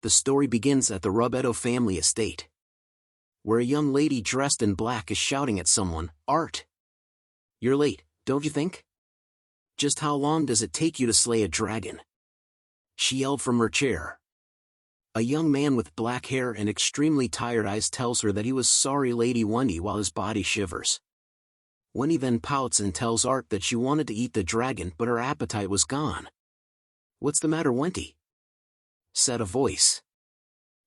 the story begins at the Rubedo family estate, where a young lady dressed in black is shouting at someone, "Art! You're late, don't you think? Just how long does it take you to slay a dragon?" she yelled from her chair. A young man with black hair and extremely tired eyes tells her that he was sorry, Lady Wenty, while his body shivers. Wendy then pouts and tells Art that she wanted to eat the dragon but her appetite was gone. "What's the matter, Wenty?" said a voice.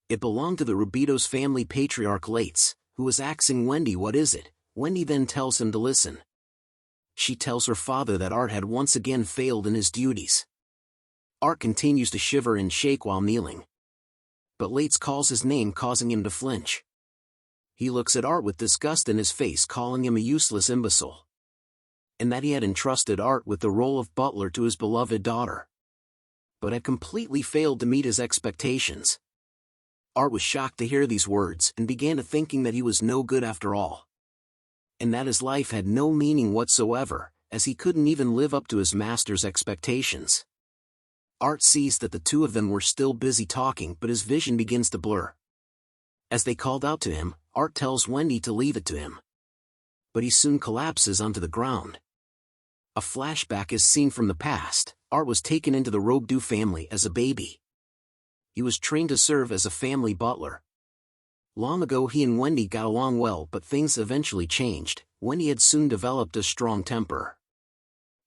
It belonged to the Rubedo's family patriarch Lates, who was asking Wendy what is it. Wendy then tells him to listen. She tells her father that Art had once again failed in his duties. Art continues to shiver and shake while kneeling. But Lates calls his name, causing him to flinch. He looks at Art with disgust in his face, calling him a useless imbecile, and that he had entrusted Art with the role of butler to his beloved daughter, but had completely failed to meet his expectations. Art was shocked to hear these words and began to thinking that he was no good after all, and that his life had no meaning whatsoever, as he couldn't even live up to his master's expectations. Art sees that the two of them were still busy talking, but his vision begins to blur. As they called out to him, Art tells Wendy to leave it to him, but he soon collapses onto the ground. A flashback is seen from the past. Art was taken into the Robedo family as a baby. He was trained to serve as a family butler. Long ago he and Wendy got along well, but things eventually changed. Wendy had soon developed a strong temper.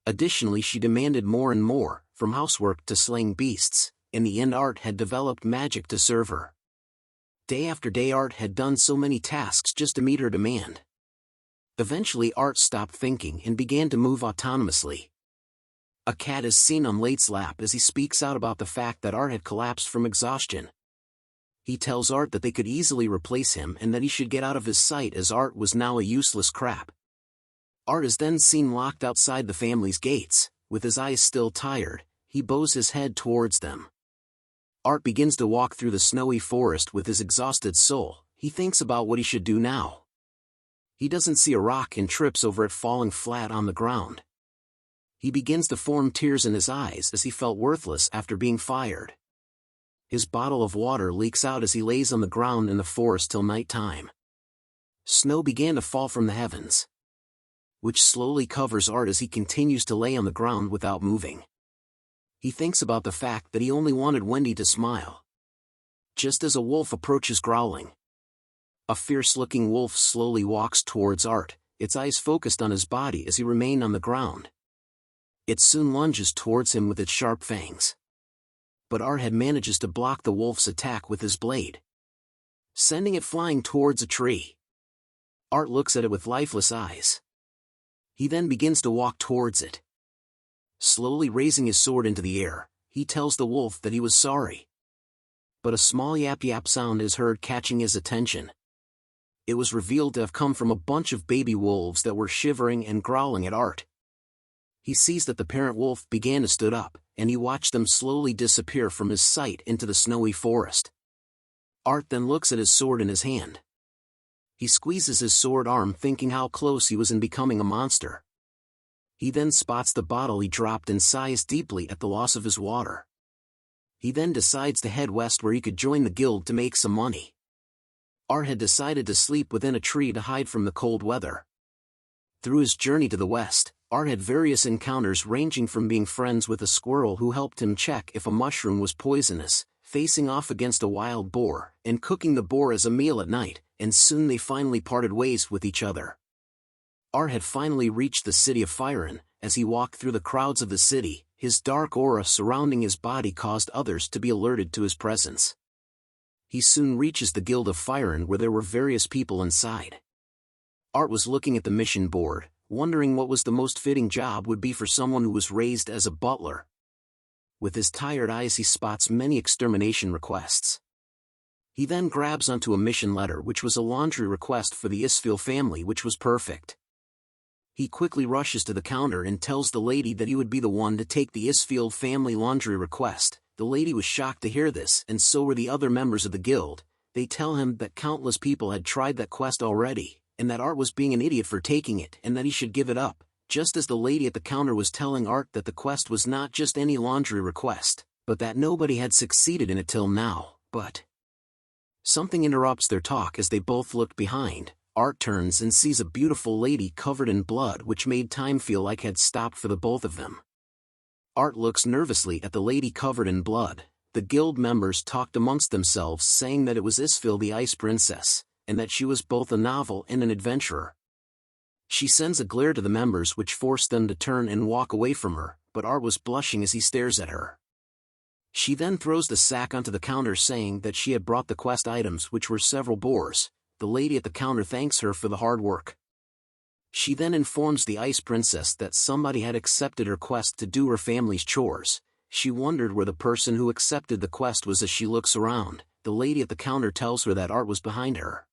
Additionally, she demanded more and more, from housework to slaying beasts. In the end, Art had developed magic to serve her. Day after day, Art had done so many tasks just to meet her demand. Eventually, Art stopped thinking and began to move autonomously. A cat is seen on Late's lap as he speaks out about the fact that Art had collapsed from exhaustion. He tells Art that they could easily replace him and that he should get out of his sight, as Art was now a useless crap. Art is then seen locked outside the family's gates. With his eyes still tired, he bows his head towards them. Art begins to walk through the snowy forest with his exhausted soul. He thinks about what he should do now. He doesn't see a rock and trips over it, falling flat on the ground. He begins to form tears in his eyes as he felt worthless after being fired. His bottle of water leaks out as he lays on the ground in the forest till night time. Snow began to fall from the heavens, which slowly covers Art as he continues to lay on the ground without moving. He thinks about the fact that he only wanted Wendy to smile. Just as a wolf approaches growling, a fierce-looking wolf slowly walks towards Art, its eyes focused on his body as he remained on the ground. It soon lunges towards him with its sharp fangs. But Art had manages to block the wolf's attack with his blade, sending it flying towards a tree. Art looks at it with lifeless eyes. He then begins to walk towards it. Slowly raising his sword into the air, he tells the wolf that he was sorry. But a small yap-yap sound is heard, catching his attention. It was revealed to have come from a bunch of baby wolves that were shivering and growling at Art. He sees that the parent wolf began to stood up, and he watched them slowly disappear from his sight into the snowy forest. Art then looks at his sword in his hand. He squeezes his sword arm, thinking how close he was in becoming a monster. He then spots the bottle he dropped and sighs deeply at the loss of his water. He then decides to head west where he could join the guild to make some money. Art had decided to sleep within a tree to hide from the cold weather. Through his journey to the west, Art had various encounters, ranging from being friends with a squirrel who helped him check if a mushroom was poisonous, facing off against a wild boar, and cooking the boar as a meal at night, and soon they finally parted ways with each other. Art had finally reached the city of Firen. As he walked through the crowds of the city, his dark aura surrounding his body caused others to be alerted to his presence. He soon reaches the Guild of Firen, where there were various people inside. Art was looking at the mission board, wondering what was the most fitting job would be for someone who was raised as a butler. With his tired eyes, he spots many extermination requests. He then grabs onto a mission letter, which was a laundry request for the Isfil family, which was perfect. He quickly rushes to the counter and tells the lady that he would be the one to take the Isfil family laundry request. The lady was shocked to hear this, and so were the other members of the guild. They tell him that countless people had tried that quest already, and that Art was being an idiot for taking it, and that he should give it up, just as the lady at the counter was telling Art that the quest was not just any laundry request, but that nobody had succeeded in it till now. but something interrupts their talk as they both look behind. Art turns and sees a beautiful lady covered in blood, which made time feel like had stopped for the both of them. Art looks nervously at the lady covered in blood. The guild members talked amongst themselves, saying that it was Isfil the Ice Princess, and that she was both a novel and an adventurer. She sends a glare to the members which forced them to turn and walk away from her, but Art was blushing as he stares at her. She then throws the sack onto the counter, saying that she had brought the quest items, which were several boars. The lady at the counter thanks her for the hard work. She then informs the Ice Princess that somebody had accepted her quest to do her family's chores. She wondered where the person who accepted the quest was. As she looks around, the lady at the counter tells her that Art was behind her.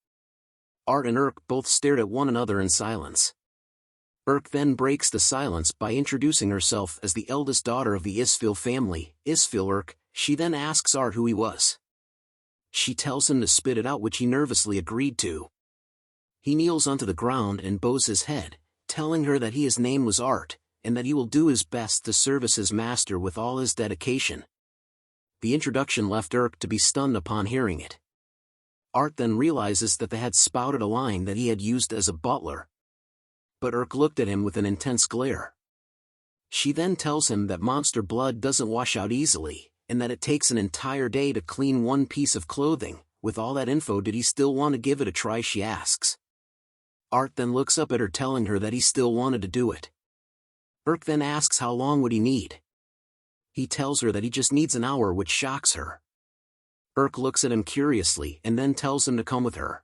Art and Urk both stared at one another in silence. Urk then breaks the silence by introducing herself as the eldest daughter of the Isfil family, Isfil Urk. She then asks Art who he was. She tells him to spit it out, which he nervously agreed to. He kneels onto the ground and bows his head, telling her that his name was Art, and that he will do his best to service his master with all his dedication. The introduction left Urk to be stunned upon hearing it. Art then realizes that they had spouted a line that he had used as a butler. But Urk looked at him with an intense glare. She then tells him that monster blood doesn't wash out easily, and that it takes an entire day to clean one piece of clothing. With all that info, did he still want to give it a try, she asks. Art then looks up at her, telling her that he still wanted to do it. Urk then asks how long would he need. He tells her that he just needs an hour, which shocks her. Urk looks at him curiously and then tells him to come with her.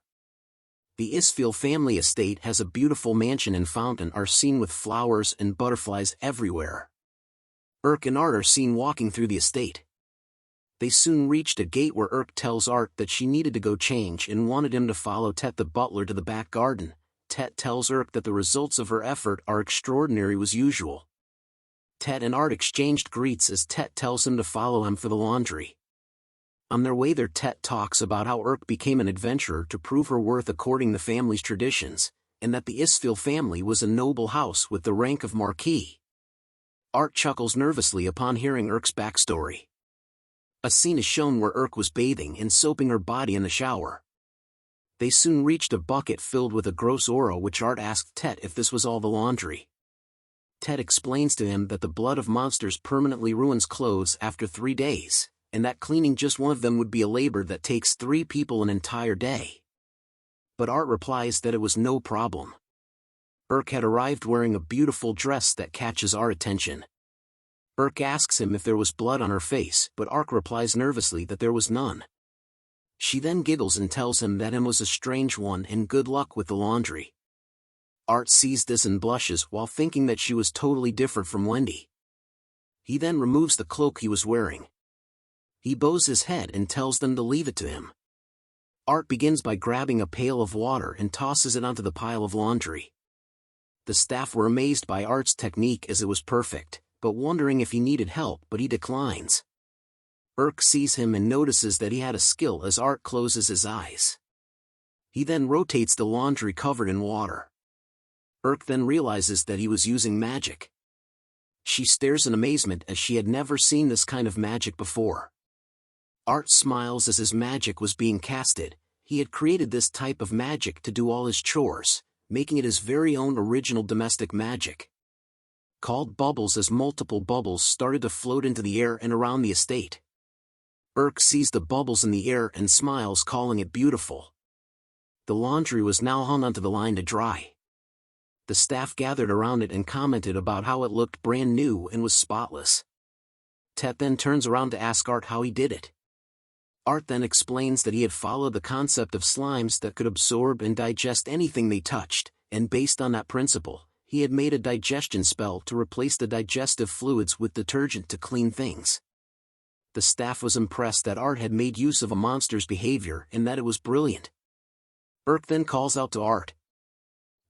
The Isfil family estate has a beautiful mansion and fountain are seen with flowers and butterflies everywhere. Urk and Art are seen walking through the estate. They soon reached a gate where Urk tells Art that she needed to go change and wanted him to follow Tet the butler to the back garden. Tet tells Urk that the results of her effort are extraordinary as usual. Tet and Art exchanged greets as Tet tells him to follow him for the laundry. On their way there, Tet talks about how Urk became an adventurer to prove her worth according to the family's traditions, and that the Isfil family was a noble house with the rank of Marquis. Art chuckles nervously upon hearing Urk's backstory. A scene is shown where Urk was bathing and soaping her body in the shower. They soon reached a bucket filled with a gross oro, which Art asked Tet if this was all the laundry. Tet explains to him that the blood of monsters permanently ruins clothes after 3 days, and that cleaning just one of them would be a labor that takes 3 people an entire day. But Art replies that it was no problem. Urk had arrived wearing a beautiful dress that catches our attention. Urk asks him if there was blood on her face, but Art replies nervously that there was none. She then giggles and tells him that him was a strange one and good luck with the laundry. Art sees this and blushes while thinking that she was totally different from Wendy. He then removes the cloak he was wearing. He bows his head and tells them to leave it to him. Art begins by grabbing a pail of water and tosses it onto the pile of laundry. The staff were amazed by Art's technique as it was perfect, but wondering if he needed help, but he declines. Urk sees him and notices that he had a skill as Art closes his eyes. He then rotates the laundry covered in water. Urk then realizes that he was using magic. She stares in amazement as she had never seen this kind of magic before. Art smiles as his magic was being casted. He had created this type of magic to do all his chores, making it his very own original domestic magic. Called bubbles, as multiple bubbles started to float into the air and around the estate. Urk sees the bubbles in the air and smiles, calling it beautiful. The laundry was now hung onto the line to dry. The staff gathered around it and commented about how it looked brand new and was spotless. Tet then turns around to ask Art how he did it. Art then explains that he had followed the concept of slimes that could absorb and digest anything they touched, and based on that principle, he had made a digestion spell to replace the digestive fluids with detergent to clean things. The staff was impressed that Art had made use of a monster's behavior and that it was brilliant. Urk then calls out to Art.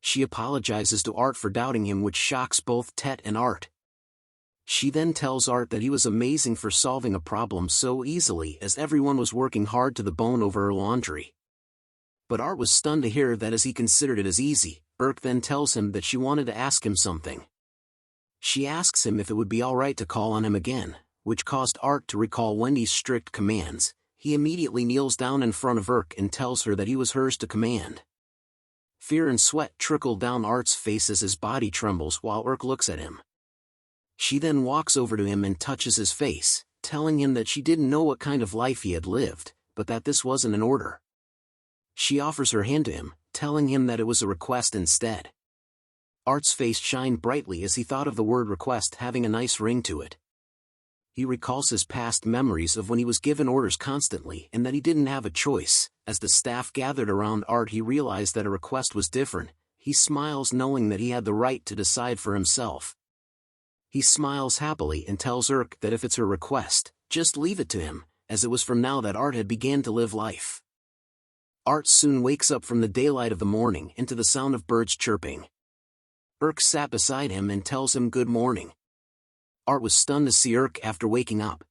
She apologizes to Art for doubting him, which shocks both Tet and Art. She then tells Art that he was amazing for solving a problem so easily, as everyone was working hard to the bone over her laundry. But Art was stunned to hear that as he considered it as easy. Urk then tells him that she wanted to ask him something. She asks him if it would be alright to call on him again, which caused Art to recall Wendy's strict commands. he immediately kneels down in front of Urk and tells her that he was hers to command. Fear and sweat trickle down Art's face as his body trembles while Urk looks at him. She then walks over to him and touches his face, telling him that she didn't know what kind of life he had lived, but that this wasn't an order. She offers her hand to him, telling him that it was a request instead. Art's face shined brightly as he thought of the word request having a nice ring to it. He recalls his past memories of when he was given orders constantly and that he didn't have a choice. As the staff gathered around Art, he realized that a request was different. He smiles knowing that he had the right to decide for himself. He smiles happily and tells Urk that if it's her request, just leave it to him, as it was from now that Art had began to live life. Art soon wakes up from the daylight of the morning into the sound of birds chirping. Urk sat beside him and tells him good morning. Art was stunned to see Urk after waking up.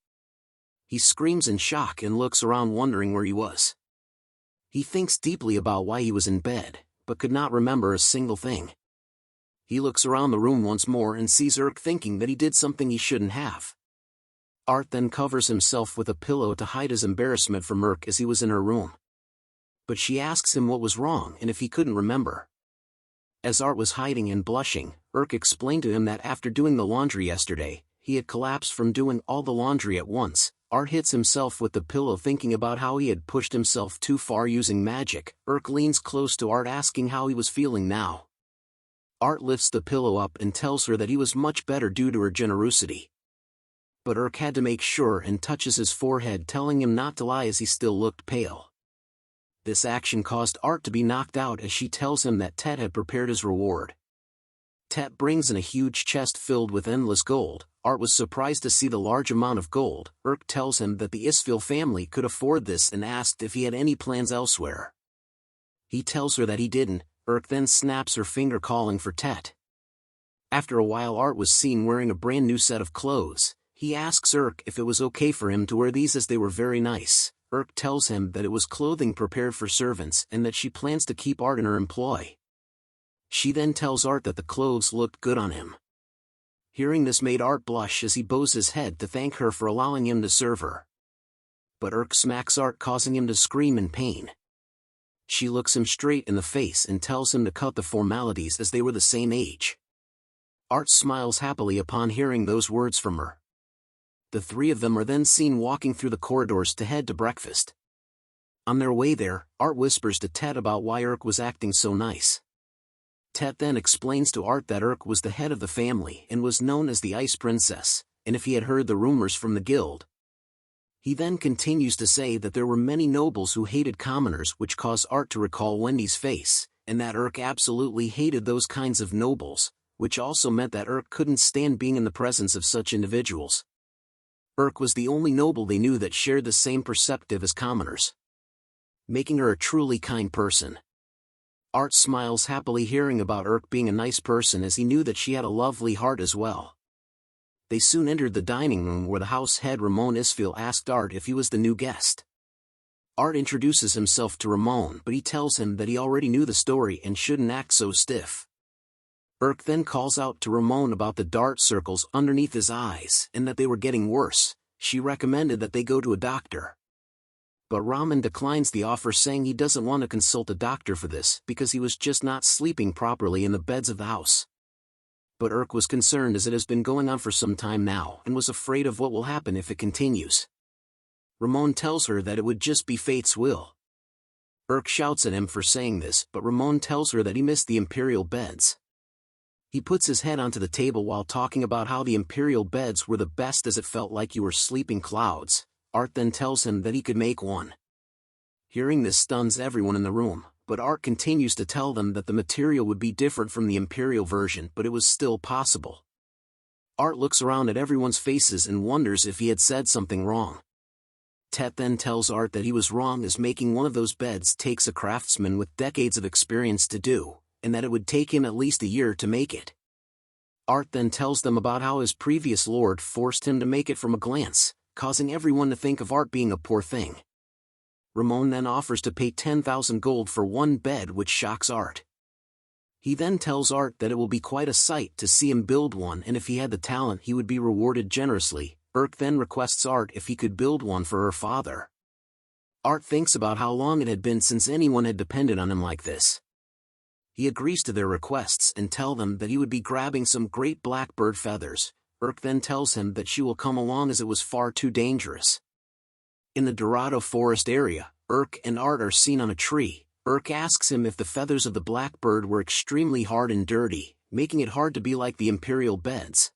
He screams in shock and looks around wondering where he was. He thinks deeply about why he was in bed, but could not remember a single thing. He looks around the room once more and sees Urk thinking that he did something he shouldn't have. Art then covers himself with a pillow to hide his embarrassment from Urk as he was in her room. But she asks him what was wrong and if he couldn't remember. As Art was hiding and blushing, Urk explained to him that after doing the laundry yesterday, he had collapsed from doing all the laundry at once. Art hits himself with the pillow thinking about how he had pushed himself too far using magic. Urk leans close to Art asking how he was feeling now. Art lifts the pillow up and tells her that he was much better due to her generosity. But Urk had to make sure and touches his forehead telling him not to lie as he still looked pale. This action caused Art to be knocked out as she tells him that Tet had prepared his reward. Tet brings in a huge chest filled with endless gold. Art was surprised to see the large amount of gold. Urk tells him that the Isfil family could afford this and asked if he had any plans elsewhere. He tells her that he didn't. Urk then snaps her finger calling for Tet. After a while Art was seen wearing a brand new set of clothes. He asks Urk if it was okay for him to wear these as they were very nice. Urk tells him that it was clothing prepared for servants and that she plans to keep Art in her employ. She then tells Art that the clothes looked good on him. Hearing this made Art blush as he bows his head to thank her for allowing him to serve her. But Urk smacks Art, causing him to scream in pain. She looks him straight in the face and tells him to cut the formalities as they were the same age. Art smiles happily upon hearing those words from her. The three of them are then seen walking through the corridors to head to breakfast. On their way there, Art whispers to Tet about why Urk was acting so nice. Tet then explains to Art that Urk was the head of the family and was known as the Ice Princess, and if he had heard the rumors from the guild. He then continues to say that there were many nobles who hated commoners, which caused Art to recall Wendy's face, and that Urk absolutely hated those kinds of nobles, which also meant that Urk couldn't stand being in the presence of such individuals. Urk was the only noble they knew that shared the same perspective as commoners, making her a truly kind person. Art smiles happily hearing about Urk being a nice person as he knew that she had a lovely heart as well. They soon entered the dining room where the house head Ramon Isfil asked Art if he was the new guest. Art introduces himself to Ramon, but he tells him that he already knew the story and shouldn't act so stiff. Urk then calls out to Ramon about the dart circles underneath his eyes and that they were getting worse. She recommended that they go to a doctor. But Ramon declines the offer, saying he doesn't want to consult a doctor for this because he was just not sleeping properly in the beds of the house. But Urk was concerned as it has been going on for some time now and was afraid of what will happen if it continues. Ramon tells her that it would just be fate's will. Urk shouts at him for saying this, but Ramon tells her that he missed the imperial beds. He puts his head onto the table while talking about how the imperial beds were the best as it felt like you were sleeping clouds. Art then tells him that he could make one. Hearing this stuns everyone in the room, but Art continues to tell them that the material would be different from the imperial version, but it was still possible. Art looks around at everyone's faces and wonders if he had said something wrong. Tet then tells Art that he was wrong as making one of those beds takes a craftsman with decades of experience to do, and that it would take him at least a year to make it. Art then tells them about how his previous lord forced him to make it from a glance, causing everyone to think of Art being a poor thing. Ramon then offers to pay 10,000 gold for one bed, which shocks Art. He then tells Art that it will be quite a sight to see him build one, and if he had the talent he would be rewarded generously. Urk then requests Art if he could build one for her father. Art thinks about how long it had been since anyone had depended on him like this. He agrees to their requests and tell them that he would be grabbing some great blackbird feathers. Urk then tells him that she will come along as it was far too dangerous. In the Dorado forest area, Urk and Art are seen on a tree. Urk asks him if the feathers of the blackbird were extremely hard and dirty, making it hard to be like the imperial beds.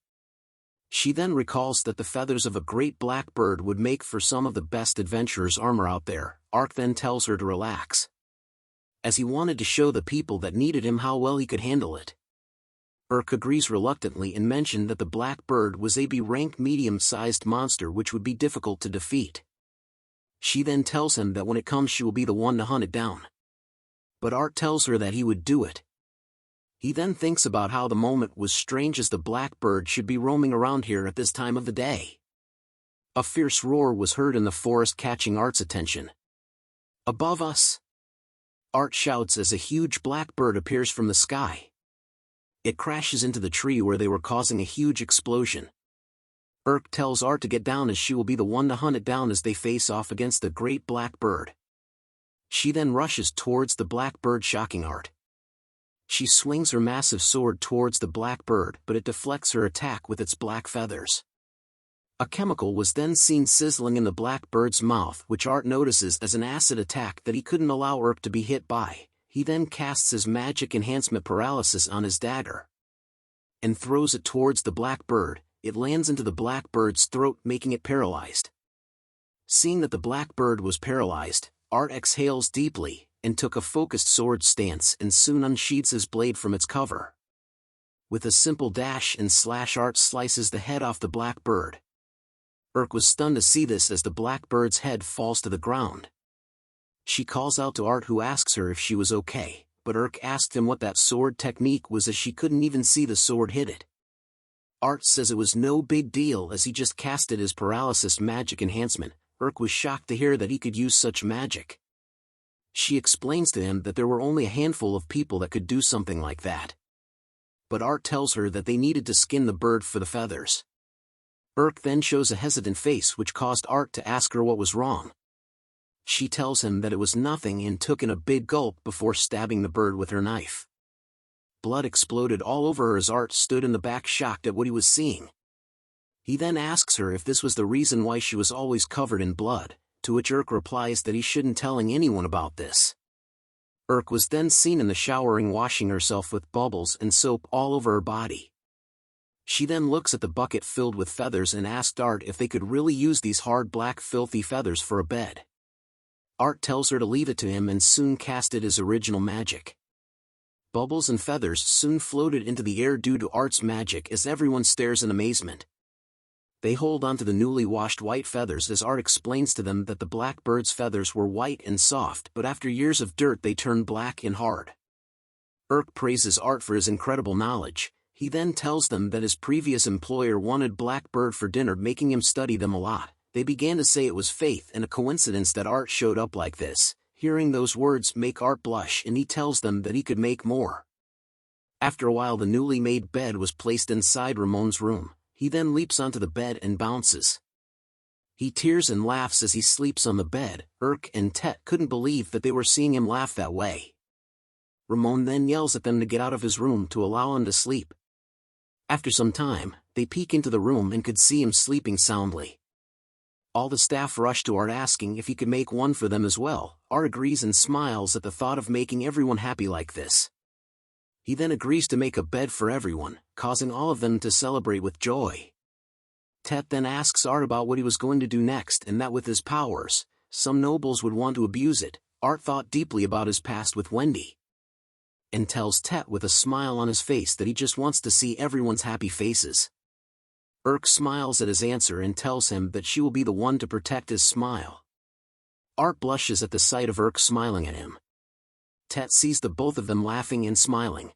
She then recalls that the feathers of a great blackbird would make for some of the best adventurers' armor out there. Art then tells her to relax, as he wanted to show the people that needed him how well he could handle it. Urk agrees reluctantly and mentioned that the blackbird was a B-rank medium-sized monster which would be difficult to defeat. She then tells him that when it comes she will be the one to hunt it down. But Art tells her that he would do it. He then thinks about how the moment was strange as the blackbird should be roaming around here at this time of the day. A fierce roar was heard in the forest, catching Art's attention. "Above us!" Art shouts as a huge blackbird appears from the sky. It crashes into the tree where they were, causing a huge explosion. Urk tells Art to get down as she will be the one to hunt it down as they face off against the great blackbird. She then rushes towards the blackbird, shocking Art. She swings her massive sword towards the blackbird, but it deflects her attack with its black feathers. A chemical was then seen sizzling in the blackbird's mouth, which Art notices as an acid attack that he couldn't allow Urk to be hit by. He then casts his magic enhancement paralysis on his dagger and throws it towards the blackbird. It lands into the blackbird's throat, making it paralyzed. Seeing that the blackbird was paralyzed, Art exhales deeply and took a focused sword stance and soon unsheathes his blade from its cover. With a simple dash and slash, Art slices the head off the blackbird. Urk was stunned to see this as the blackbird's head falls to the ground. She calls out to Art, who asks her if she was okay, but Urk asked him what that sword technique was as she couldn't even see the sword hit it. Art says it was no big deal as he just casted his paralysis magic enhancement. Urk was shocked to hear that he could use such magic. She explains to him that there were only a handful of people that could do something like that. But Art tells her that they needed to skin the bird for the feathers. Urk then shows a hesitant face, which caused Art to ask her what was wrong. She tells him that it was nothing and took in a big gulp before stabbing the bird with her knife. Blood exploded all over her as Art stood in the back, shocked at what he was seeing. He then asks her if this was the reason why she was always covered in blood, to which Urk replies that he shouldn't telling anyone about this. Urk was then seen in the showering, washing herself with bubbles and soap all over her body. She then looks at the bucket filled with feathers and asked Art if they could really use these hard black filthy feathers for a bed. Art tells her to leave it to him and soon casted his original magic. Bubbles and feathers soon floated into the air due to Art's magic as everyone stares in amazement. They hold onto the newly washed white feathers as Art explains to them that the blackbird's feathers were white and soft, but after years of dirt they turned black and hard. Urk praises Art for his incredible knowledge. He then tells them that his previous employer wanted blackbird for dinner, making him study them a lot. They began to say it was fate and a coincidence that Art showed up like this. Hearing those words make Art blush, and he tells them that he could make more. After a while, the newly made bed was placed inside Ramon's room. He then leaps onto the bed and bounces. He tears and laughs as he sleeps on the bed. Urk and Tet couldn't believe that they were seeing him laugh that way. Ramon then yells at them to get out of his room to allow him to sleep. After some time, they peek into the room and could see him sleeping soundly. All the staff rush to Art asking if he could make one for them as well. Art agrees and smiles at the thought of making everyone happy like this. He then agrees to make a bed for everyone, causing all of them to celebrate with joy. Tet then asks Art about what he was going to do next, and that with his powers, some nobles would want to abuse it. Art thought deeply about his past with Wendy, and tells Tet with a smile on his face that he just wants to see everyone's happy faces. Urk smiles at his answer and tells him that she will be the one to protect his smile. Art blushes at the sight of Urk smiling at him. Tet sees the both of them laughing and smiling.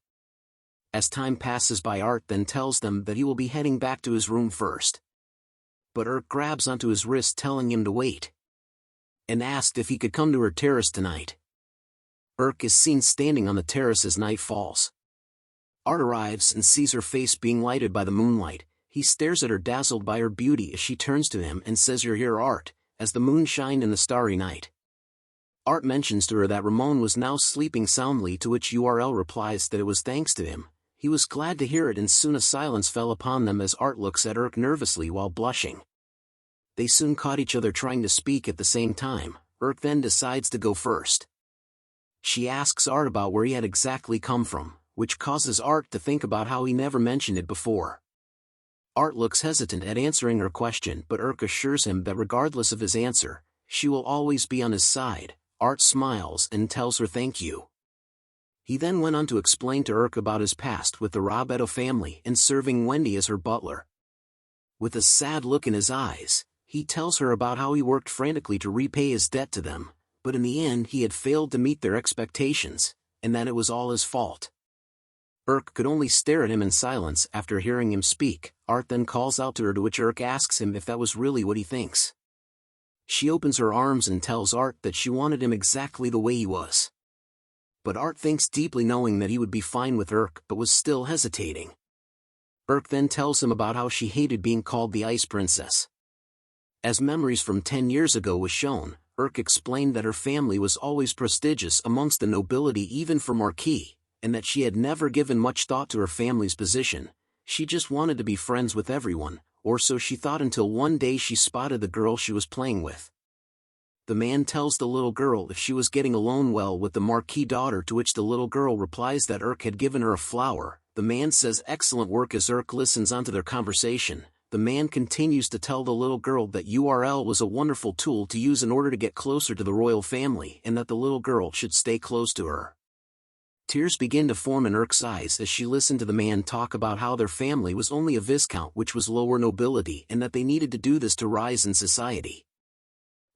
As time passes by, Art then tells them that he will be heading back to his room first. But Urk grabs onto his wrist, telling him to wait, and asked if he could come to her terrace tonight. Urk is seen standing on the terrace as night falls. Art arrives and sees her face being lighted by the moonlight. He stares at her, dazzled by her beauty, as she turns to him and says, "You're here, Art," as the moon shined in the starry night. Art mentions to her that Ramon was now sleeping soundly, to which URL replies that it was thanks to him. He was glad to hear it, and soon a silence fell upon them as Art looks at Urk nervously while blushing. They soon caught each other trying to speak at the same time. Urk then decides to go first. She asks Art about where he had exactly come from, which causes Art to think about how he never mentioned it before. Art looks hesitant at answering her question, but Urk assures him that regardless of his answer, she will always be on his side. Art smiles and tells her thank you. He then went on to explain to Urk about his past with the Robeto family and serving Wendy as her butler. With a sad look in his eyes, he tells her about how he worked frantically to repay his debt to them, but in the end he had failed to meet their expectations, and that it was all his fault. Urk could only stare at him in silence after hearing him speak. Art then calls out to her, to which Urk asks him if that was really what he thinks. She opens her arms and tells Art that she wanted him exactly the way he was. But Art thinks deeply, knowing that he would be fine with Urk, but was still hesitating. Urk then tells him about how she hated being called the Ice Princess. As memories from 10 years ago was shown, Urk explained that her family was always prestigious amongst the nobility, even for Marquis, and that she had never given much thought to her family's position. She just wanted to be friends with everyone, or so she thought, until one day she spotted the girl she was playing with. The man tells the little girl if she was getting along well with the Marquis daughter, to which the little girl replies that Urk had given her a flower. The man says excellent work as Urk listens onto their conversation. The man continues to tell the little girl that URL was a wonderful tool to use in order to get closer to the royal family, and that the little girl should stay close to her. Tears begin to form in Urk's eyes as she listened to the man talk about how their family was only a viscount, which was lower nobility, and that they needed to do this to rise in society.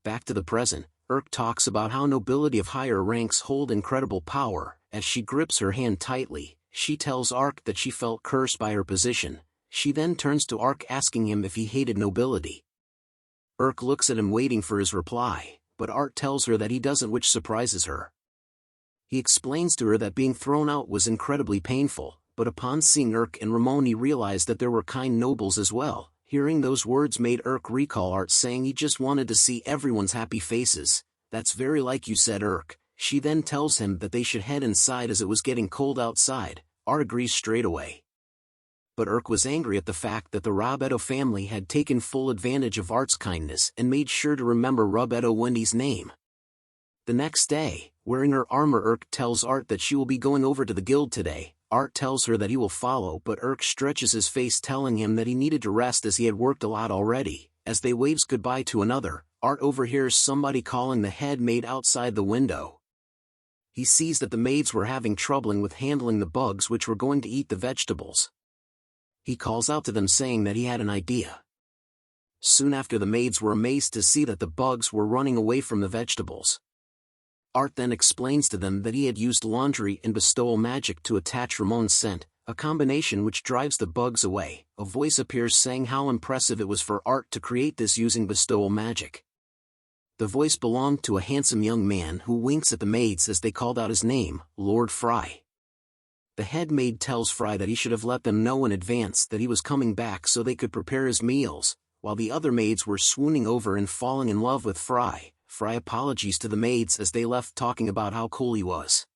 Back to the present, Urk talks about how nobility of higher ranks hold incredible power. As she grips her hand tightly, she tells Art that she felt cursed by her position. She then turns to Art asking him if he hated nobility. Urk looks at him waiting for his reply, but Art tells her that he doesn't, which surprises her. He explains to her that being thrown out was incredibly painful, but upon seeing Urk and Ramon he realized that there were kind nobles as well. Hearing those words made Urk recall Art saying he just wanted to see everyone's happy faces. That's very like you said, Urk. She then tells him that they should head inside as it was getting cold outside. Art agrees straight away. But Urk was angry at the fact that the Robeto family had taken full advantage of Art's kindness and made sure to remember Robeto Wendy's name. The next day, wearing her armor, Urk tells Art that she will be going over to the guild today. Art tells her that he will follow, but Urk stretches his face, telling him that he needed to rest as he had worked a lot already. As they waves goodbye to another, Art overhears somebody calling the head maid outside the window. He sees that the maids were having trouble with handling the bugs which were going to eat the vegetables. He calls out to them saying that he had an idea. Soon after, the maids were amazed to see that the bugs were running away from the vegetables. Art then explains to them that he had used laundry and bestowal magic to attach Ramon's scent, a combination which drives the bugs away. A voice appears saying how impressive it was for Art to create this using bestowal magic. The voice belonged to a handsome young man who winks at the maids as they called out his name, Lord Frey. The head maid tells Frey that he should have let them know in advance that he was coming back so they could prepare his meals, while the other maids were swooning over and falling in love with Frey. Frey apologies to the maids as they left, talking about how cool he was.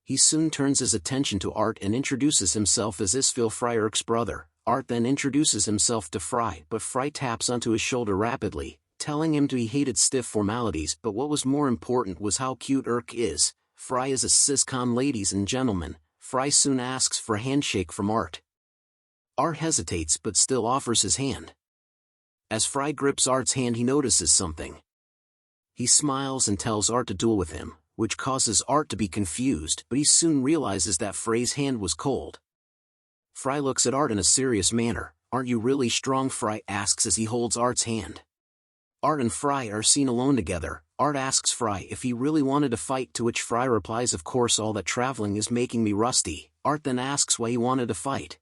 He soon turns his attention to Art and introduces himself as Isfil Frey, Urk's brother. Art then introduces himself to Frey, but Frey taps onto his shoulder rapidly, telling him he hated stiff formalities, but what was more important was how cute Urk is. Frey is a siscon, ladies and gentlemen. Frey soon asks for a handshake from Art. Art hesitates but still offers his hand. As Frey grips Art's hand, he notices something. He smiles and tells Art to duel with him, which causes Art to be confused, but he soon realizes that Frey's hand was cold. Frey looks at Art in a serious manner. "Aren't you really strong?" Frey asks as he holds Art's hand. Art and Frey are seen alone together. Art asks Frey if he really wanted to fight, to which Frey replies, "Of course, all that traveling is making me rusty." Art then asks why he wanted to fight.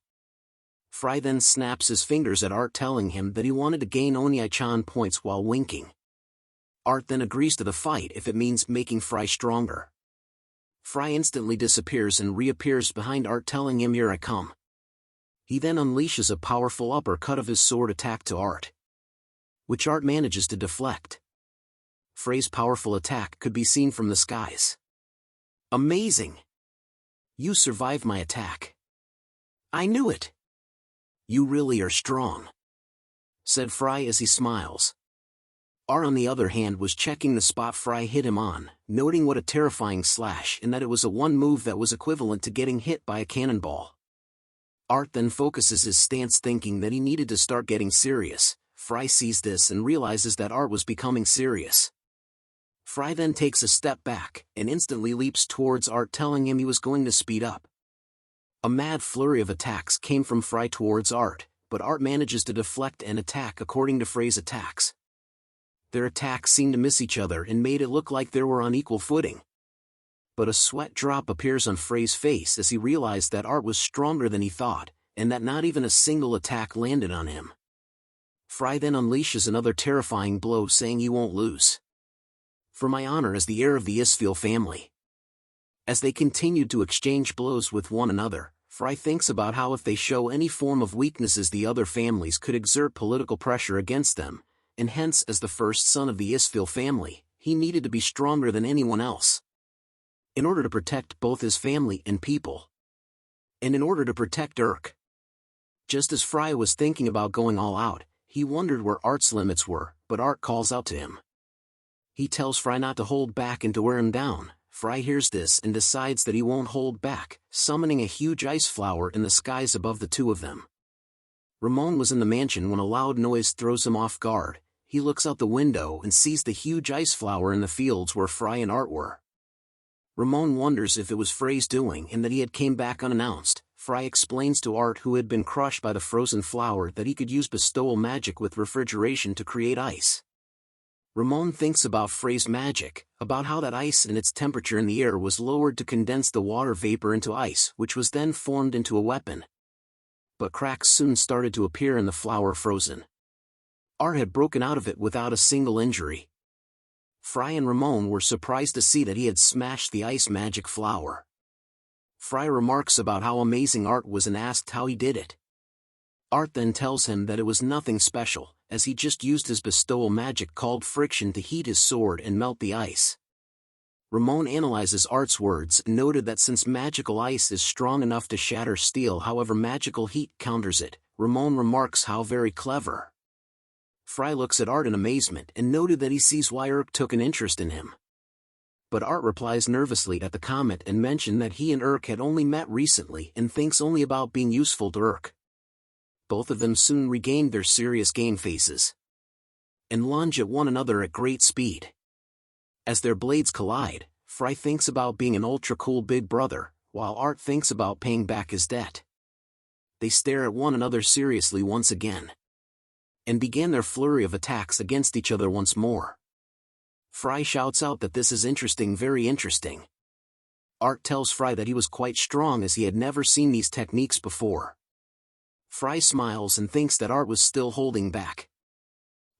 Frey then snaps his fingers at Art, telling him that he wanted to gain Onii-chan points while winking. Art then agrees to the fight if it means making Frey stronger. Frey instantly disappears and reappears behind Art, telling him, "Here I come." He then unleashes a powerful uppercut of his sword attack to Art, which Art manages to deflect. Frey's powerful attack could be seen from the skies. "Amazing! You survived my attack. I knew it. You really are strong," said Frey as he smiles. Art on the other hand was checking the spot Frey hit him on, noting what a terrifying slash and that it was a one move that was equivalent to getting hit by a cannonball. Art then focuses his stance thinking that he needed to start getting serious. Frey sees this and realizes that Art was becoming serious. Frey then takes a step back and instantly leaps towards Art, telling him he was going to speed up. A mad flurry of attacks came from Frey towards Art, but Art manages to deflect and attack according to Frey's attacks. Their attacks seemed to miss each other and made it look like they were on equal footing. But a sweat drop appears on Frey's face as he realized that Art was stronger than he thought, and that not even a single attack landed on him. Frey then unleashes another terrifying blow, saying he won't lose. "For my honor as the heir of the Isfeel family." As they continued to exchange blows with one another, Frey thinks about how if they show any form of weaknesses the other families could exert political pressure against them, and hence as the first son of the Isfeel family, he needed to be stronger than anyone else. In order to protect both his family and people. And in order to protect Urk. Just as Frey was thinking about going all out, he wondered where Art's limits were, but Art calls out to him. He tells Frey not to hold back and to wear him down. Frey hears this and decides that he won't hold back, summoning a huge ice flower in the skies above the two of them. Ramon was in the mansion when a loud noise throws him off guard. He looks out the window and sees the huge ice flower in the fields where Frey and Art were. Ramon wonders if it was Frey's doing and that he had came back unannounced. Frey explains to Art, who had been crushed by the frozen flower, that he could use bestowal magic with refrigeration to create ice. Ramon thinks about Frey's magic, about how that ice and its temperature in the air was lowered to condense the water vapor into ice, which was then formed into a weapon. But cracks soon started to appear in the flower frozen. Art had broken out of it without a single injury. Frey and Ramon were surprised to see that he had smashed the ice magic flower. Frey remarks about how amazing Art was and asked how he did it. Art then tells him that it was nothing special, as he just used his bestowal magic called friction to heat his sword and melt the ice. Ramon analyzes Art's words and noted that since magical ice is strong enough to shatter steel, however magical heat counters it. Ramon remarks how very clever. Frey looks at Art in amazement and noted that he sees why Urk took an interest in him. But Art replies nervously at the comment and mentioned that he and Urk had only met recently and thinks only about being useful to Urk. Both of them soon regained their serious game faces and lunge at one another at great speed. As their blades collide, Frey thinks about being an ultra-cool big brother, while Art thinks about paying back his debt. They stare at one another seriously once again and began their flurry of attacks against each other once more. Frey shouts out that this is interesting, very interesting. Art tells Frey that he was quite strong as he had never seen these techniques before. Frey smiles and thinks that Art was still holding back.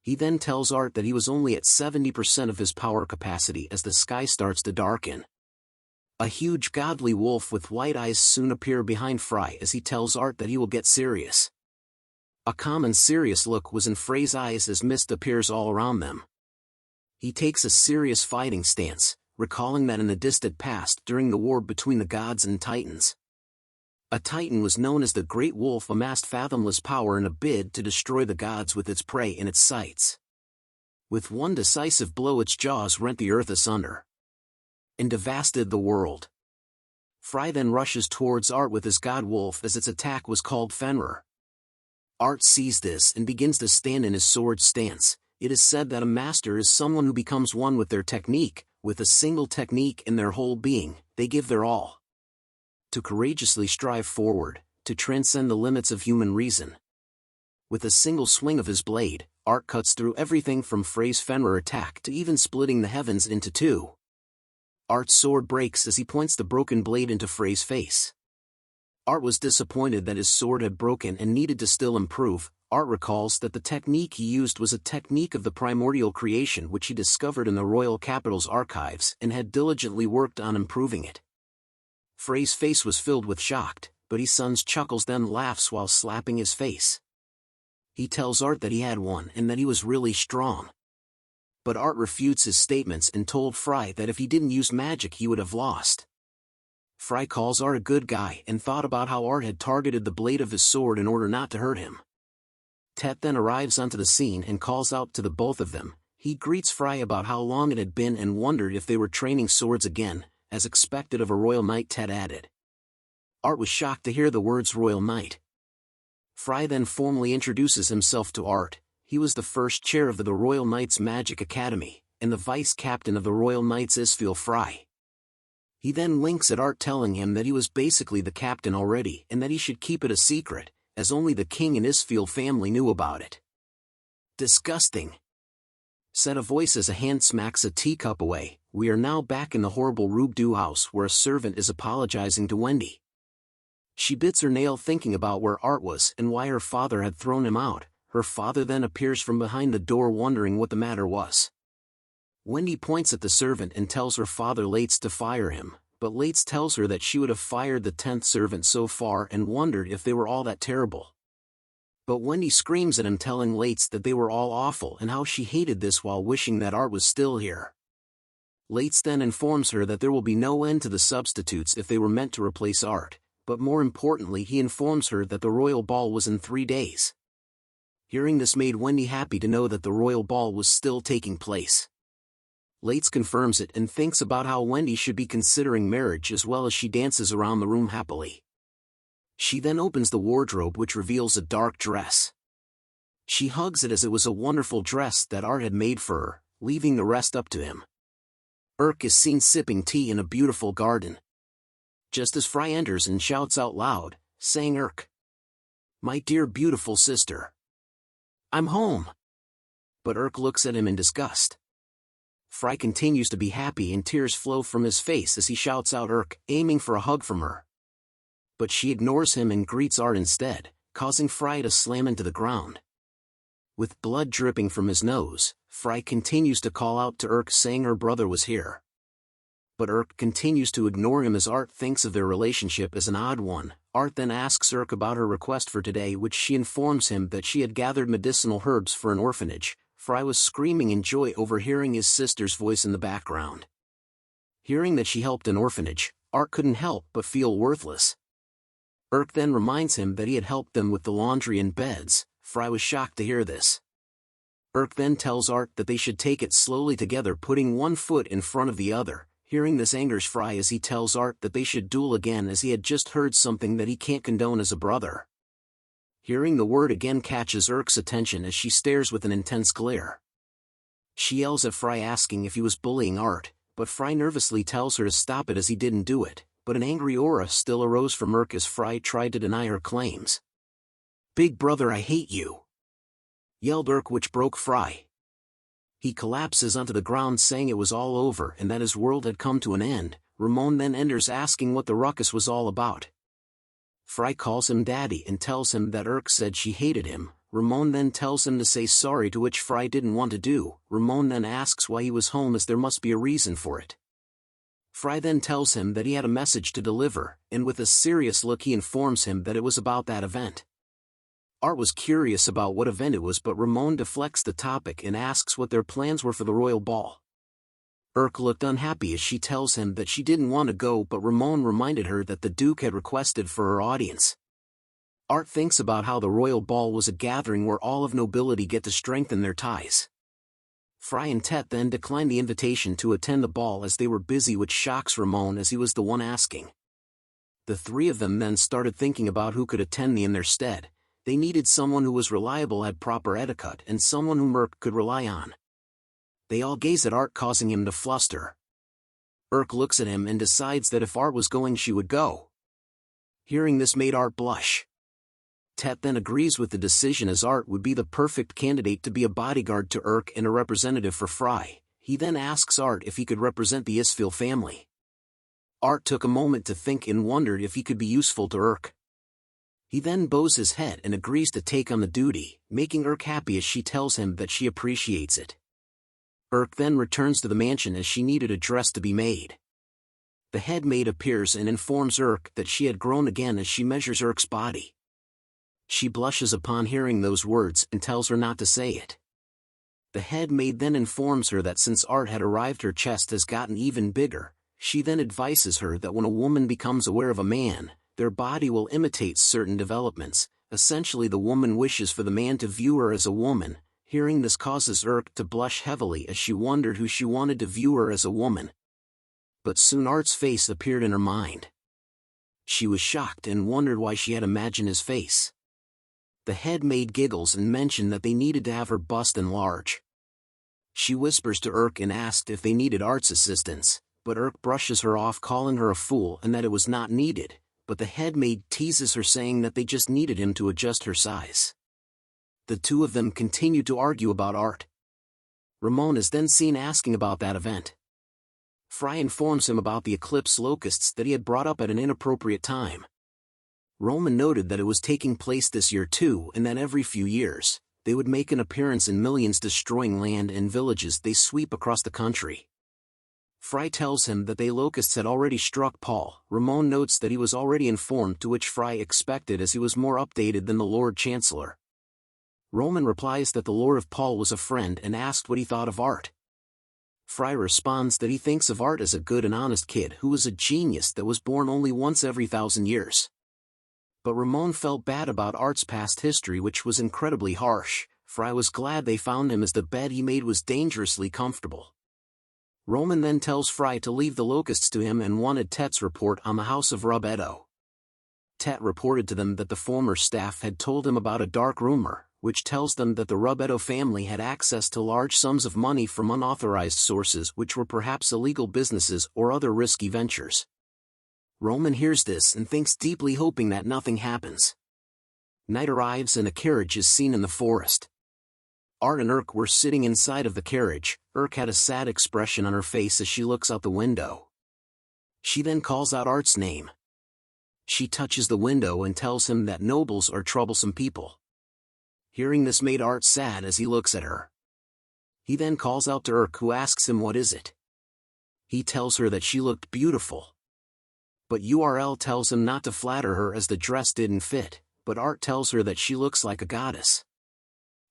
He then tells Art that he was only at 70% of his power capacity as the sky starts to darken. A huge godly wolf with white eyes soon appear behind Frey as he tells Art that he will get serious. A calm and serious look was in Frey's eyes as mist appears all around them. He takes a serious fighting stance, recalling that in the distant past during the war between the gods and titans, a titan was known as the Great Wolf amassed fathomless power in a bid to destroy the gods with its prey in its sights. With one decisive blow its jaws rent the earth asunder and devastated the world. Frey then rushes towards Art with his god wolf as its attack was called Fenrir. Art sees this and begins to stand in his sword stance. It is said that a master is someone who becomes one with their technique, with a single technique in their whole being. They give their all to courageously strive forward, to transcend the limits of human reason. With a single swing of his blade, Art cuts through everything from Frey's Fenrir attack to even splitting the heavens into two. Art's sword breaks as he points the broken blade into Frey's face. Art was disappointed that his sword had broken and needed to still improve. Art recalls that the technique he used was a technique of the primordial creation which he discovered in the royal capital's archives and had diligently worked on improving it. Frey's face was filled with shock, but his son chuckles then laughs while slapping his face. He tells Art that he had one and that he was really strong. But Art refutes his statements and told Frey that if he didn't use magic he would have lost. Frey calls Art a good guy and thought about how Art had targeted the blade of his sword in order not to hurt him. Tet then arrives onto the scene and calls out to the both of them. He greets Frey about how long it had been and wondered if they were training swords again, as expected of a royal knight. Tet added. Art was shocked to hear the words royal knight. Frey then formally introduces himself to Art. He was the first chair of the Royal Knights Magic Academy, and the vice captain of the Royal Knights Isfeel Frey. He then winks at Art, telling him that he was basically the captain already and that he should keep it a secret, as only the king and Isfeel family knew about it. Disgusting, said a voice as a hand smacks a teacup away. We are now back in the horrible Rubdu house where a servant is apologizing to Wendy. She bits her nail thinking about where Art was and why her father had thrown him out. Her father then appears from behind the door wondering what the matter was. Wendy points at the servant and tells her father Lates to fire him, but Lates tells her that she would have fired the 10th servant so far and wondered if they were all that terrible. But Wendy screams at him, telling Lates that they were all awful and how she hated this while wishing that Art was still here. Lates then informs her that there will be no end to the substitutes if they were meant to replace Art, but more importantly he informs her that the royal ball was in 3 days. Hearing this made Wendy happy to know that the royal ball was still taking place. Lates confirms it and thinks about how Wendy should be considering marriage as well as she dances around the room happily. She then opens the wardrobe, which reveals a dark dress. She hugs it as it was a wonderful dress that Art had made for her, leaving the rest up to him. Urk is seen sipping tea in a beautiful garden. Just as Frey enters and shouts out loud, saying, Urk, my dear beautiful sister, I'm home. But Urk looks at him in disgust. Frey continues to be happy and tears flow from his face as he shouts out Urk, aiming for a hug from her. But she ignores him and greets Art instead, causing Frey to slam into the ground. With blood dripping from his nose, Frey continues to call out to Urk, saying her brother was here. But Urk continues to ignore him as Art thinks of their relationship as an odd one. Art then asks Urk about her request for today, which she informs him that she had gathered medicinal herbs for an orphanage. Frey was screaming in joy over hearing his sister's voice in the background. Hearing that she helped an orphanage, Art couldn't help but feel worthless. Urk then reminds him that he had helped them with the laundry and beds. Frey was shocked to hear this. Urk then tells Art that they should take it slowly together, putting one foot in front of the other. Hearing this angers Frey as he tells Art that they should duel again, as he had just heard something that he can't condone as a brother. Hearing the word again catches Urk's attention as she stares with an intense glare. She yells at Frey asking if he was bullying Art, but Frey nervously tells her to stop it as he didn't do it, but an angry aura still arose from Urk as Frey tried to deny her claims. Big brother, I hate you, yelled Urk, which broke Frey. He collapses onto the ground, saying it was all over and that his world had come to an end. Ramon then enters asking what the ruckus was all about. Frey calls him daddy and tells him that Urk said she hated him. Ramon then tells him to say sorry, to which Frey didn't want to do. Ramon then asks why he was home, as there must be a reason for it. Frey then tells him that he had a message to deliver, and with a serious look he informs him that it was about that event. Art was curious about what event it was, but Ramon deflects the topic and asks what their plans were for the royal ball. Urk looked unhappy as she tells him that she didn't want to go, but Ramon reminded her that the Duke had requested for her audience. Art thinks about how the royal ball was a gathering where all of nobility get to strengthen their ties. Frey and Tet then declined the invitation to attend the ball as they were busy, which shocks Ramon as he was the one asking. The three of them then started thinking about who could attend in their stead. They needed someone who was reliable, had proper etiquette, and someone whom Urk could rely on. They all gaze at Art, causing him to fluster. Urk looks at him and decides that if Art was going, she would go. Hearing this made Art blush. Tet then agrees with the decision, as Art would be the perfect candidate to be a bodyguard to Urk and a representative for Frey. He then asks Art if he could represent the Isfeel family. Art took a moment to think and wondered if he could be useful to Urk. He then bows his head and agrees to take on the duty, making Urk happy as she tells him that she appreciates it. Urk then returns to the mansion as she needed a dress to be made. The head maid appears and informs Urk that she had grown again as she measures Urk's body. She blushes upon hearing those words and tells her not to say it. The head maid then informs her that since Art had arrived her chest has gotten even bigger. She then advises her that when a woman becomes aware of a man, their body will imitate certain developments. Essentially the woman wishes for the man to view her as a woman. Hearing this causes Urk to blush heavily as she wondered who she wanted to view her as a woman. But soon Art's face appeared in her mind. She was shocked and wondered why she had imagined his face. The head maid giggles and mentioned that they needed to have her bust enlarge. She whispers to Urk and asked if they needed Art's assistance, but Urk brushes her off, calling her a fool and that it was not needed, but the head maid teases her, saying that they just needed him to adjust her size. The two of them continue to argue about Art. Ramon is then seen asking about that event. Frey informs him about the Eclipse locusts that he had brought up at an inappropriate time. Roman noted that it was taking place this year too, and that every few years, they would make an appearance in millions, destroying land and villages they sweep across the country. Frey tells him that they locusts had already struck Paul. Ramon notes that he was already informed, to which Frey expected, as he was more updated than the Lord Chancellor. Roman replies that the Lord of Paul was a friend and asked what he thought of Art. Frey responds that he thinks of Art as a good and honest kid who was a genius that was born only once every 1,000 years. But Ramon felt bad about Art's past history, which was incredibly harsh. Frey was glad they found him, as the bed he made was dangerously comfortable. Roman then tells Frey to leave the locusts to him and wanted Tet's report on the house of Rubedo. Tet reported to them that the former staff had told him about a dark rumor, which tells them that the Rubedo family had access to large sums of money from unauthorized sources, which were perhaps illegal businesses or other risky ventures. Roman hears this and thinks deeply, hoping that nothing happens. Night arrives and a carriage is seen in the forest. Art and Urk were sitting inside of the carriage. Urk had a sad expression on her face as she looks out the window. She then calls out Art's name. She touches the window and tells him that nobles are troublesome people. Hearing this made Art sad as he looks at her. He then calls out to Urk, who asks him what is it. He tells her that she looked beautiful. But URL tells him not to flatter her as the dress didn't fit, but Art tells her that she looks like a goddess.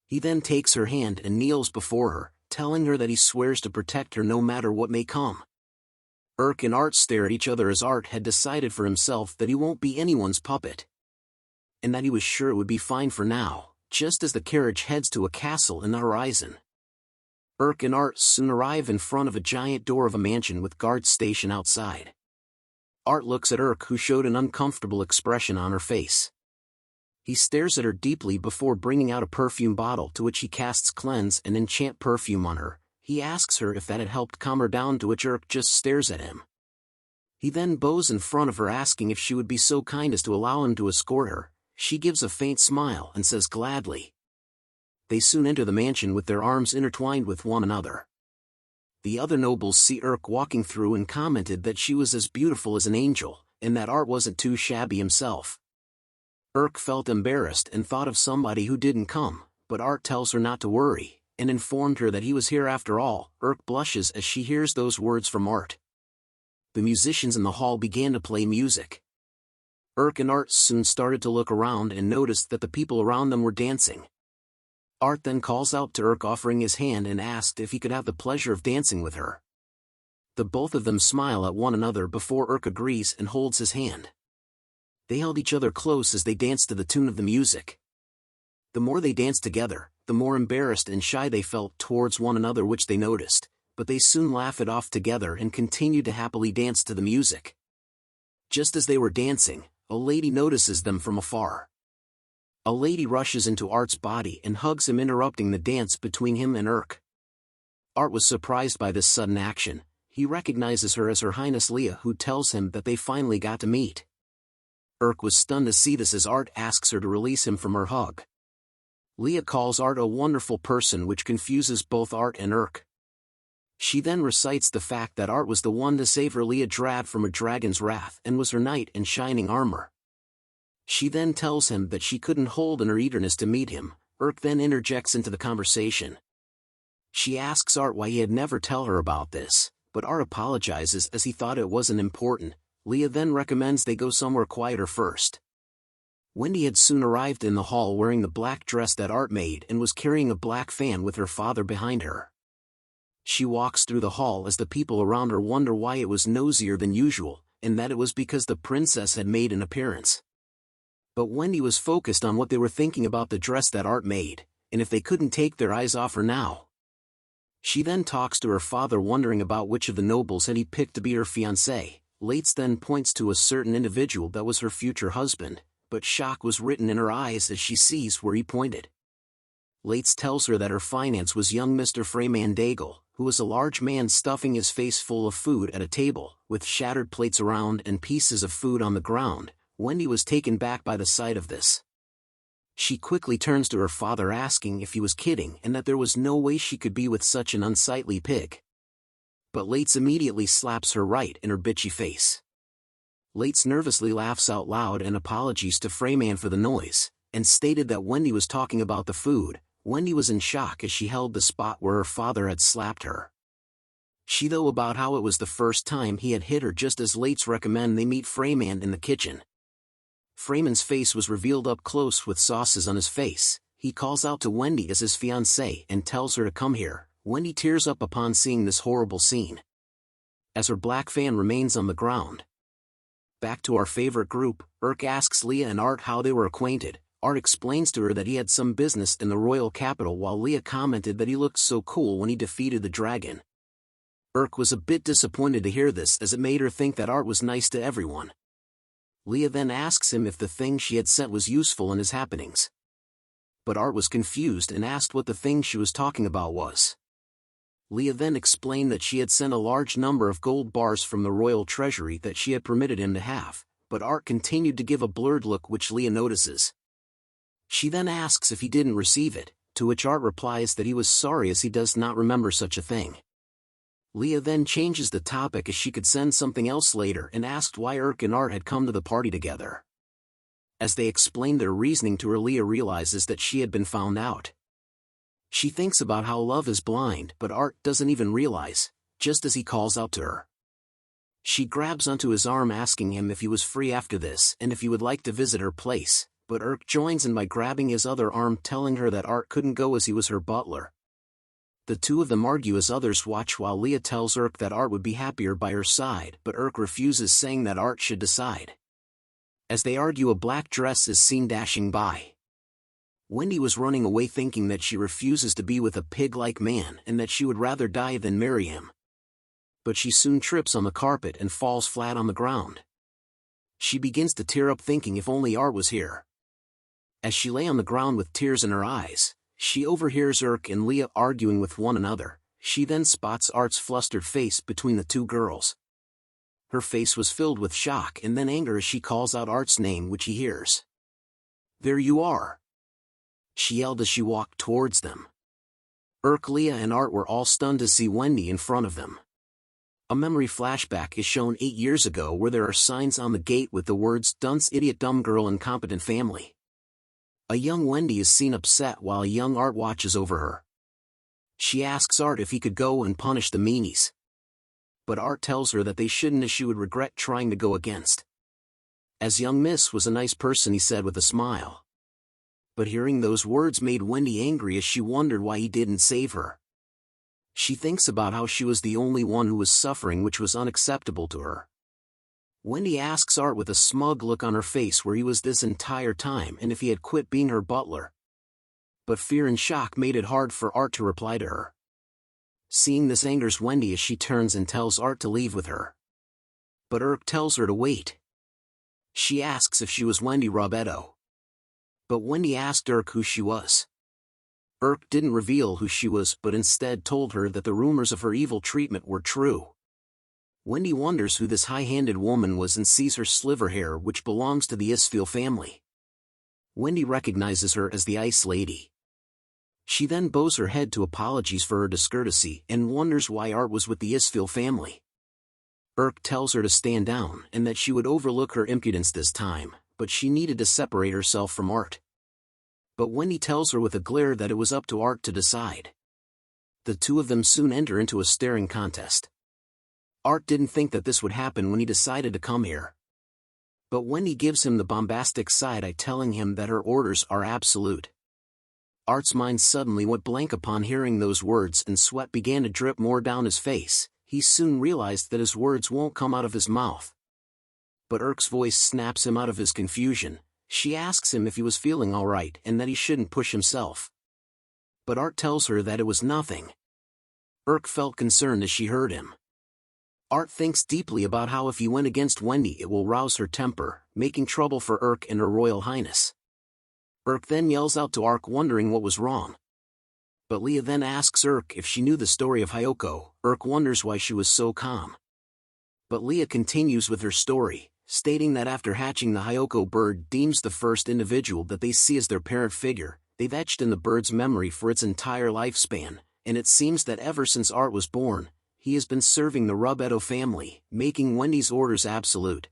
He then takes her hand and kneels before her, telling her that he swears to protect her no matter what may come. Urk and Art stare at each other, as Art had decided for himself that he won't be anyone's puppet. And that he was sure it would be fine for now, just as the carriage heads to a castle in the horizon. Urk and Art soon arrive in front of a giant door of a mansion with guards stationed outside. Art looks at Urk, who showed an uncomfortable expression on her face. He stares at her deeply before bringing out a perfume bottle, to which he casts cleanse and enchant perfume on her. He asks her if that had helped calm her down, to which Urk just stares at him. He then bows in front of her, asking if she would be so kind as to allow him to escort her. She gives a faint smile and says gladly. They soon enter the mansion with their arms intertwined with one another. The other nobles see Urk walking through and commented that she was as beautiful as an angel, and that Art wasn't too shabby himself. Urk felt embarrassed and thought of somebody who didn't come, but Art tells her not to worry, and informed her that he was here after all. Urk blushes as she hears those words from Art. The musicians in the hall began to play music. Urk and Art soon started to look around and noticed that the people around them were dancing. Art then calls out to Urk, offering his hand, and asked if he could have the pleasure of dancing with her. The both of them smile at one another before Urk agrees and holds his hand. They held each other close as they danced to the tune of the music. The more they danced together, the more embarrassed and shy they felt towards one another, which they noticed, but they soon laughed it off together and continued to happily dance to the music. Just as they were dancing, a lady notices them from afar. A lady rushes into Art's body and hugs him, interrupting the dance between him and Urk. Art was surprised by this sudden action. He recognizes her as Her Highness Leah, who tells him that they finally got to meet. Urk was stunned to see this as Art asks her to release him from her hug. Leah calls Art a wonderful person, which confuses both Art and Urk. She then recites the fact that Art was the one to save her Leah Drab from a dragon's wrath and was her knight in shining armor. She then tells him that she couldn't hold in her eagerness to meet him. Urk then interjects into the conversation. She asks Art why he had never tell her about this, but Art apologizes as he thought it wasn't important. Leah then recommends they go somewhere quieter first. Wendy had soon arrived in the hall wearing the black dress that Art made and was carrying a black fan with her father behind her. She walks through the hall as the people around her wonder why it was nosier than usual, and that it was because the princess had made an appearance. But Wendy was focused on what they were thinking about the dress that Art made, and if they couldn't take their eyes off her now. She then talks to her father wondering about which of the nobles had he picked to be her fiancé. Lates then points to a certain individual that was her future husband, but shock was written in her eyes as she sees where he pointed. Lates tells her that her finance was young Mr. Frey Mandagle, who was a large man stuffing his face full of food at a table, with shattered plates around and pieces of food on the ground. Wendy was taken back by the sight of this. She quickly turns to her father asking if he was kidding and that there was no way she could be with such an unsightly pig. But Lates immediately slaps her right in her bitchy face. Lates nervously laughs out loud and apologies to Freyman for the noise, and stated that Wendy was talking about the food. Wendy was in shock as she held the spot where her father had slapped her. She though about how it was the first time he had hit her just as Lates recommend they meet Freyman in the kitchen. Freyman's face was revealed up close with sauces on his face. He calls out to Wendy as his fiancée and tells her to come here. Wendy tears up upon seeing this horrible scene, as her black fan remains on the ground. Back to our favorite group, Urk asks Leah and Art how they were acquainted. Art explains to her that he had some business in the royal capital while Leah commented that he looked so cool when he defeated the dragon. Urk was a bit disappointed to hear this as it made her think that Art was nice to everyone. Leah then asks him if the thing she had sent was useful in his happenings. But Art was confused and asked what the thing she was talking about was. Leah then explained that she had sent a large number of gold bars from the royal treasury that she had permitted him to have, but Art continued to give a blurred look which Leah notices. She then asks if he didn't receive it, to which Art replies that he was sorry as he does not remember such a thing. Leah then changes the topic as she could send something else later and asked why Urk and Art had come to the party together. As they explained their reasoning to her, Leah realizes that she had been found out. She thinks about how love is blind, but Art doesn't even realize, just as he calls out to her. She grabs onto his arm asking him if he was free after this and if he would like to visit her place, but Urk joins in by grabbing his other arm telling her that Art couldn't go as he was her butler. The two of them argue as others watch while Leah tells Urk that Art would be happier by her side, but Urk refuses, saying that Art should decide. As they argue, a black dress is seen dashing by. Wendy was running away thinking that she refuses to be with a pig-like man and that she would rather die than marry him. But she soon trips on the carpet and falls flat on the ground. She begins to tear up thinking if only Art was here. As she lay on the ground with tears in her eyes, she overhears Urk and Leah arguing with one another. She then spots Art's flustered face between the two girls. Her face was filled with shock and then anger as she calls out Art's name, which he hears. "There you are!" she yelled as she walked towards them. Urk, Leah and Art were all stunned to see Wendy in front of them. A memory flashback is shown 8 years ago where there are signs on the gate with the words "Dunce, idiot, dumb girl, incompetent family." A young Wendy is seen upset while a young Art watches over her. She asks Art if he could go and punish the meanies. But Art tells her that they shouldn't as she would regret trying to go against. As young Miss was a nice person, he said with a smile. But hearing those words made Wendy angry as she wondered why he didn't save her. She thinks about how she was the only one who was suffering, which was unacceptable to her. Wendy asks Art with a smug look on her face where he was this entire time and if he had quit being her butler. But fear and shock made it hard for Art to reply to her. Seeing this angers Wendy as she turns and tells Art to leave with her. But Urk tells her to wait. She asks if she was Wendy Robetto. But Wendy asked Urk who she was. Urk didn't reveal who she was but instead told her that the rumors of her evil treatment were true. Wendy wonders who this high-handed woman was and sees her sliver hair, which belongs to the Isfeel family. Wendy recognizes her as the Ice Lady. She then bows her head to apologies for her discourtesy and wonders why Art was with the Isfeel family. Urk tells her to stand down and that she would overlook her impudence this time, but she needed to separate herself from Art. But Wendy tells her with a glare that it was up to Art to decide. The two of them soon enter into a staring contest. Art didn't think that this would happen when he decided to come here. But Wendy gives him the bombastic side-eye, telling him that her orders are absolute. Art's mind suddenly went blank upon hearing those words, and sweat began to drip more down his face. He soon realized that his words won't come out of his mouth. But Urk's voice snaps him out of his confusion. She asks him if he was feeling alright and that he shouldn't push himself. But Art tells her that it was nothing. Urk felt concerned as she heard him. Art thinks deeply about how if he went against Wendy it will rouse her temper, making trouble for Urk and Her Royal Highness. Urk then yells out to Ark, wondering what was wrong. But Leah then asks Urk if she knew the story of Hyoko. Urk wonders why she was so calm. But Leah continues with her story, stating that after hatching, the Hyoko bird deems the first individual that they see as their parent figure. They've etched in the bird's memory for its entire lifespan, and it seems that ever since Art was born, he has been serving the Rubedo family, making Wendy's orders absolute.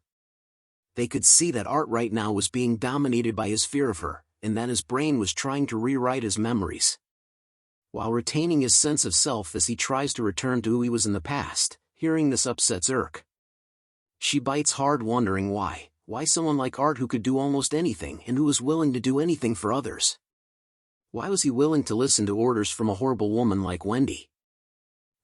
They could see that Art right now was being dominated by his fear of her, and that his brain was trying to rewrite his memories, while retaining his sense of self as he tries to return to who he was in the past. Hearing this upsets Urk. She bites hard, wondering why someone like Art, who could do almost anything and who was willing to do anything for others. Why was he willing to listen to orders from a horrible woman like Wendy?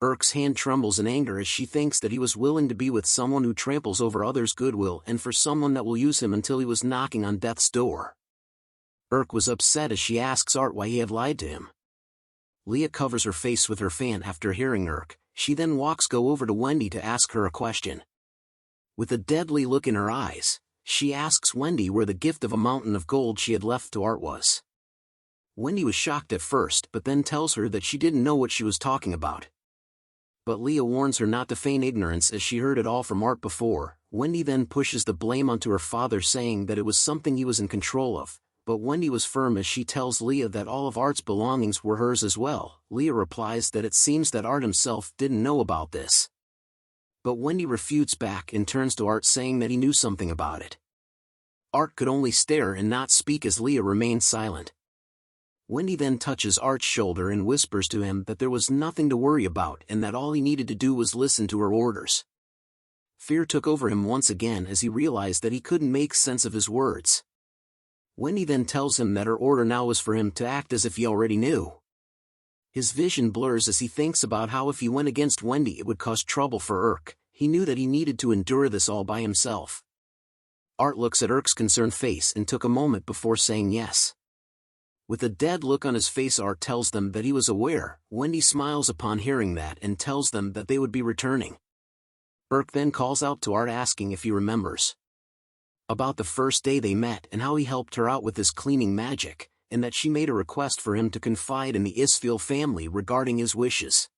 Urk's hand trembles in anger as she thinks that he was willing to be with someone who tramples over others' goodwill and for someone that will use him until he was knocking on death's door. Urk was upset as she asks Art why he had lied to him. Leah covers her face with her fan after hearing Urk. She then go over to Wendy to ask her a question. With a deadly look in her eyes, she asks Wendy where the gift of a mountain of gold she had left to Art was. Wendy was shocked at first, but then tells her that she didn't know what she was talking about. But Leah warns her not to feign ignorance as she heard it all from Art before. Wendy then pushes the blame onto her father, saying that it was something he was in control of, but Wendy was firm as she tells Leah that all of Art's belongings were hers as well. Leah replies that it seems that Art himself didn't know about this. But Wendy refutes back and turns to Art, saying that he knew something about it. Art could only stare and not speak as Leah remained silent. Wendy then touches Art's shoulder and whispers to him that there was nothing to worry about and that all he needed to do was listen to her orders. Fear took over him once again as he realized that he couldn't make sense of his words. Wendy then tells him that her order now was for him to act as if he already knew. His vision blurs as he thinks about how if he went against Wendy it would cause trouble for Urk. He knew that he needed to endure this all by himself. Art looks at Urk's concerned face and took a moment before saying yes. With a dead look on his face, Art tells them that he was aware. Wendy smiles upon hearing that and tells them that they would be returning. Urk then calls out to Art, asking if he remembers about the first day they met and how he helped her out with his cleaning magic, and that she made a request for him to confide in the Isfil family regarding his wishes.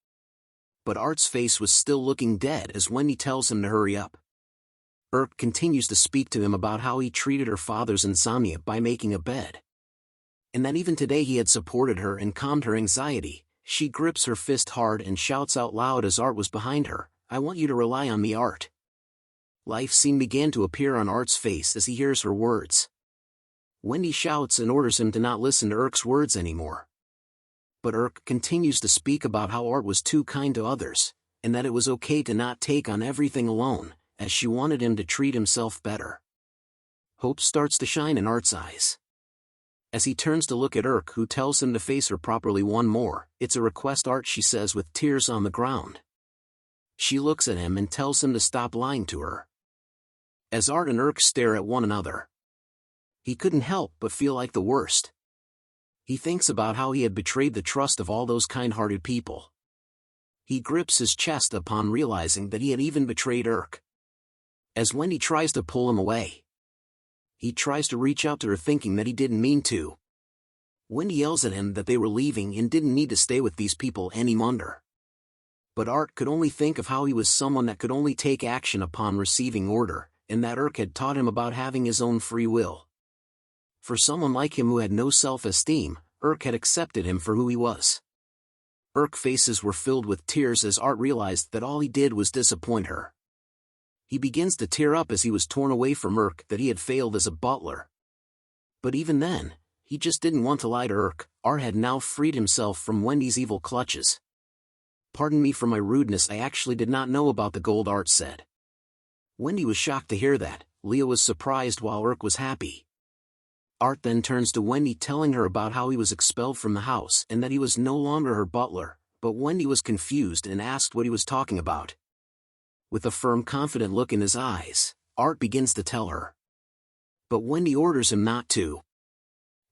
But Art's face was still looking dead as Wendy tells him to hurry up. Urk continues to speak to him about how he treated her father's insomnia by making a bed, and that even today he had supported her and calmed her anxiety. She grips her fist hard and shouts out loud as Art was behind her, "I want you to rely on me, Art." Life scene began to appear on Art's face as he hears her words. Wendy shouts and orders him to not listen to Urk's words anymore. But Urk continues to speak about how Art was too kind to others, and that it was okay to not take on everything alone, as she wanted him to treat himself better. Hope starts to shine in Art's eyes as he turns to look at Urk, who tells him to face her properly one more. "It's a request, Art," she says with tears on the ground. She looks at him and tells him to stop lying to her. As Art and Urk stare at one another, he couldn't help but feel like the worst. He thinks about how he had betrayed the trust of all those kind-hearted people. He grips his chest upon realizing that he had even betrayed Urk. As Wendy tries to pull him away, he tries to reach out to her, thinking that he didn't mean to. Wendy yells at him that they were leaving and didn't need to stay with these people any longer. But Art could only think of how he was someone that could only take action upon receiving order, and that Urk had taught him about having his own free will. For someone like him who had no self-esteem, Urk had accepted him for who he was. Urk's faces were filled with tears as Art realized that all he did was disappoint her. He begins to tear up as he was torn away from Urk, that he had failed as a butler. But even then, he just didn't want to lie to Urk. Art had now freed himself from Wendy's evil clutches. "Pardon me for my rudeness, I actually did not know about the gold," Art said. Wendy was shocked to hear that. Leah was surprised while Urk was happy. Art then turns to Wendy telling her about how he was expelled from the house and that he was no longer her butler, but Wendy was confused and asked what he was talking about. With a firm, confident look in his eyes, Art begins to tell her. But Wendy orders him not to.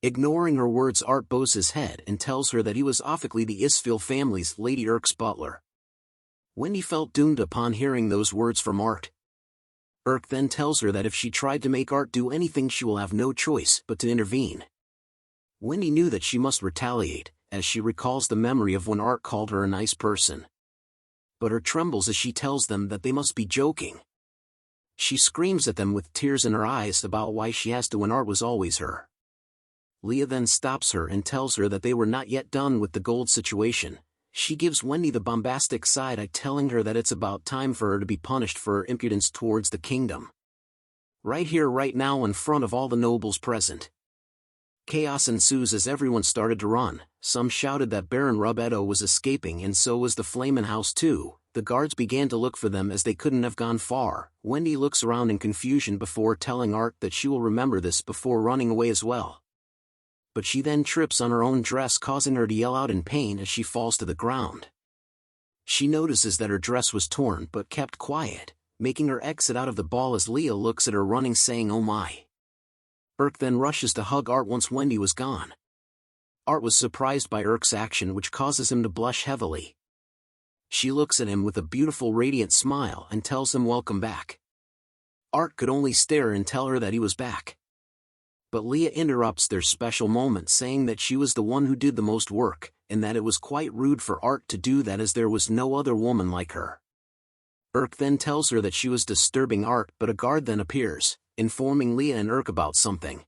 Ignoring her words, Art bows his head and tells her that he was officially the Isfil family's Lady Urk's butler. Wendy felt doomed upon hearing those words from Art. Urk then tells her that if she tried to make Art do anything, she will have no choice but to intervene. Wendy knew that she must retaliate, as she recalls the memory of when Art called her a nice person. But her trembles as she tells them that they must be joking. She screams at them with tears in her eyes about why she has to when Art was always her. Leah then stops her and tells her that they were not yet done with the gold situation. She gives Wendy the bombastic side-eye, telling her that it's about time for her to be punished for her impudence towards the kingdom. Right here, right now, in front of all the nobles present. Chaos ensues as everyone started to run. Some shouted that Baron Rubetto was escaping, and so was the Flamin' House too. The guards began to look for them as they couldn't have gone far. Wendy looks around in confusion before telling Art that she will remember this before running away as well. But she then trips on her own dress, causing her to yell out in pain as she falls to the ground. She notices that her dress was torn but kept quiet, making her exit out of the ball as Leah looks at her running, saying, "Oh my." Urk then rushes to hug Art once Wendy was gone. Art was surprised by Urk's action, which causes him to blush heavily. She looks at him with a beautiful radiant smile and tells him welcome back. Art could only stare and tell her that he was back. But Leah interrupts their special moment, saying that she was the one who did the most work, and that it was quite rude for Art to do that as there was no other woman like her. Urk then tells her that she was disturbing Art, but a guard then appears, informing Leah and Urk about something.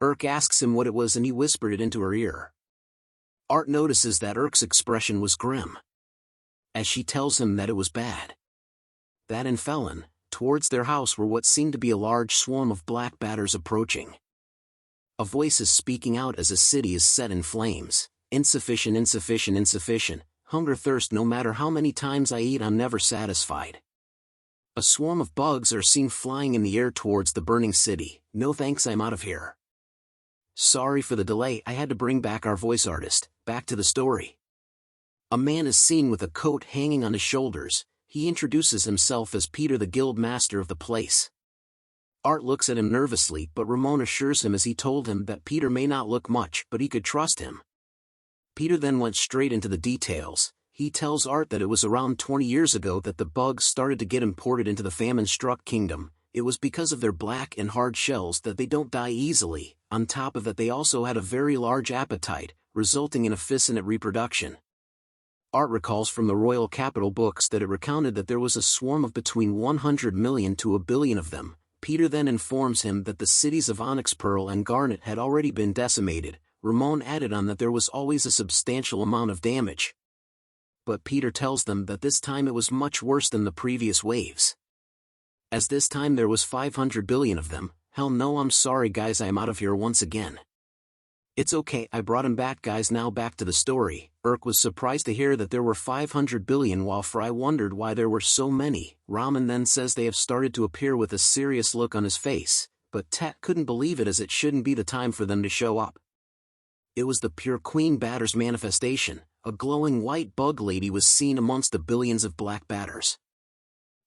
Urk asks him what it was and he whispered it into her ear. Art notices that Urk's expression was grim, as she tells him that it was bad. That in Felon, towards their house were what seemed to be a large swarm of black batters approaching. A voice is speaking out as a city is set in flames. Insufficient, insufficient, insufficient. Hunger, thirst, no matter how many times I eat, I'm never satisfied. A swarm of bugs are seen flying in the air towards the burning city. No thanks, I'm out of here. Sorry for the delay, I had to bring back our voice artist. Back to the story. A man is seen with a coat hanging on his shoulders. He introduces himself as Peter, the guild master of the place. Art looks at him nervously, but Ramon assures him as he told him that Peter may not look much, but he could trust him. Peter then went straight into the details. He tells Art that it was around 20 years ago that the bugs started to get imported into the famine-struck kingdom. It was because of their black and hard shells that they don't die easily. On top of that, they also had a very large appetite, resulting in efficient reproduction. Art recalls from the royal capital books that it recounted that there was a swarm of between 100 million to a billion of them. Peter then informs him that the cities of Onyx, Pearl, and Garnet had already been decimated. Ramon added on that there was always a substantial amount of damage. But Peter tells them that this time it was much worse than the previous waves, as this time there was 500 billion of them. Hell no, I'm sorry guys, I'm out of here once again. It's okay, I brought him back guys. Now back to the story. Urk was surprised to hear that there were 500 billion while Frey wondered why there were so many. Ramen then says they have started to appear with a serious look on his face, but Tet couldn't believe it as it shouldn't be the time for them to show up. It was the pure Queen Batter's manifestation. A glowing white bug lady was seen amongst the billions of black batters.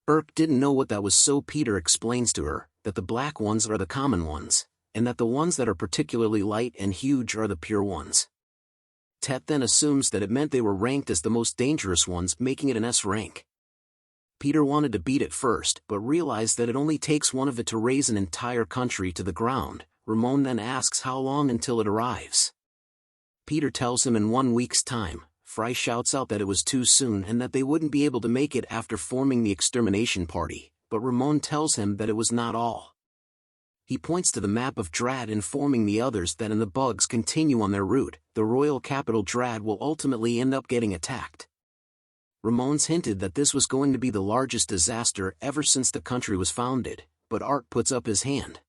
Urk didn't know what that was, so Peter explains to her that the black ones are the common ones, and that the ones that are particularly light and huge are the pure ones. Tet then assumes that it meant they were ranked as the most dangerous ones, making it an S rank. Peter wanted to beat it first, but realized that it only takes one of it to raise an entire country to the ground. Ramon then asks how long until it arrives. Peter tells him in 1 week's time. Frey shouts out that it was too soon and that they wouldn't be able to make it after forming the extermination party, but Ramon tells him that it was not all. He points to the map of Drad, informing the others that if the bugs continue on their route, the royal capital Drad will ultimately end up getting attacked. Ramon's hinted that this was going to be the largest disaster ever since the country was founded, but Art puts up his hand,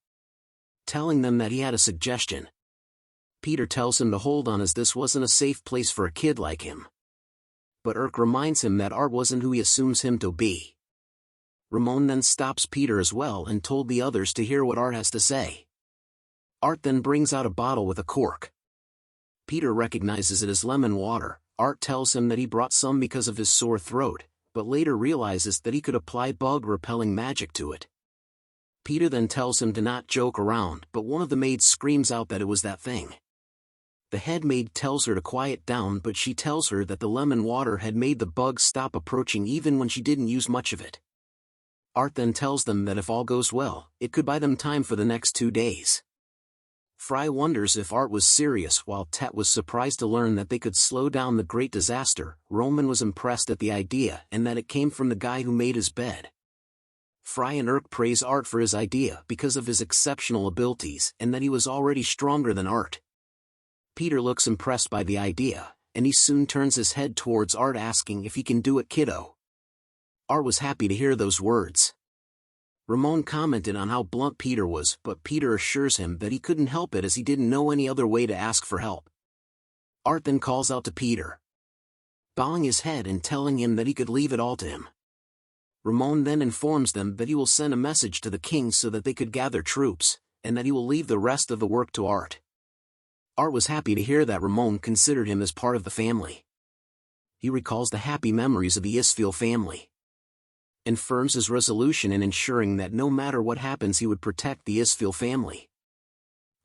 telling them that he had a suggestion. Peter tells him to hold on as this wasn't a safe place for a kid like him. But Urk reminds him that Art wasn't who he assumes him to be. Ramon then stops Peter as well and told the others to hear what Art has to say. Art then brings out a bottle with a cork. Peter recognizes it as lemon water. Art tells him that he brought some because of his sore throat, but later realizes that he could apply bug-repelling magic to it. Peter then tells him to not joke around, but one of the maids screams out that it was that thing. The head maid tells her to quiet down, but she tells her that the lemon water had made the bugs stop approaching even when she didn't use much of it. Art then tells them that if all goes well, it could buy them time for the next 2 days. Frey wonders if Art was serious, while Tet was surprised to learn that they could slow down the great disaster. Roman was impressed at the idea and that it came from the guy who made his bed. Frey and Urk praise Art for his idea because of his exceptional abilities and that he was already stronger than Art. Peter looks impressed by the idea, and he soon turns his head towards Art asking if he can do it, kiddo. Art was happy to hear those words. Ramon commented on how blunt Peter was, but Peter assures him that he couldn't help it as he didn't know any other way to ask for help. Art then calls out to Peter, bowing his head and telling him that he could leave it all to him. Ramon then informs them that he will send a message to the king so that they could gather troops, and that he will leave the rest of the work to Art. Art was happy to hear that Ramon considered him as part of the family. He recalls the happy memories of the Isfeel family, and firms his resolution in ensuring that no matter what happens he would protect the Isfeel family.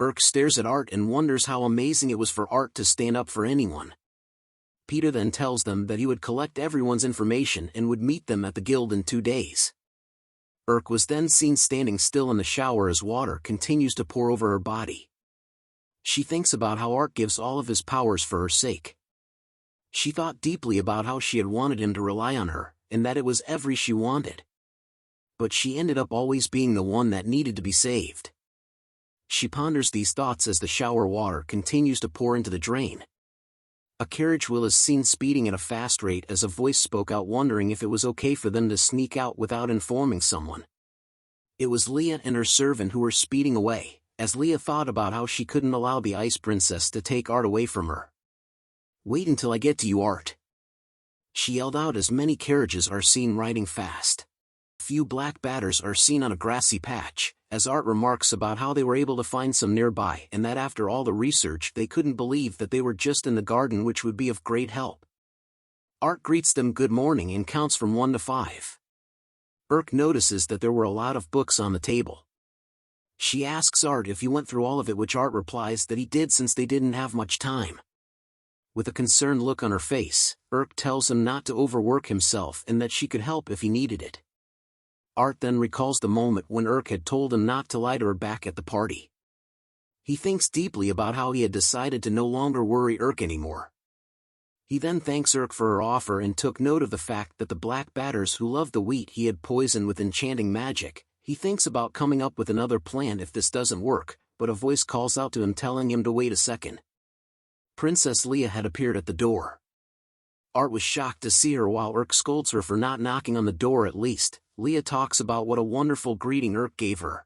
Urk stares at Art and wonders how amazing it was for Art to stand up for anyone. Peter then tells them that he would collect everyone's information and would meet them at the guild in 2 days. Urk was then seen standing still in the shower as water continues to pour over her body. She thinks about how Art gives all of his powers for her sake. She thought deeply about how she had wanted him to rely on her, and that it was every she wanted. But she ended up always being the one that needed to be saved. She ponders these thoughts as the shower water continues to pour into the drain. A carriage wheel is seen speeding at a fast rate as a voice spoke out wondering if it was okay for them to sneak out without informing someone. It was Leah and her servant who were speeding away, as Leah thought about how she couldn't allow the Ice Princess to take Art away from her. "Wait until I get to you, Art," she yelled out as many carriages are seen riding fast. Few black batters are seen on a grassy patch, as Art remarks about how they were able to find some nearby and that after all the research they couldn't believe that they were just in the garden, which would be of great help. Art greets them good morning and counts from 1 to 5. Urk notices that there were a lot of books on the table. She asks Art if he went through all of it, which Art replies that he did since they didn't have much time. With a concerned look on her face, Urk tells him not to overwork himself and that she could help if he needed it. Art then recalls the moment when Urk had told him not to lie to her back at the party. He thinks deeply about how he had decided to no longer worry Urk anymore. He then thanks Urk for her offer and took note of the fact that the black batters who loved the wheat he had poisoned with enchanting magic. He thinks about coming up with another plan if this doesn't work, but a voice calls out to him telling him to wait a second. Princess Leah had appeared at the door. Art was shocked to see her while Urk scolds her for not knocking on the door at least. Leah talks about what a wonderful greeting Urk gave her.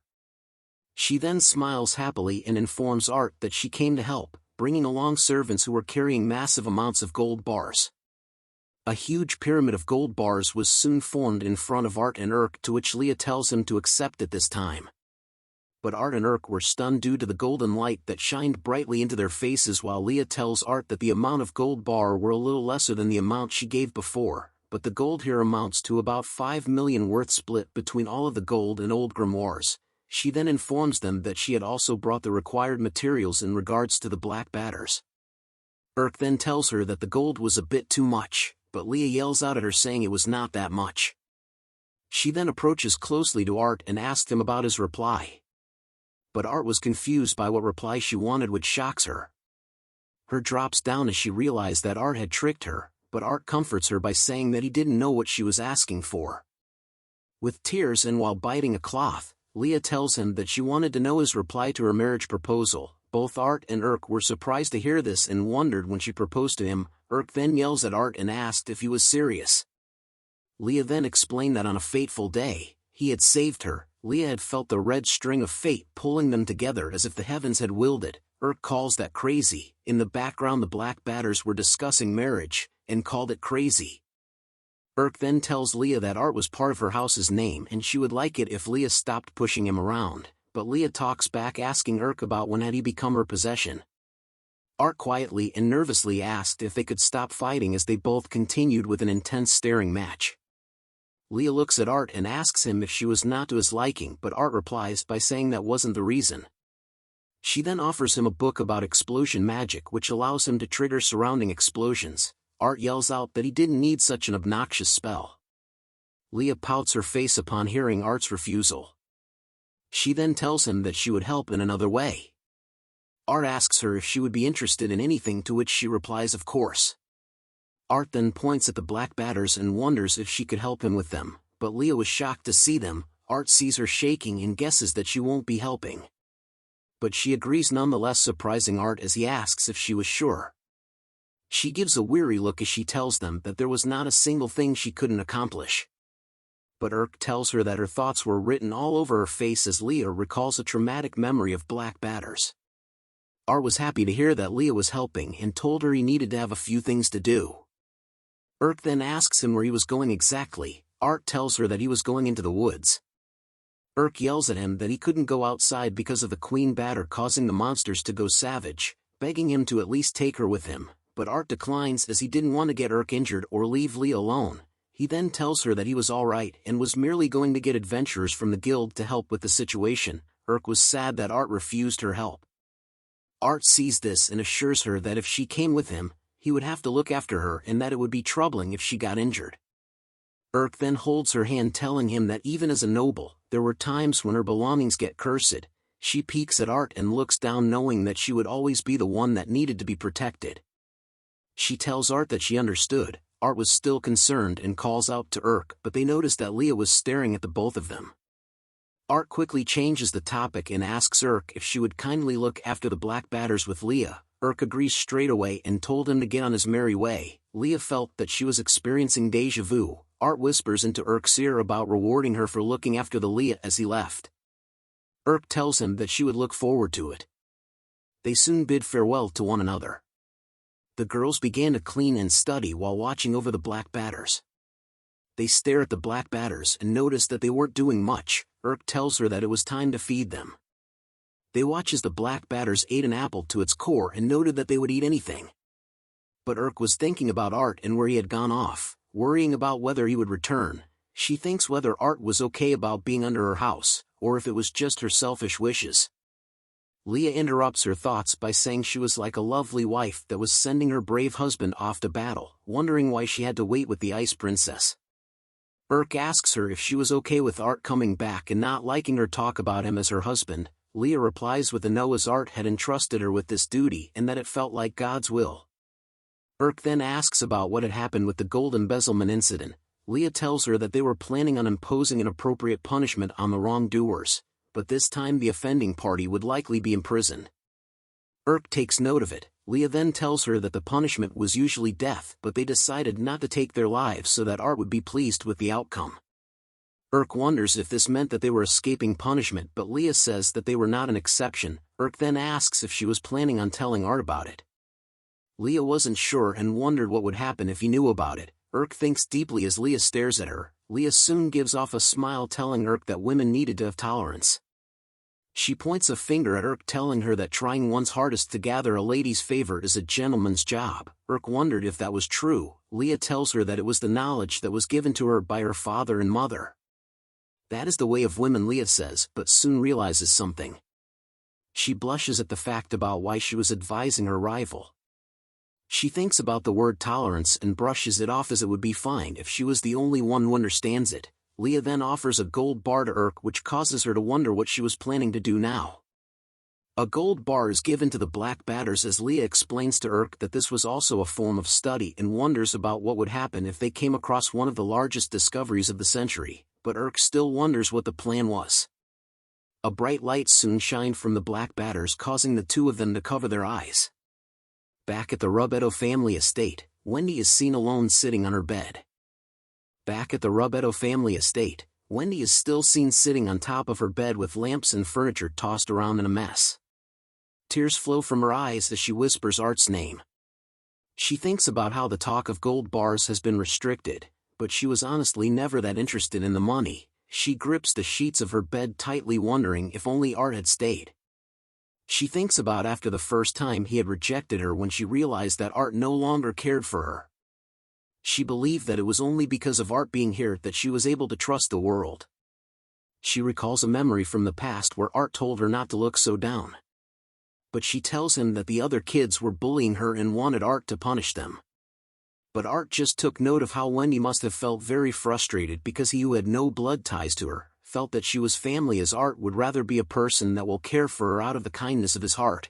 She then smiles happily and informs Art that she came to help, bringing along servants who were carrying massive amounts of gold bars. A huge pyramid of gold bars was soon formed in front of Art and Urk, to which Leah tells him to accept it this time. But Art and Urk were stunned due to the golden light that shined brightly into their faces, while Leah tells Art that the amount of gold bar were a little lesser than the amount she gave before, but the gold here amounts to about 5 million worth split between all of the gold and old grimoires. She then informs them that she had also brought the required materials in regards to the black batters. Urk then tells her that the gold was a bit too much, but Leah yells out at her saying it was not that much. She then approaches closely to Art and asks him about his reply. But Art was confused by what reply she wanted, which shocks her. Her drops down as she realized that Art had tricked her, but Art comforts her by saying that he didn't know what she was asking for. With tears and while biting a cloth, Leah tells him that she wanted to know his reply to her marriage proposal. Both Art and Urk were surprised to hear this and wondered when she proposed to him. Urk then yells at Art and asked if he was serious. Leah then explained that on a fateful day, he had saved her. Leah had felt the red string of fate pulling them together as if the heavens had willed it. Urk calls that crazy. In the background the black batters were discussing marriage, and called it crazy. Urk then tells Leah that Art was part of her house's name and she would like it if Leah stopped pushing him around, but Leah talks back asking Urk about when had he become her possession. Art quietly and nervously asked if they could stop fighting as they both continued with an intense staring match. Leah looks at Art and asks him if she was not to his liking, but Art replies by saying that wasn't the reason. She then offers him a book about explosion magic which allows him to trigger surrounding explosions. Art yells out that he didn't need such an obnoxious spell. Leah pouts her face upon hearing Art's refusal. She then tells him that she would help in another way. Art asks her if she would be interested in anything, to which she replies of course. Art then points at the black batters and wonders if she could help him with them, but Leah was shocked to see them. Art sees her shaking and guesses that she won't be helping. But she agrees nonetheless, surprising Art as he asks if she was sure. She gives a weary look as she tells them that there was not a single thing she couldn't accomplish. But Urk tells her that her thoughts were written all over her face as Leah recalls a traumatic memory of black batters. Art was happy to hear that Leah was helping and told her he needed to have a few things to do. Urk then asks him where he was going exactly. Art tells her that he was going into the woods. Urk yells at him that he couldn't go outside because of the queen batter causing the monsters to go savage, begging him to at least take her with him, but Art declines as he didn't want to get Urk injured or leave Leah alone. He then tells her that he was alright and was merely going to get adventurers from the guild to help with the situation. Urk was sad that Art refused her help. Art sees this and assures her that if she came with him, he would have to look after her and that it would be troubling if she got injured. Urk then holds her hand, telling him that even as a noble, there were times when her belongings get cursed. She peeks at Art and looks down, knowing that she would always be the one that needed to be protected. She tells Art that she understood. Art was still concerned and calls out to Urk, but they notice that Leah was staring at the both of them. Art quickly changes the topic and asks Urk if she would kindly look after the black batters with Leah. Urk agrees straight away and told him to get on his merry way. Leah felt that she was experiencing déjà vu. Art whispers into Urk's ear about rewarding her for looking after the Leah as he left. Urk tells him that she would look forward to it. They soon bid farewell to one another. The girls began to clean and study while watching over the black batters. They stare at the black batters and notice that they weren't doing much. Urk tells her that it was time to feed them. They watch as the black batters ate an apple to its core and noted that they would eat anything. But Urk was thinking about Art and where he had gone off, worrying about whether he would return. She thinks whether Art was okay about being under her house, or if it was just her selfish wishes. Leah interrupts her thoughts by saying she was like a lovely wife that was sending her brave husband off to battle, wondering why she had to wait with the Ice Princess. Urk asks her if she was okay with Art coming back and not liking her talk about him as her husband. Leah replies with a no, as Art had entrusted her with this duty and that it felt like God's will. Urk then asks about what had happened with the gold embezzlement incident. Leah tells her that they were planning on imposing an appropriate punishment on the wrongdoers, but this time the offending party would likely be imprisoned. Urk takes note of it. Leah then tells her that the punishment was usually death, but they decided not to take their lives so that Art would be pleased with the outcome. Urk wonders if this meant that they were escaping punishment, but Leah says that they were not an exception. Urk then asks if she was planning on telling Art about it. Leah wasn't sure and wondered what would happen if he knew about it. Urk thinks deeply as Leah stares at her. Leah soon gives off a smile, telling Urk that women needed to have tolerance. She points a finger at Urk, telling her that trying one's hardest to gather a lady's favor is a gentleman's job. Urk wondered if that was true. Leah tells her that it was the knowledge that was given to her by her father and mother. That is the way of women, Leah says, but soon realizes something. She blushes at the fact about why she was advising her rival. She thinks about the word tolerance and brushes it off as it would be fine if she was the only one who understands it. Leah then offers a gold bar to Urk, which causes her to wonder what she was planning to do now. A gold bar is given to the black batters as Leah explains to Urk that this was also a form of study and wonders about what would happen if they came across one of the largest discoveries of the century. But Urk still wonders what the plan was. A bright light soon shined from the black batters, causing the two of them to cover their eyes. Back at the Rubetto family estate, Wendy is seen alone sitting on her bed. Back at the Rubetto family estate, Wendy is still seen sitting on top of her bed with lamps and furniture tossed around in a mess. Tears flow from her eyes as she whispers Art's name. She thinks about how the talk of gold bars has been restricted, but she was honestly never that interested in the money. She grips the sheets of her bed tightly, wondering if only Art had stayed. She thinks about after the first time he had rejected her, when she realized that Art no longer cared for her. She believed that it was only because of Art being here that she was able to trust the world. She recalls a memory from the past where Art told her not to look so down. But she tells him that the other kids were bullying her and wanted Art to punish them. But Art just took note of how Wendy must have felt very frustrated because he, who had no blood ties to her, felt that she was family, as Art would rather be a person that will care for her out of the kindness of his heart.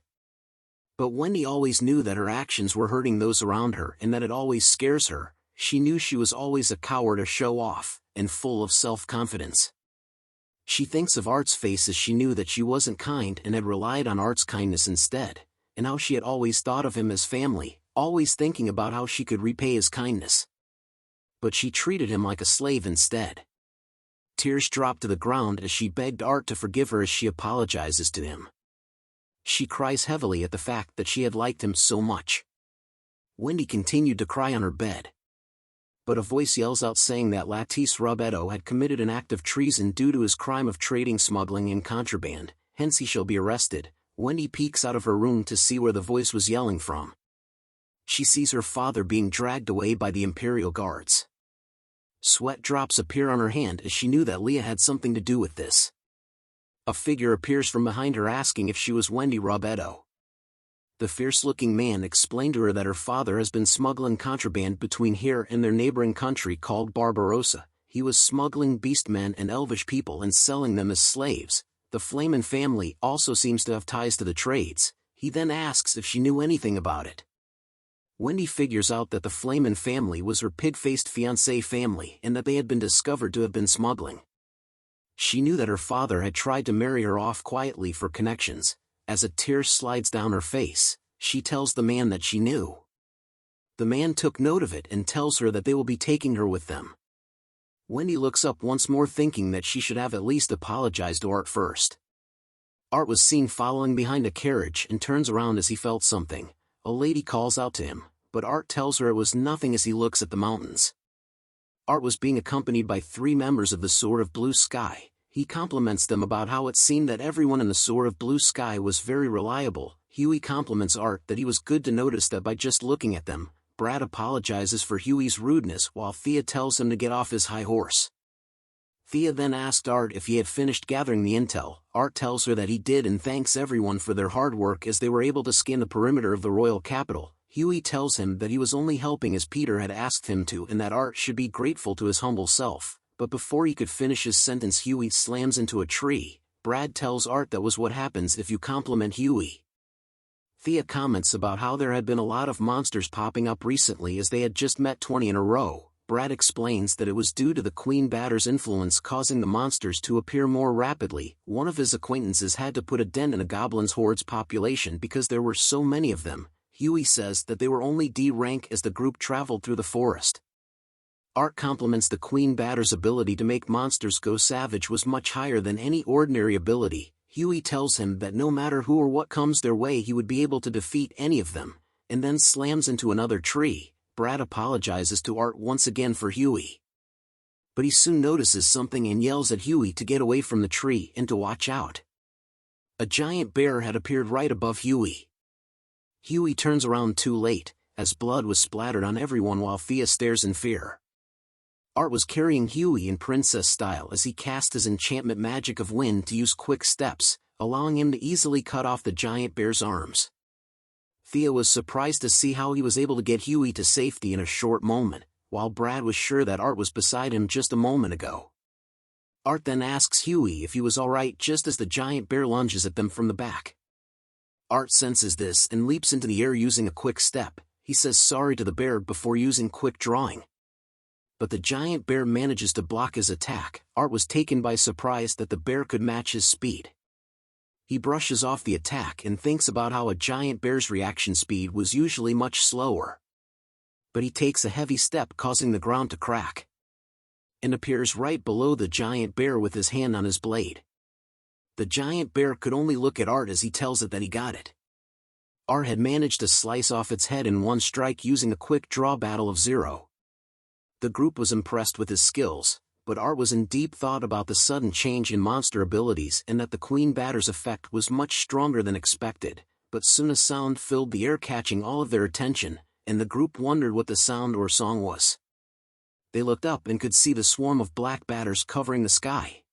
But Wendy always knew that her actions were hurting those around her, and that it always scares her. She knew she was always a coward, a show-off, and full of self-confidence. She thinks of Art's face as she knew that she wasn't kind and had relied on Art's kindness instead, and how she had always thought of him as family, always thinking about how she could repay his kindness. But she treated him like a slave instead. Tears dropped to the ground as she begged Art to forgive her as she apologizes to him. She cries heavily at the fact that she had liked him so much. Wendy continued to cry on her bed. But a voice yells out saying that Lattice Robetto had committed an act of treason due to his crime of trading, smuggling, and contraband, hence he shall be arrested. Wendy peeks out of her room to see where the voice was yelling from. She sees her father being dragged away by the Imperial Guards. Sweat drops appear on her hand as she knew that Leah had something to do with this. A figure appears from behind her asking if she was Wendy Robetto. The fierce-looking man explained to her that her father has been smuggling contraband between here and their neighboring country called Barbarossa. He was smuggling beastmen and elvish people and selling them as slaves. The Flamen family also seems to have ties to the trades. He then asks if she knew anything about it. Wendy figures out that the Flamen family was her pig-faced fiancé family and that they had been discovered to have been smuggling. She knew that her father had tried to marry her off quietly for connections. As a tear slides down her face, she tells the man that she knew. The man took note of it and tells her that they will be taking her with them. Wendy looks up once more, thinking that she should have at least apologized to Art first. Art was seen following behind a carriage and turns around as he felt something. A lady calls out to him, but Art tells her it was nothing as he looks at the mountains. Art was being accompanied by 3 members of the Sword of Blue Sky. He compliments them about how it seemed that everyone in the Sword of Blue Sky was very reliable. Huey compliments Art that he was good to notice that by just looking at them. Brad apologizes for Huey's rudeness while Thea tells him to get off his high horse. Thea then asked Art if he had finished gathering the intel. Art tells her that he did and thanks everyone for their hard work as they were able to scan the perimeter of the royal capital. Huey tells him that he was only helping as Peter had asked him to, and that Art should be grateful to his humble self. But before he could finish his sentence, Huey slams into a tree. Brad tells Art that was what happens if you compliment Huey. Thea comments about how there had been a lot of monsters popping up recently as they had just met 20 in a row. Brad explains that it was due to the Queen Batter's influence causing the monsters to appear more rapidly. One of his acquaintances had to put a dent in a goblin's horde's population because there were so many of them. Huey says that they were only D rank as the group traveled through the forest. Art compliments the Queen Batter's ability to make monsters go savage was much higher than any ordinary ability. Huey tells him that no matter who or what comes their way he would be able to defeat any of them, and then slams into another tree. Brad apologizes to Art once again for Huey. But he soon notices something and yells at Huey to get away from the tree and to watch out. A giant bear had appeared right above Huey. Huey turns around too late, as blood was splattered on everyone while Thea stares in fear. Art was carrying Huey in princess style as he cast his enchantment magic of wind to use quick steps, allowing him to easily cut off the giant bear's arms. Thea was surprised to see how he was able to get Huey to safety in a short moment, while Brad was sure that Art was beside him just a moment ago. Art then asks Huey if he was alright just as the giant bear lunges at them from the back. Art senses this and leaps into the air using a quick step. He says sorry to the bear before using quick drawing. But the giant bear manages to block his attack. Art was taken by surprise that the bear could match his speed. He brushes off the attack and thinks about how a giant bear's reaction speed was usually much slower. But he takes a heavy step, causing the ground to crack, and appears right below the giant bear with his hand on his blade. The giant bear could only look at Art as he tells it that he got it. Art had managed to slice off its head in one strike using a quick draw battle of 0. The group was impressed with his skills, but Art was in deep thought about the sudden change in monster abilities and that the Queen Batter's effect was much stronger than expected. But soon a sound filled the air, catching all of their attention, and the group wondered what the sound or song was. They looked up and could see the swarm of black batters covering the sky.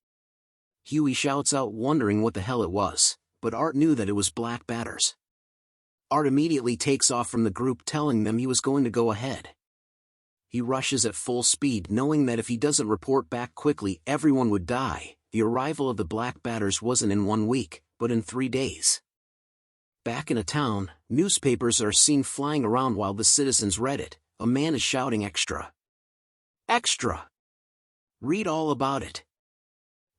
Huey shouts out, wondering what the hell it was, but Art knew that it was black batters. Art immediately takes off from the group, telling them he was going to go ahead. He rushes at full speed, knowing that if he doesn't report back quickly, everyone would die. The arrival of the black batters wasn't in 1 week, but in 3 days. Back in a town, newspapers are seen flying around while the citizens read it. A man is shouting, "Extra! Extra! Read all about it."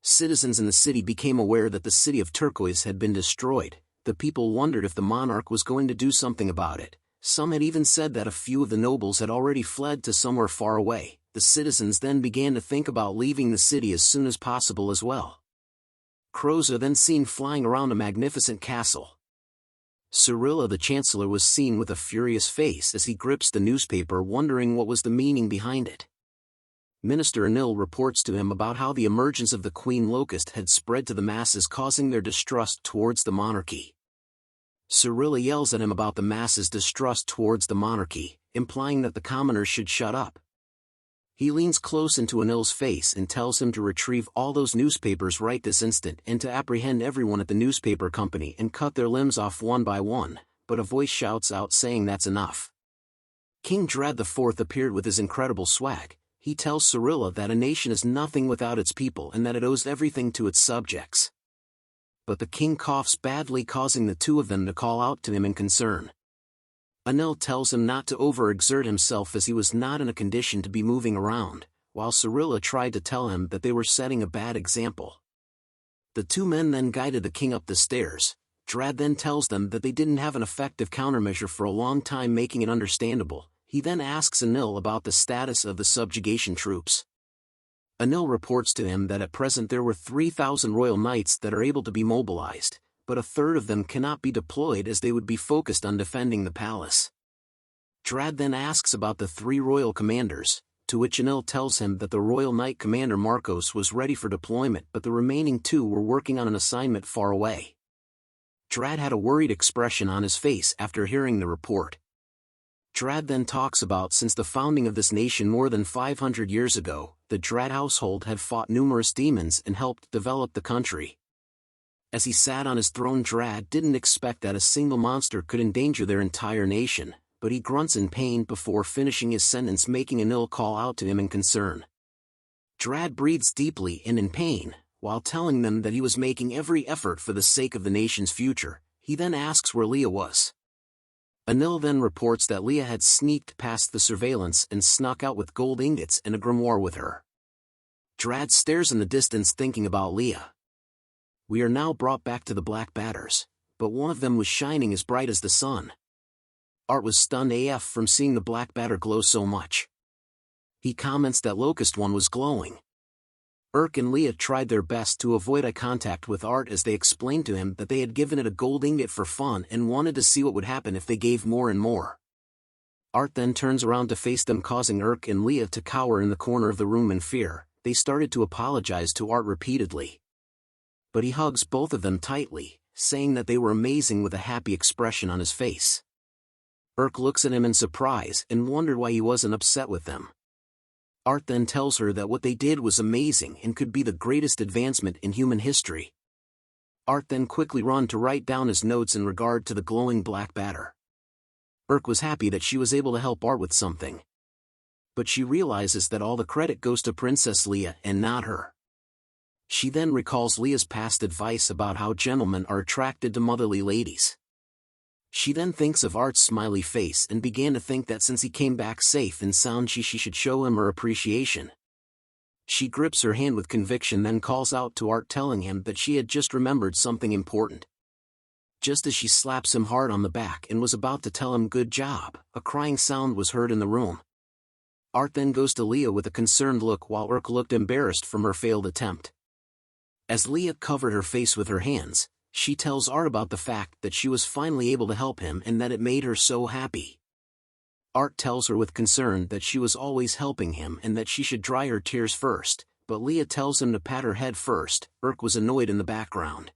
Citizens in the city became aware that the city of Turquoise had been destroyed. The people wondered if the monarch was going to do something about it. Some had even said that a few of the nobles had already fled to somewhere far away. The citizens then began to think about leaving the city as soon as possible as well. Crows are then seen flying around a magnificent castle. Cyrilla the Chancellor was seen with a furious face as he grips the newspaper, wondering what was the meaning behind it. Minister Anil reports to him about how the emergence of the Queen Locust had spread to the masses, causing their distrust towards the monarchy. Cyrilla yells at him about the masses' distrust towards the monarchy, implying that the commoners should shut up. He leans close into Anil's face and tells him to retrieve all those newspapers right this instant and to apprehend everyone at the newspaper company and cut their limbs off one by one, but a voice shouts out saying that's enough. King Dread IV appeared with his incredible swag. He tells Cyrilla that a nation is nothing without its people and that it owes everything to its subjects. But the king coughs badly, causing the two of them to call out to him in concern. Anil tells him not to overexert himself as he was not in a condition to be moving around, while Cyrilla tried to tell him that they were setting a bad example. The two men then guided the king up the stairs. Drad then tells them that they didn't have an effective countermeasure for a long time, making it understandable. He then asks Anil about the status of the subjugation troops. Anil reports to him that at present there were 3,000 royal knights that are able to be mobilized, but a third of them cannot be deployed as they would be focused on defending the palace. Drad then asks about the 3 royal commanders, to which Anil tells him that the royal knight commander Marcos was ready for deployment, but the remaining 2 were working on an assignment far away. Drad had a worried expression on his face after hearing the report. Drad then talks about since the founding of this nation more than 500 years ago, the Drad household had fought numerous demons and helped develop the country. As he sat on his throne, Drad didn't expect that a single monster could endanger their entire nation, but he grunts in pain before finishing his sentence, making Anil call out to him in concern. Drad breathes deeply and in pain, while telling them that he was making every effort for the sake of the nation's future. He then asks where Leah was. Anil then reports that Leah had sneaked past the surveillance and snuck out with gold ingots and a grimoire with her. Drad stares in the distance, thinking about Leah. We are now brought back to the black batters, but one of them was shining as bright as the sun. Art was stunned AF from seeing the black batter glow so much. He comments that Locust one was glowing. Urk and Leah tried their best to avoid eye contact with Art as they explained to him that they had given it a gold ingot for fun and wanted to see what would happen if they gave more and more. Art then turns around to face them, causing Urk and Leah to cower in the corner of the room in fear. They started to apologize to Art repeatedly. But he hugs both of them tightly, saying that they were amazing with a happy expression on his face. Urk looks at him in surprise and wondered why he wasn't upset with them. Art then tells her that what they did was amazing and could be the greatest advancement in human history. Art then quickly ran to write down his notes in regard to the glowing black batter. Urk was happy that she was able to help Art with something. But she realizes that all the credit goes to Princess Leah and not her. She then recalls Leah's past advice about how gentlemen are attracted to motherly ladies. She then thinks of Art's smiley face and began to think that since he came back safe and sound she should show him her appreciation. She grips her hand with conviction, then calls out to Art, telling him that she had just remembered something important. Just as she slaps him hard on the back and was about to tell him good job, a crying sound was heard in the room. Art then goes to Leah with a concerned look while Urk looked embarrassed from her failed attempt. As Leah covered her face with her hands, she tells Art about the fact that she was finally able to help him and that it made her so happy. Art tells her with concern that she was always helping him and that she should dry her tears first, but Leah tells him to pat her head first. Urk was annoyed in the background.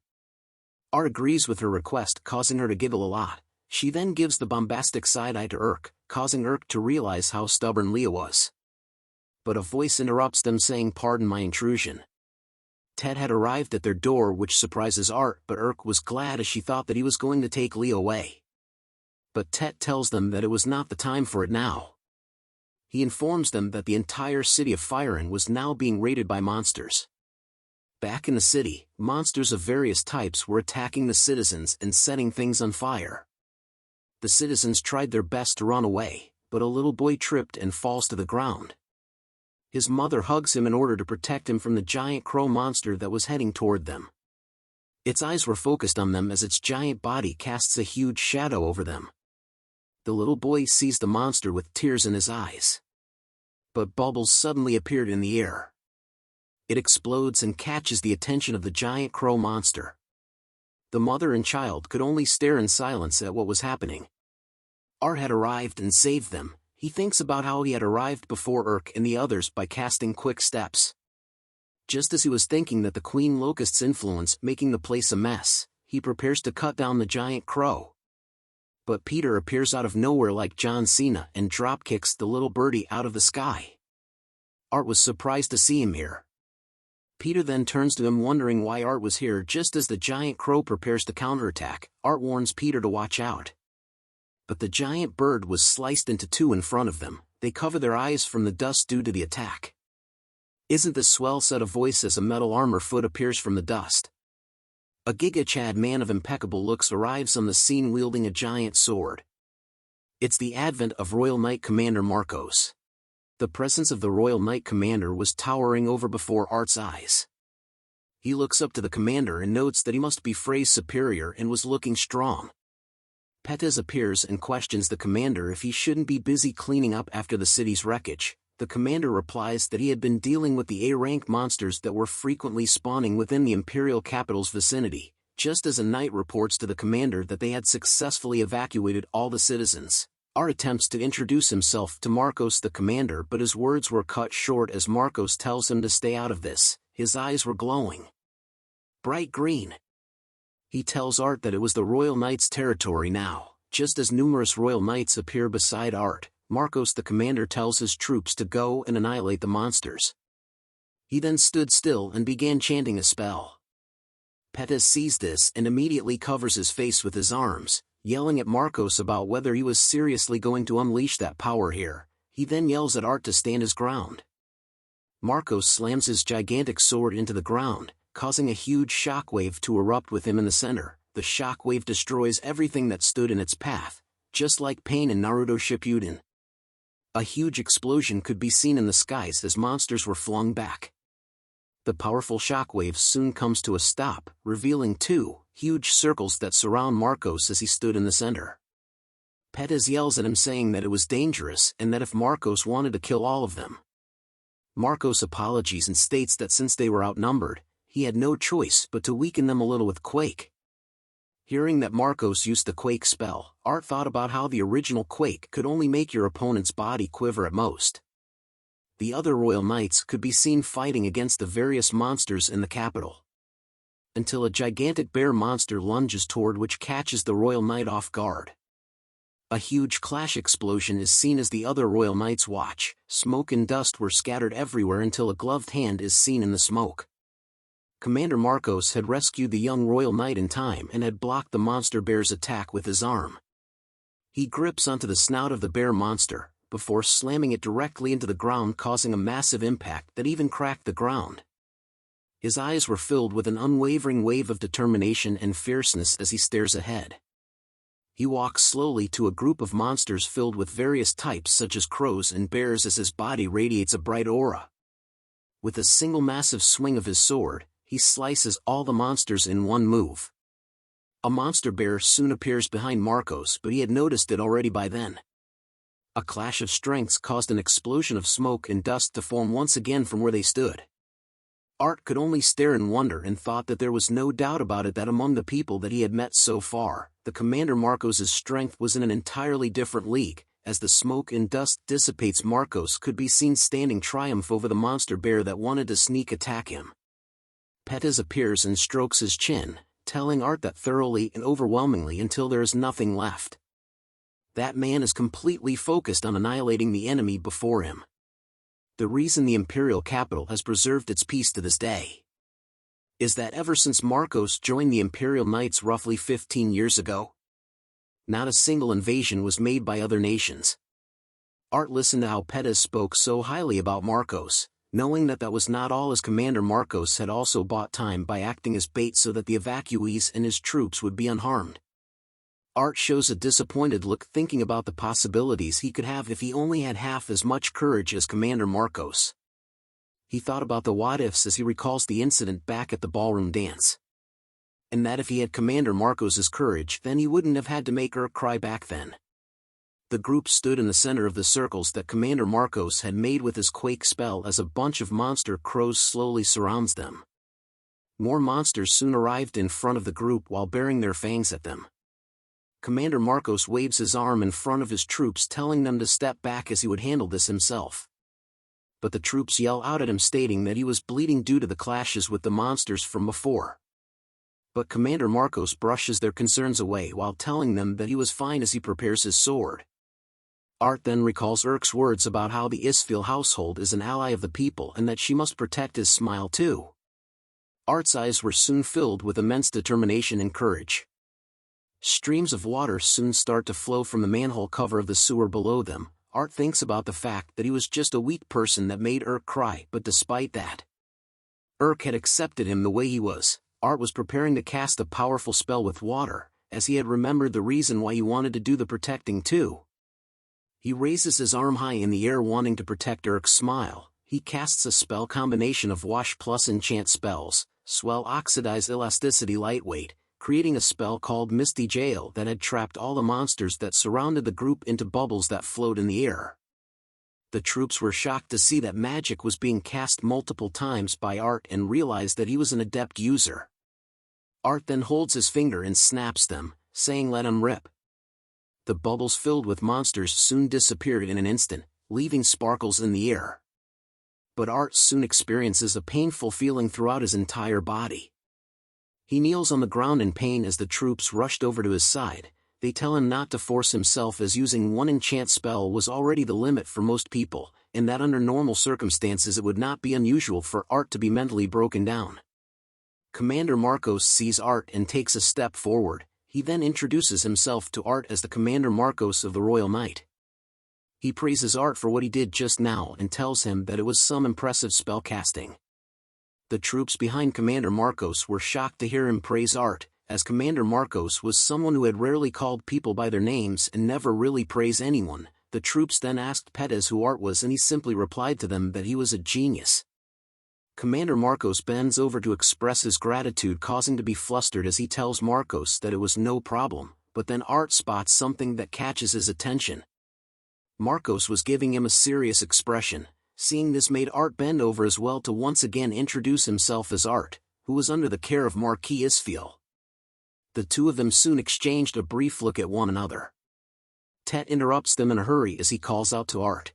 Art agrees with her request, causing her to giggle a lot. She then gives the bombastic side-eye to Urk, causing Urk to realize how stubborn Leah was. But a voice interrupts them saying, "Pardon my intrusion." Ted had arrived at their door, which surprises Art, but Urk was glad as she thought that he was going to take Leah away. But Ted tells them that it was not the time for it now. He informs them that the entire city of Firen was now being raided by monsters. Back in the city, monsters of various types were attacking the citizens and setting things on fire. The citizens tried their best to run away, but a little boy tripped and falls to the ground. His mother hugs him in order to protect him from the giant crow monster that was heading toward them. Its eyes were focused on them as its giant body casts a huge shadow over them. The little boy sees the monster with tears in his eyes. But bubbles suddenly appeared in the air. It explodes and catches the attention of the giant crow monster. The mother and child could only stare in silence at what was happening. Art had arrived and saved them. He thinks about how he had arrived before Urk and the others by casting quick steps. Just as he was thinking that the Queen Locust's influence making the place a mess, he prepares to cut down the giant crow. But Peter appears out of nowhere like John Cena and dropkicks the little birdie out of the sky. Art was surprised to see him here. Peter then turns to him wondering why Art was here. Just as the giant crow prepares to counterattack, Art warns Peter to watch out. But the giant bird was sliced into two in front of them. They cover their eyes from the dust due to the attack. "Isn't this swell?" said a voice as a metal armor foot appears from the dust. A Giga Chad man of impeccable looks arrives on the scene wielding a giant sword. It's the advent of Royal Knight Commander Marcos. The presence of the Royal Knight Commander was towering over before Art's eyes. He looks up to the commander and notes that he must be Frey's superior and was looking strong. Pettis appears and questions the commander if he shouldn't be busy cleaning up after the city's wreckage. The commander replies that he had been dealing with the A-rank monsters that were frequently spawning within the Imperial capital's vicinity, just as a knight reports to the commander that they had successfully evacuated all the citizens. Art attempts to introduce himself to Marcos the commander, but his words were cut short as Marcos tells him to stay out of this. His eyes were glowing bright green. He tells Art that it was the Royal Knight's territory now. Just as numerous Royal Knights appear beside Art, Marcos the commander tells his troops to go and annihilate the monsters. He then stood still and began chanting a spell. Pettis sees this and immediately covers his face with his arms, yelling at Marcos about whether he was seriously going to unleash that power here. He then yells at Art to stand his ground. Marcos slams his gigantic sword into the ground, causing a huge shockwave to erupt with him in the center. The shockwave destroys everything that stood in its path, just like Pain in Naruto Shippuden. A huge explosion could be seen in the skies as monsters were flung back. The powerful shockwave soon comes to a stop, revealing two huge circles that surround Marcos as he stood in the center. Pettis yells at him saying that it was dangerous and that if Marcos wanted to kill all of them. Marcos apologizes and states that since they were outnumbered, he had no choice but to weaken them a little with Quake. Hearing that Marcos used the Quake spell, Art thought about how the original Quake could only make your opponent's body quiver at most. The other Royal Knights could be seen fighting against the various monsters in the capital. Until a gigantic bear monster lunges toward which catches the Royal Knight off guard. A huge clash explosion is seen as the other Royal Knights watch. Smoke and dust were scattered everywhere until a gloved hand is seen in the smoke. Commander Marcos had rescued the young Royal Knight in time and had blocked the monster bear's attack with his arm. He grips onto the snout of the bear monster, before slamming it directly into the ground, causing a massive impact that even cracked the ground. His eyes were filled with an unwavering wave of determination and fierceness as he stares ahead. He walks slowly to a group of monsters filled with various types such as crows and bears as his body radiates a bright aura. With a single massive swing of his sword, he slices all the monsters in one move. A monster bear soon appears behind Marcos, but he had noticed it already by then. A clash of strengths caused an explosion of smoke and dust to form once again from where they stood. Art could only stare in wonder and thought that there was no doubt about it that among the people that he had met so far, the Commander Marcos' strength was in an entirely different league. as the smoke and dust dissipates, Marcos could be seen standing triumph over the monster bear that wanted to sneak attack him. Pettis appears and strokes his chin, telling Art that thoroughly and overwhelmingly until there is nothing left. That man is completely focused on annihilating the enemy before him. The reason the imperial capital has preserved its peace to this day is that ever since Marcos joined the Imperial Knights roughly 15 years ago, not a single invasion was made by other nations. Art listened to how Pettis spoke so highly about Marcos, knowing that that was not all, as Commander Marcos had also bought time by acting as bait so that the evacuees and his troops would be unharmed. Art shows a disappointed look, thinking about the possibilities he could have if he only had half as much courage as Commander Marcos. He thought about the what-ifs as he recalls the incident back at the ballroom dance. And that if he had Commander Marcos's courage, then he wouldn't have had to make her cry back then. The group stood in the center of the circles that Commander Marcos had made with his quake spell as a bunch of monster crows slowly surrounds them. More monsters soon arrived in front of the group while baring their fangs at them. Commander Marcos waves his arm in front of his troops, telling them to step back as he would handle this himself. But the troops yell out at him, stating that he was bleeding due to the clashes with the monsters from before. But Commander Marcos brushes their concerns away while telling them that he was fine as he prepares his sword. Art then recalls Urk's words about how the Isfil household is an ally of the people and that she must protect his smile too. Art's eyes were soon filled with immense determination and courage. Streams of water soon start to flow from the manhole cover of the sewer below them. Art thinks about the fact that he was just a weak person that made Urk cry, but despite that, Urk had accepted him the way he was. Art was preparing to cast a powerful spell with water, as he had remembered the reason why he wanted to do the protecting too. He raises his arm high in the air, wanting to protect Urk's smile. He casts a spell combination of wash plus enchant spells, swell, oxidize, elasticity, lightweight, creating a spell called Misty Jail that had trapped all the monsters that surrounded the group into bubbles that float in the air. The troops were shocked to see that magic was being cast multiple times by Art and realized that he was an adept user. Art then holds his finger and snaps them, saying, "Let him rip." The bubbles filled with monsters soon disappeared in an instant, leaving sparkles in the air. But Art soon experiences a painful feeling throughout his entire body. He kneels on the ground in pain as the troops rushed over to his side. They tell him not to force himself, as using one enchant spell was already the limit for most people, and that under normal circumstances it would not be unusual for Art to be mentally broken down. Commander Marcos sees Art and takes a step forward. He then introduces himself to Art as the Commander Marcos of the Royal Knight. He praises Art for what he did just now and tells him that it was some impressive spell casting. The troops behind Commander Marcos were shocked to hear him praise Art, as Commander Marcos was someone who had rarely called people by their names and never really praised anyone. The troops then asked Pettis who Art was, and he simply replied to them that he was a genius. Commander Marcos bends over to express his gratitude, causing to be flustered as he tells Marcos that it was no problem, but then Art spots something that catches his attention. Marcos was giving him a serious expression. Seeing this made Art bend over as well to once again introduce himself as Art, who was under the care of Marquis Isfil. The two of them soon exchanged a brief look at one another. Tet interrupts them in a hurry as he calls out to Art.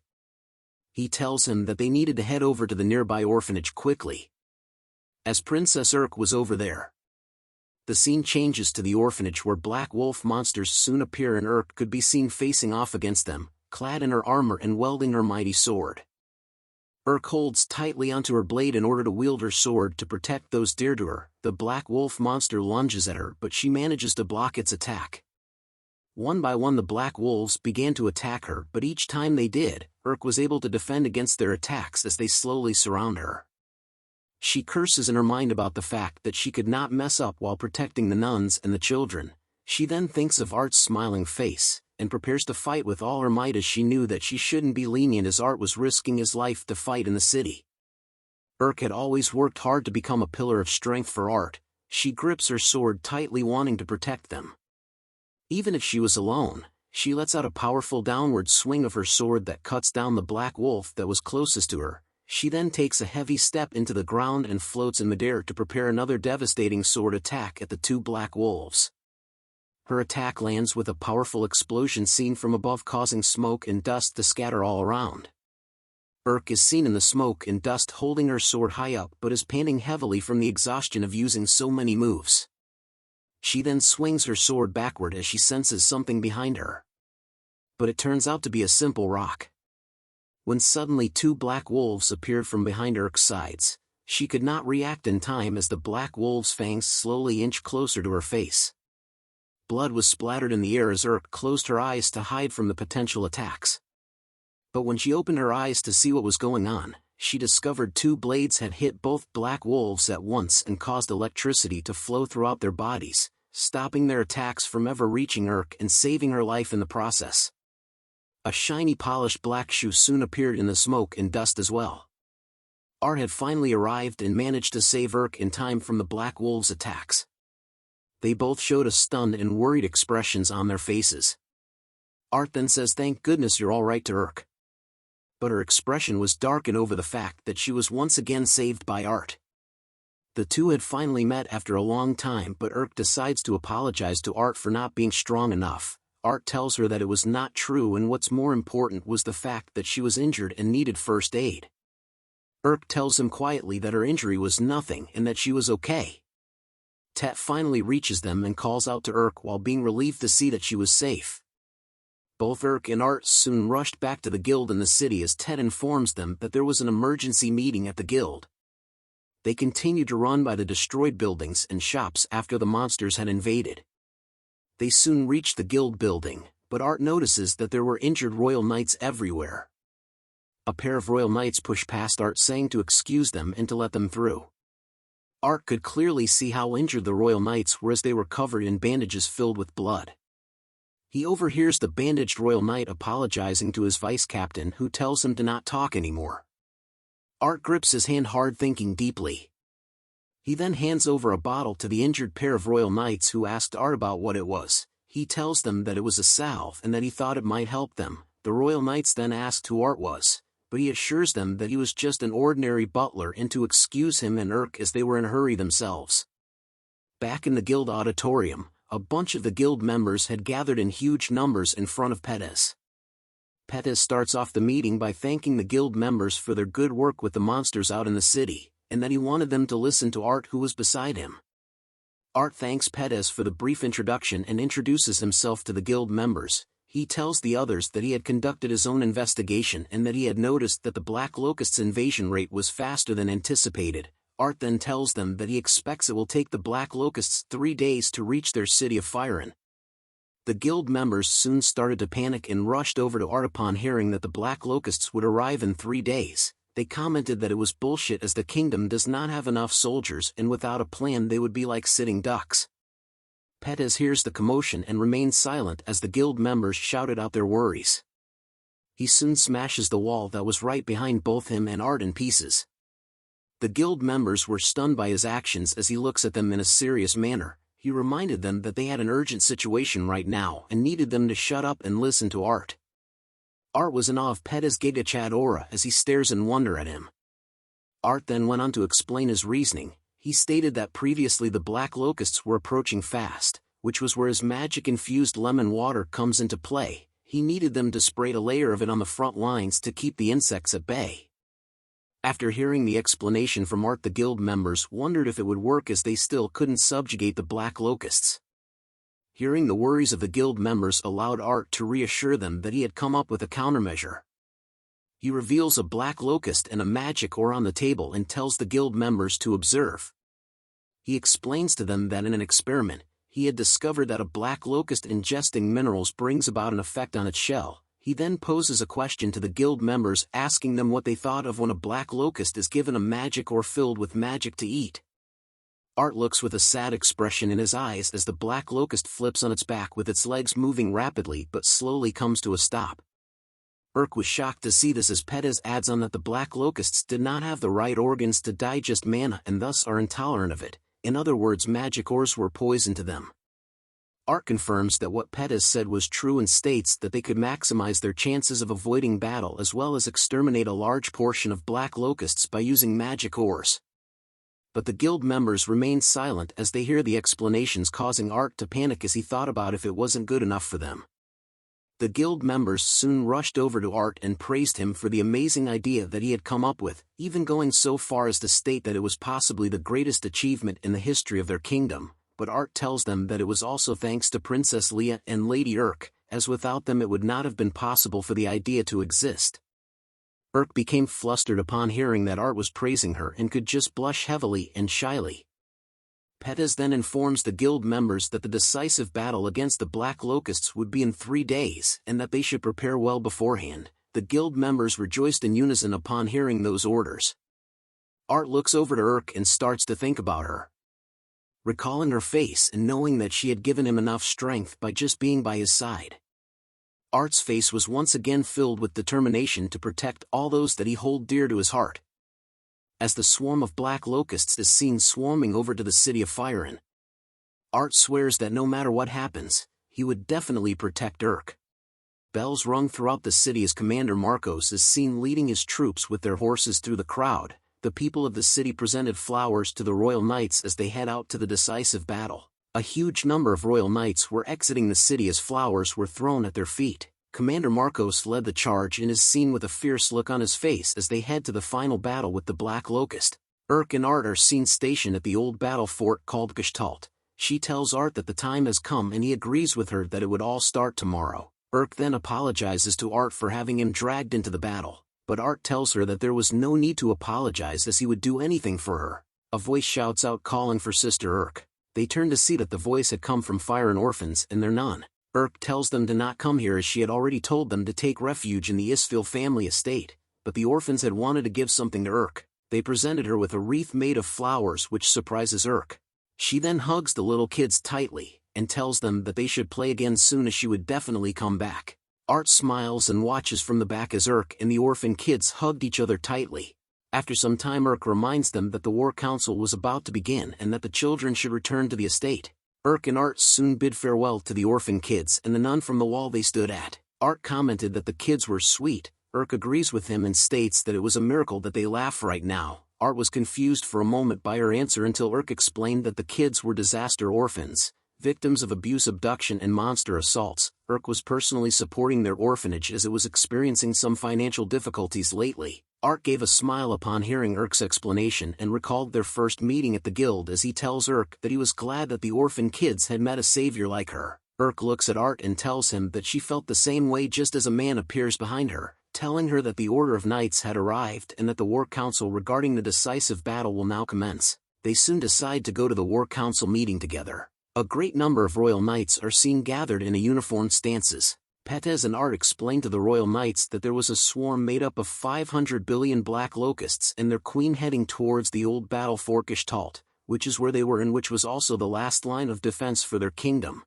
He tells him that they needed to head over to the nearby orphanage quickly, as Princess Urk was over there. The scene changes to the orphanage, where black wolf monsters soon appear and Urk could be seen facing off against them, clad in her armor and wielding her mighty sword. Urk holds tightly onto her blade in order to wield her sword to protect those dear to her. The black wolf monster lunges at her, but she manages to block its attack. One by one the black wolves began to attack her, but each time they did, Urk was able to defend against their attacks as they slowly surround her. She curses in her mind about the fact that she could not mess up while protecting the nuns and the children. She then thinks of Art's smiling face, and prepares to fight with all her might, as she knew that she shouldn't be lenient as Art was risking his life to fight in the city. Urk had always worked hard to become a pillar of strength for Art. She grips her sword tightly, wanting to protect them. Even if she was alone, she lets out a powerful downward swing of her sword that cuts down the black wolf that was closest to her. She then takes a heavy step into the ground and floats in midair to prepare another devastating sword attack at the two black wolves. Her attack lands with a powerful explosion seen from above, causing smoke and dust to scatter all around. Urk is seen in the smoke and dust holding her sword high up but is panting heavily from the exhaustion of using so many moves. She then swings her sword backward as she senses something behind her. But it turns out to be a simple rock. When suddenly two black wolves appeared from behind Urk's sides, she could not react in time as the black wolves' fangs slowly inch closer to her face. Blood was splattered in the air as Urk closed her eyes to hide from the potential attacks. But when she opened her eyes to see what was going on, she discovered two blades had hit both black wolves at once and caused electricity to flow throughout their bodies, stopping their attacks from ever reaching Urk and saving her life in the process. A shiny polished black shoe soon appeared in the smoke and dust as well. Art had finally arrived and managed to save Urk in time from the black wolves' attacks. They both showed a stunned and worried expressions on their faces. Art then says, "Thank goodness you're all right," to Urk. But her expression was darkened over the fact that she was once again saved by Art. The two had finally met after a long time, but Urk decides to apologize to Art for not being strong enough. Art tells her that it was not true, and what's more important was the fact that she was injured and needed first aid. Urk tells him quietly that her injury was nothing and that she was okay. Tet finally reaches them and calls out to Urk while being relieved to see that she was safe. Both Urk and Art soon rushed back to the guild in the city as Tet informs them that there was an emergency meeting at the guild. They continued to run by the destroyed buildings and shops after the monsters had invaded. They soon reached the guild building, but Art notices that there were injured royal knights everywhere. A pair of royal knights push past Art, saying to excuse them and to let them through. Art could clearly see how injured the royal knights were as they were covered in bandages filled with blood. He overhears the bandaged royal knight apologizing to his vice captain, who tells him to not talk anymore. Art grips his hand hard, thinking deeply. He then hands over a bottle to the injured pair of royal knights, who asked Art about what it was. He tells them that it was a salve and that he thought it might help them. The royal knights then asked who Art was, but he assures them that he was just an ordinary butler and to excuse him and Urk as they were in a hurry themselves. Back in the guild auditorium, a bunch of the guild members had gathered in huge numbers in front of Pettis. Pettis starts off the meeting by thanking the guild members for their good work with the monsters out in the city, and that he wanted them to listen to Art, who was beside him. Art thanks Pettis for the brief introduction and introduces himself to the guild members. He tells the others that he had conducted his own investigation and that he had noticed that the Black Locust's invasion rate was faster than anticipated. Art then tells them that he expects it will take the Black Locusts 3 days to reach their city of Firen. The guild members soon started to panic and rushed over to Art upon hearing that the Black Locusts would arrive in 3 days. They commented that it was bullshit as the kingdom does not have enough soldiers and without a plan they would be like sitting ducks. Pettis hears the commotion and remains silent as the guild members shouted out their worries. He soon smashes the wall that was right behind both him and Art in pieces. The guild members were stunned by his actions as he looks at them in a serious manner. He reminded them that they had an urgent situation right now and needed them to shut up and listen to Art. Art was in awe of Pettis' Gigachad aura as he stares in wonder at him. Art then went on to explain his reasoning. He stated that previously the Black Locusts were approaching fast, which was where his magic-infused lemon water comes into play. He needed them to spray a layer of it on the front lines to keep the insects at bay. After hearing the explanation from Art, the guild members wondered if it would work as they still couldn't subjugate the Black Locusts. Hearing the worries of the guild members allowed Art to reassure them that he had come up with a countermeasure. He reveals a Black Locust and a magic ore on the table and tells the guild members to observe. He explains to them that in an experiment, he had discovered that a Black Locust ingesting minerals brings about an effect on its shell. He then poses a question to the guild members, asking them what they thought of when a Black Locust is given a magic ore filled with magic to eat. Art looks with a sad expression in his eyes as the Black Locust flips on its back with its legs moving rapidly but slowly comes to a stop. Urk was shocked to see this as Pettis adds on that the Black Locusts did not have the right organs to digest mana and thus are intolerant of it. In other words, magic ores were poison to them. Art confirms that what Pettis said was true and states that they could maximize their chances of avoiding battle as well as exterminate a large portion of Black Locusts by using magic ores. but the guild members remained silent as they hear the explanations, causing Art to panic as he thought about if it wasn't good enough for them. The guild members soon rushed over to Art and praised him for the amazing idea that he had come up with, even going so far as to state that it was possibly the greatest achievement in the history of their kingdom, but Art tells them that it was also thanks to Princess Leah and Lady Urk, as without them it would not have been possible for the idea to exist. Urk became flustered upon hearing that Art was praising her and could just blush heavily and shyly. Pettis then informs the guild members that the decisive battle against the Black Locusts would be in 3 days and that they should prepare well beforehand. The guild members rejoiced in unison upon hearing those orders. Art looks over to Urk and starts to think about her. Recalling her face and knowing that she had given him enough strength by just being by his side. Art's face was once again filled with determination to protect all those that he held dear to his heart. As the swarm of Black Locusts is seen swarming over to the city of Firen, Art swears that no matter what happens, he would definitely protect Urk. Bells rung throughout the city as Commander Marcos is seen leading his troops with their horses through the crowd. The people of the city presented flowers to the royal knights as they head out to the decisive battle. A huge number of royal knights were exiting the city as flowers were thrown at their feet. Commander Marcos led the charge and is seen with a fierce look on his face as they head to the final battle with the Black Locust. Urk and Art are seen stationed at the old battle fort called Gestalt. She tells Art that the time has come and he agrees with her that it would all start tomorrow. Urk then apologizes to Art for having him dragged into the battle, but Art tells her that there was no need to apologize as he would do anything for her. A voice shouts out calling for Sister Urk. They turn to see that the voice had come from Firen orphans and their nun. Urk tells them to not come here as she had already told them to take refuge in the Isfil family estate, but the orphans had wanted to give something to Urk. They presented her with a wreath made of flowers which surprises Urk. She then hugs the little kids tightly, and tells them that they should play again soon as she would definitely come back. Art smiles and watches from the back as Urk and the orphan kids hugged each other tightly. After some time Urk reminds them that the war council was about to begin and that the children should return to the estate. Urk and Art soon bid farewell to the orphan kids and the nun from the wall they stood at. Art commented that the kids were sweet. Urk agrees with him and states that it was a miracle that they laugh right now. Art was confused for a moment by her answer until Urk explained that the kids were disaster orphans, victims of abuse, abduction and monster assaults. Urk was personally supporting their orphanage as it was experiencing some financial difficulties lately. Art gave a smile upon hearing Urk's explanation and recalled their first meeting at the guild as he tells Urk that he was glad that the orphan kids had met a savior like her. Urk looks at Art and tells him that she felt the same way just as a man appears behind her, telling her that the Order of Knights had arrived and that the War Council regarding the decisive battle will now commence. They soon decide to go to the War Council meeting together. A great number of royal knights are seen gathered in a uniformed stances. Pettis and Art explained to the royal knights that there was a swarm made up of 500 billion Black Locusts and their queen heading towards the old battle fort Gestalt, which is where they were and which was also the last line of defense for their kingdom.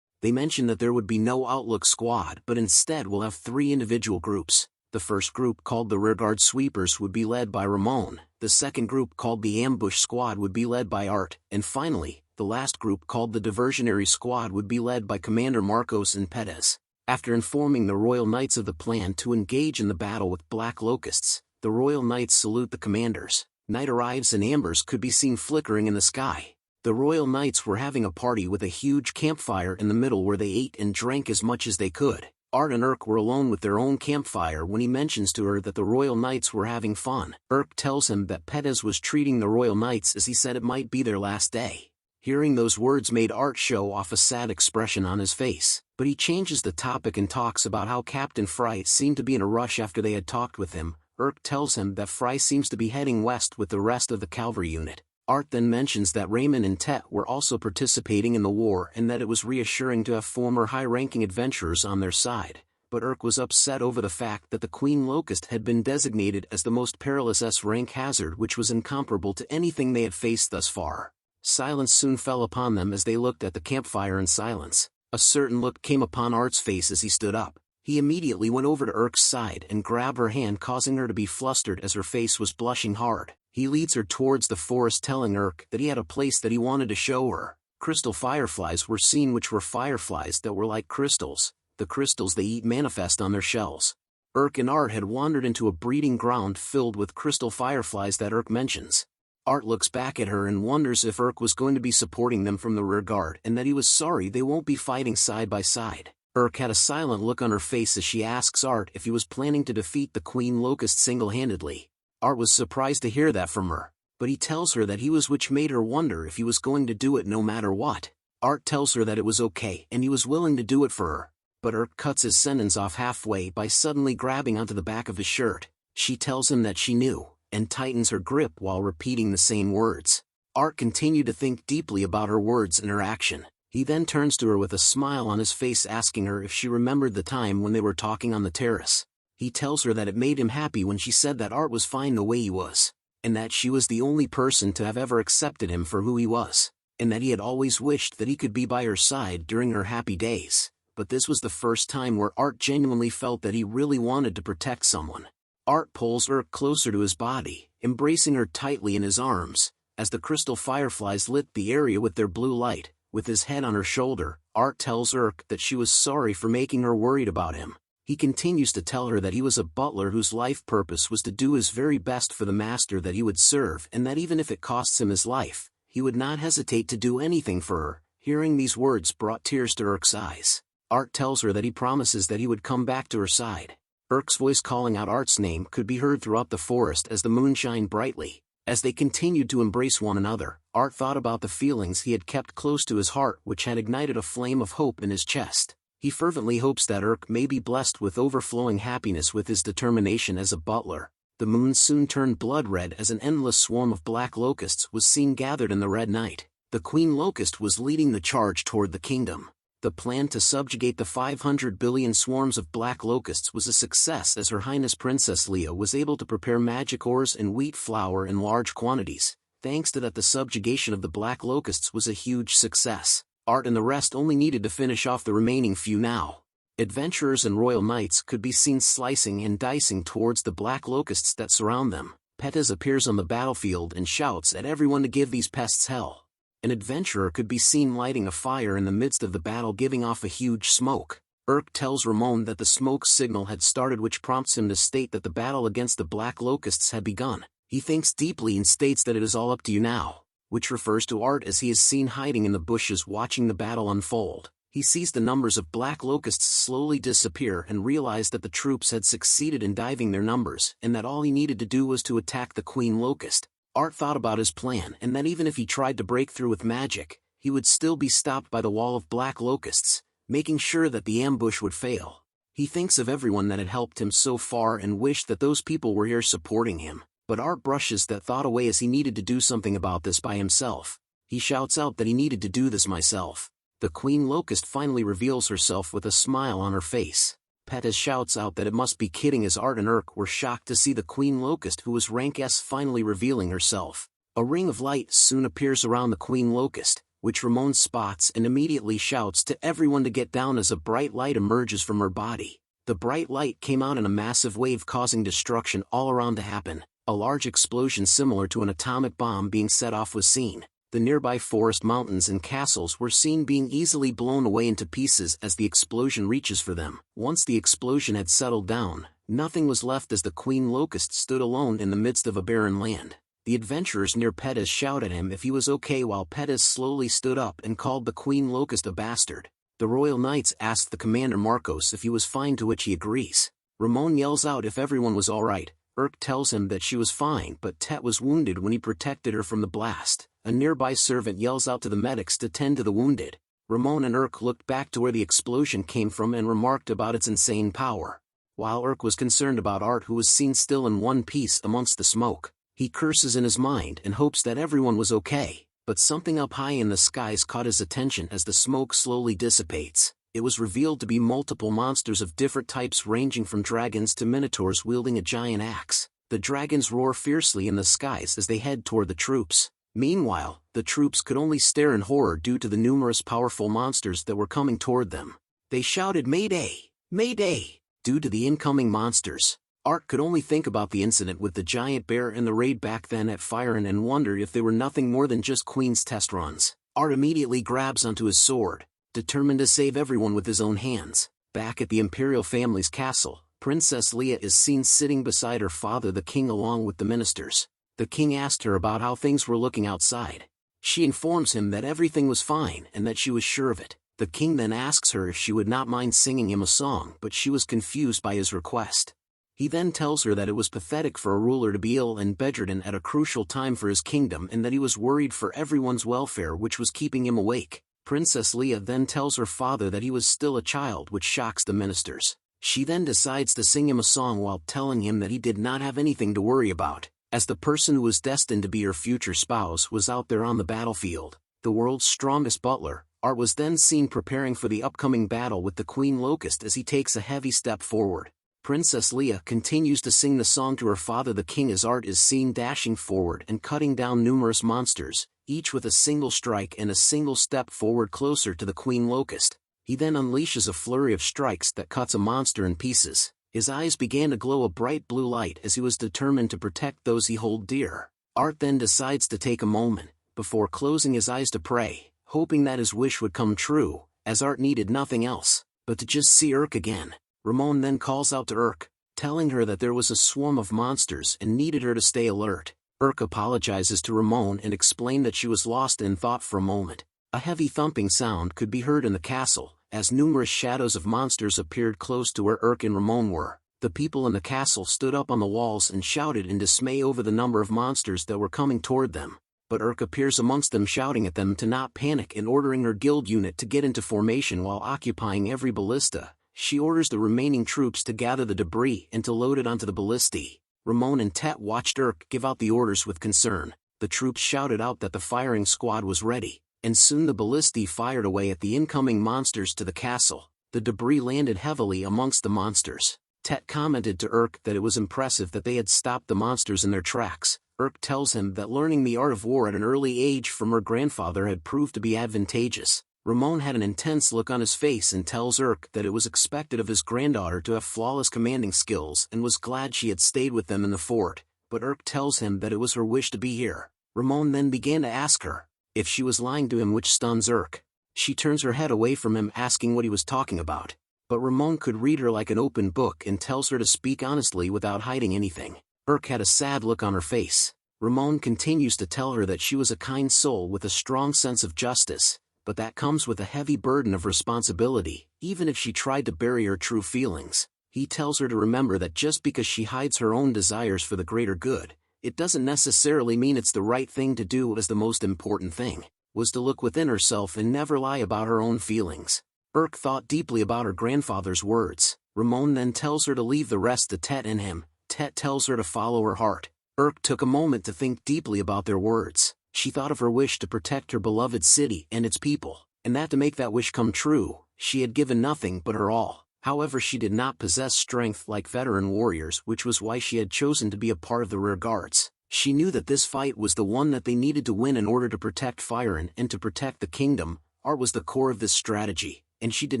They mentioned that there would be no Outlook squad but instead will have 3 individual groups. The first group, called the Rearguard Sweepers, would be led by Ramon, the second group, called the Ambush Squad, would be led by Art, and finally, the last group, called the Diversionary Squad, would be led by Commander Marcos and Pettis. After informing the Royal Knights of the plan to engage in the battle with Black Locusts, the Royal Knights salute the commanders. Night arrives and ambers could be seen flickering in the sky. The Royal Knights were having a party with a huge campfire in the middle where they ate and drank as much as they could. Art and Urk were alone with their own campfire when he mentions to her that the Royal Knights were having fun. Urk tells him that Pettis was treating the Royal Knights as he said it might be their last day. Hearing those words made Art show off a sad expression on his face, but he changes the topic and talks about how Captain Frey seemed to be in a rush after they had talked with him. Urk tells him that Frey seems to be heading west with the rest of the cavalry unit. Art then mentions that Raymond and Tet were also participating in the war and that it was reassuring to have former high-ranking adventurers on their side, but Urk was upset over the fact that the Queen Locust had been designated as the most perilous S-rank hazard, which was incomparable to anything they had faced thus far. Silence soon fell upon them as they looked at the campfire in silence. A certain look came upon Art's face as he stood up. He immediately went over to Urk's side and grabbed her hand, causing her to be flustered as her face was blushing hard. He leads her towards the forest, telling Urk that he had a place that he wanted to show her. Crystal fireflies were seen, which were fireflies that were like crystals. The crystals they eat manifest on their shells. Urk and Art had wandered into a breeding ground filled with crystal fireflies that Urk mentions. Art looks back at her and wonders if Urk was going to be supporting them from the rear guard and that he was sorry they won't be fighting side by side. Urk had a silent look on her face as she asks Art if he was planning to defeat the Queen Locust single-handedly. Art was surprised to hear that from her, but he tells her that he was, which made her wonder if he was going to do it no matter what. Art tells her that it was okay and he was willing to do it for her, but Urk cuts his sentence off halfway by suddenly grabbing onto the back of his shirt. She tells him that she knew, and tightens her grip while repeating the same words. Art continued to think deeply about her words and her action. He then turns to her with a smile on his face, asking her if she remembered the time when they were talking on the terrace. He tells her that it made him happy when she said that Art was fine the way he was, and that she was the only person to have ever accepted him for who he was, and that he had always wished that he could be by her side during her happy days. But this was the first time where Art genuinely felt that he really wanted to protect someone. Art pulls Urk closer to his body, embracing her tightly in his arms, as the crystal fireflies lit the area with their blue light. With his head on her shoulder, Art tells Urk that she was sorry for making her worried about him. He continues to tell her that he was a butler whose life purpose was to do his very best for the master that he would serve, and that even if it costs him his life, he would not hesitate to do anything for her. Hearing these words brought tears to Urk's eyes. Art tells her that he promises that he would come back to her side. Urk's voice calling out Art's name could be heard throughout the forest as the moon shined brightly. As they continued to embrace one another, Art thought about the feelings he had kept close to his heart, which had ignited a flame of hope in his chest. He fervently hopes that Urk may be blessed with overflowing happiness with his determination as a butler. The moon soon turned blood red as an endless swarm of black locusts was seen gathered in the red night. The Queen Locust was leading the charge toward the kingdom. The plan to subjugate the 500 billion swarms of black locusts was a success, as Her Highness Princess Leia was able to prepare magic ores and wheat flour in large quantities. Thanks to that, the subjugation of the black locusts was a huge success. Art and the rest only needed to finish off the remaining few now. Adventurers and royal knights could be seen slicing and dicing towards the black locusts that surround them. Pettis appears on the battlefield and shouts at everyone to give these pests hell. An adventurer could be seen lighting a fire in the midst of the battle, giving off a huge smoke. Urk tells Ramon that the smoke signal had started, which prompts him to state that the battle against the black locusts had begun. He thinks deeply and states that it is all up to you now, which refers to Art, as he is seen hiding in the bushes watching the battle unfold. He sees the numbers of black locusts slowly disappear and realized that the troops had succeeded in diving their numbers, and that all he needed to do was to attack the Queen Locust. Art thought about his plan, and that even if he tried to break through with magic, he would still be stopped by the wall of black locusts, making sure that the ambush would fail. He thinks of everyone that had helped him so far and wished that those people were here supporting him, but Art brushes that thought away as he needed to do something about this by himself. He shouts out that he needed to do this myself. The Queen Locust finally reveals herself with a smile on her face. Pettis shouts out that it must be kidding, as Art and Urk were shocked to see the Queen Locust, who was rank S, finally revealing herself. A ring of light soon appears around the Queen Locust, which Ramon spots and immediately shouts to everyone to get down as a bright light emerges from her body. The bright light came out in a massive wave, causing destruction all around to happen. A large explosion similar to an atomic bomb being set off was seen. The nearby forest, mountains and castles were seen being easily blown away into pieces as the explosion reaches for them. Once the explosion had settled down, nothing was left as the Queen Locust stood alone in the midst of a barren land. The adventurers near Pettis shouted at him if he was okay, while Pettis slowly stood up and called the Queen Locust a bastard. The royal knights asked the commander Marcos if he was fine, to which he agrees. Ramon yells out if everyone was alright. Urk tells him that she was fine, but Tet was wounded when he protected her from the blast. A nearby servant yells out to the medics to tend to the wounded. Ramon and Urk looked back to where the explosion came from and remarked about its insane power. While Urk was concerned about Art, who was seen still in one piece amongst the smoke, he curses in his mind and hopes that everyone was okay. But something up high in the skies caught his attention as the smoke slowly dissipates. It was revealed to be multiple monsters of different types, ranging from dragons to minotaurs wielding a giant axe. The dragons roar fiercely in the skies as they head toward the troops. Meanwhile, the troops could only stare in horror due to the numerous powerful monsters that were coming toward them. They shouted "Mayday! Mayday!" due to the incoming monsters. Art could only think about the incident with the giant bear and the raid back then at Firen and wonder if they were nothing more than just Queen's test runs. Art immediately grabs onto his sword, determined to save everyone with his own hands. Back at the imperial family's castle, Princess Leia is seen sitting beside her father the king along with the ministers. The king asked her about how things were looking outside. She informs him that everything was fine and that she was sure of it. The king then asks her if she would not mind singing him a song, but she was confused by his request. He then tells her that it was pathetic for a ruler to be ill and bedridden at a crucial time for his kingdom and that he was worried for everyone's welfare which was keeping him awake. Princess Leia then tells her father that he was still a child, which shocks the ministers. She then decides to sing him a song while telling him that he did not have anything to worry about, as the person who was destined to be her future spouse was out there on the battlefield. The world's strongest butler, Art, was then seen preparing for the upcoming battle with the Queen Locust as he takes a heavy step forward. Princess Leia continues to sing the song to her father the king as Art is seen dashing forward and cutting down numerous monsters, each with a single strike and a single step forward closer to the Queen Locust. He then unleashes a flurry of strikes that cuts a monster in pieces. His eyes began to glow a bright blue light as he was determined to protect those he held dear. Art then decides to take a moment, before closing his eyes, to pray, hoping that his wish would come true, as Art needed nothing else but to just see Urk again. Ramon then calls out to Urk, telling her that there was a swarm of monsters and needed her to stay alert. Urk apologizes to Ramon and explained that she was lost in thought for a moment. A heavy thumping sound could be heard in the castle, as numerous shadows of monsters appeared close to where Urk and Ramon were. The people in the castle stood up on the walls and shouted in dismay over the number of monsters that were coming toward them. But Urk appears amongst them, shouting at them to not panic and ordering her guild unit to get into formation while occupying every ballista. She orders the remaining troops to gather the debris and to load it onto the ballistae. Ramon and Tet watched Urk give out the orders with concern. The troops shouted out that the firing squad was ready, and soon the ballistae fired away at the incoming monsters to the castle. The debris landed heavily amongst the monsters. Tet commented to Urk that it was impressive that they had stopped the monsters in their tracks. Urk tells him that learning the art of war at an early age from her grandfather had proved to be advantageous. Ramon had an intense look on his face and tells Urk that it was expected of his granddaughter to have flawless commanding skills and was glad she had stayed with them in the fort, but Urk tells him that it was her wish to be here. Ramon then began to ask her if she was lying to him, which stuns Urk. She turns her head away from him, asking what he was talking about, but Ramon could read her like an open book and tells her to speak honestly without hiding anything. Urk had a sad look on her face. Ramon continues to tell her that she was a kind soul with a strong sense of justice, but that comes with a heavy burden of responsibility, even if she tried to bury her true feelings. He tells her to remember that just because she hides her own desires for the greater good, it doesn't necessarily mean it's the right thing to do, as the most important thing was to look within herself and never lie about her own feelings. Urk thought deeply about her grandfather's words. Ramon then tells her to leave the rest to Tet and him. Tet tells her to follow her heart. Urk took a moment to think deeply about their words. She thought of her wish to protect her beloved city and its people, and that to make that wish come true, she had given nothing but her all. However, she did not possess strength like veteran warriors, which was why she had chosen to be a part of the rear guards. She knew that this fight was the one that they needed to win in order to protect Firen and to protect the kingdom. Art was the core of this strategy, and she did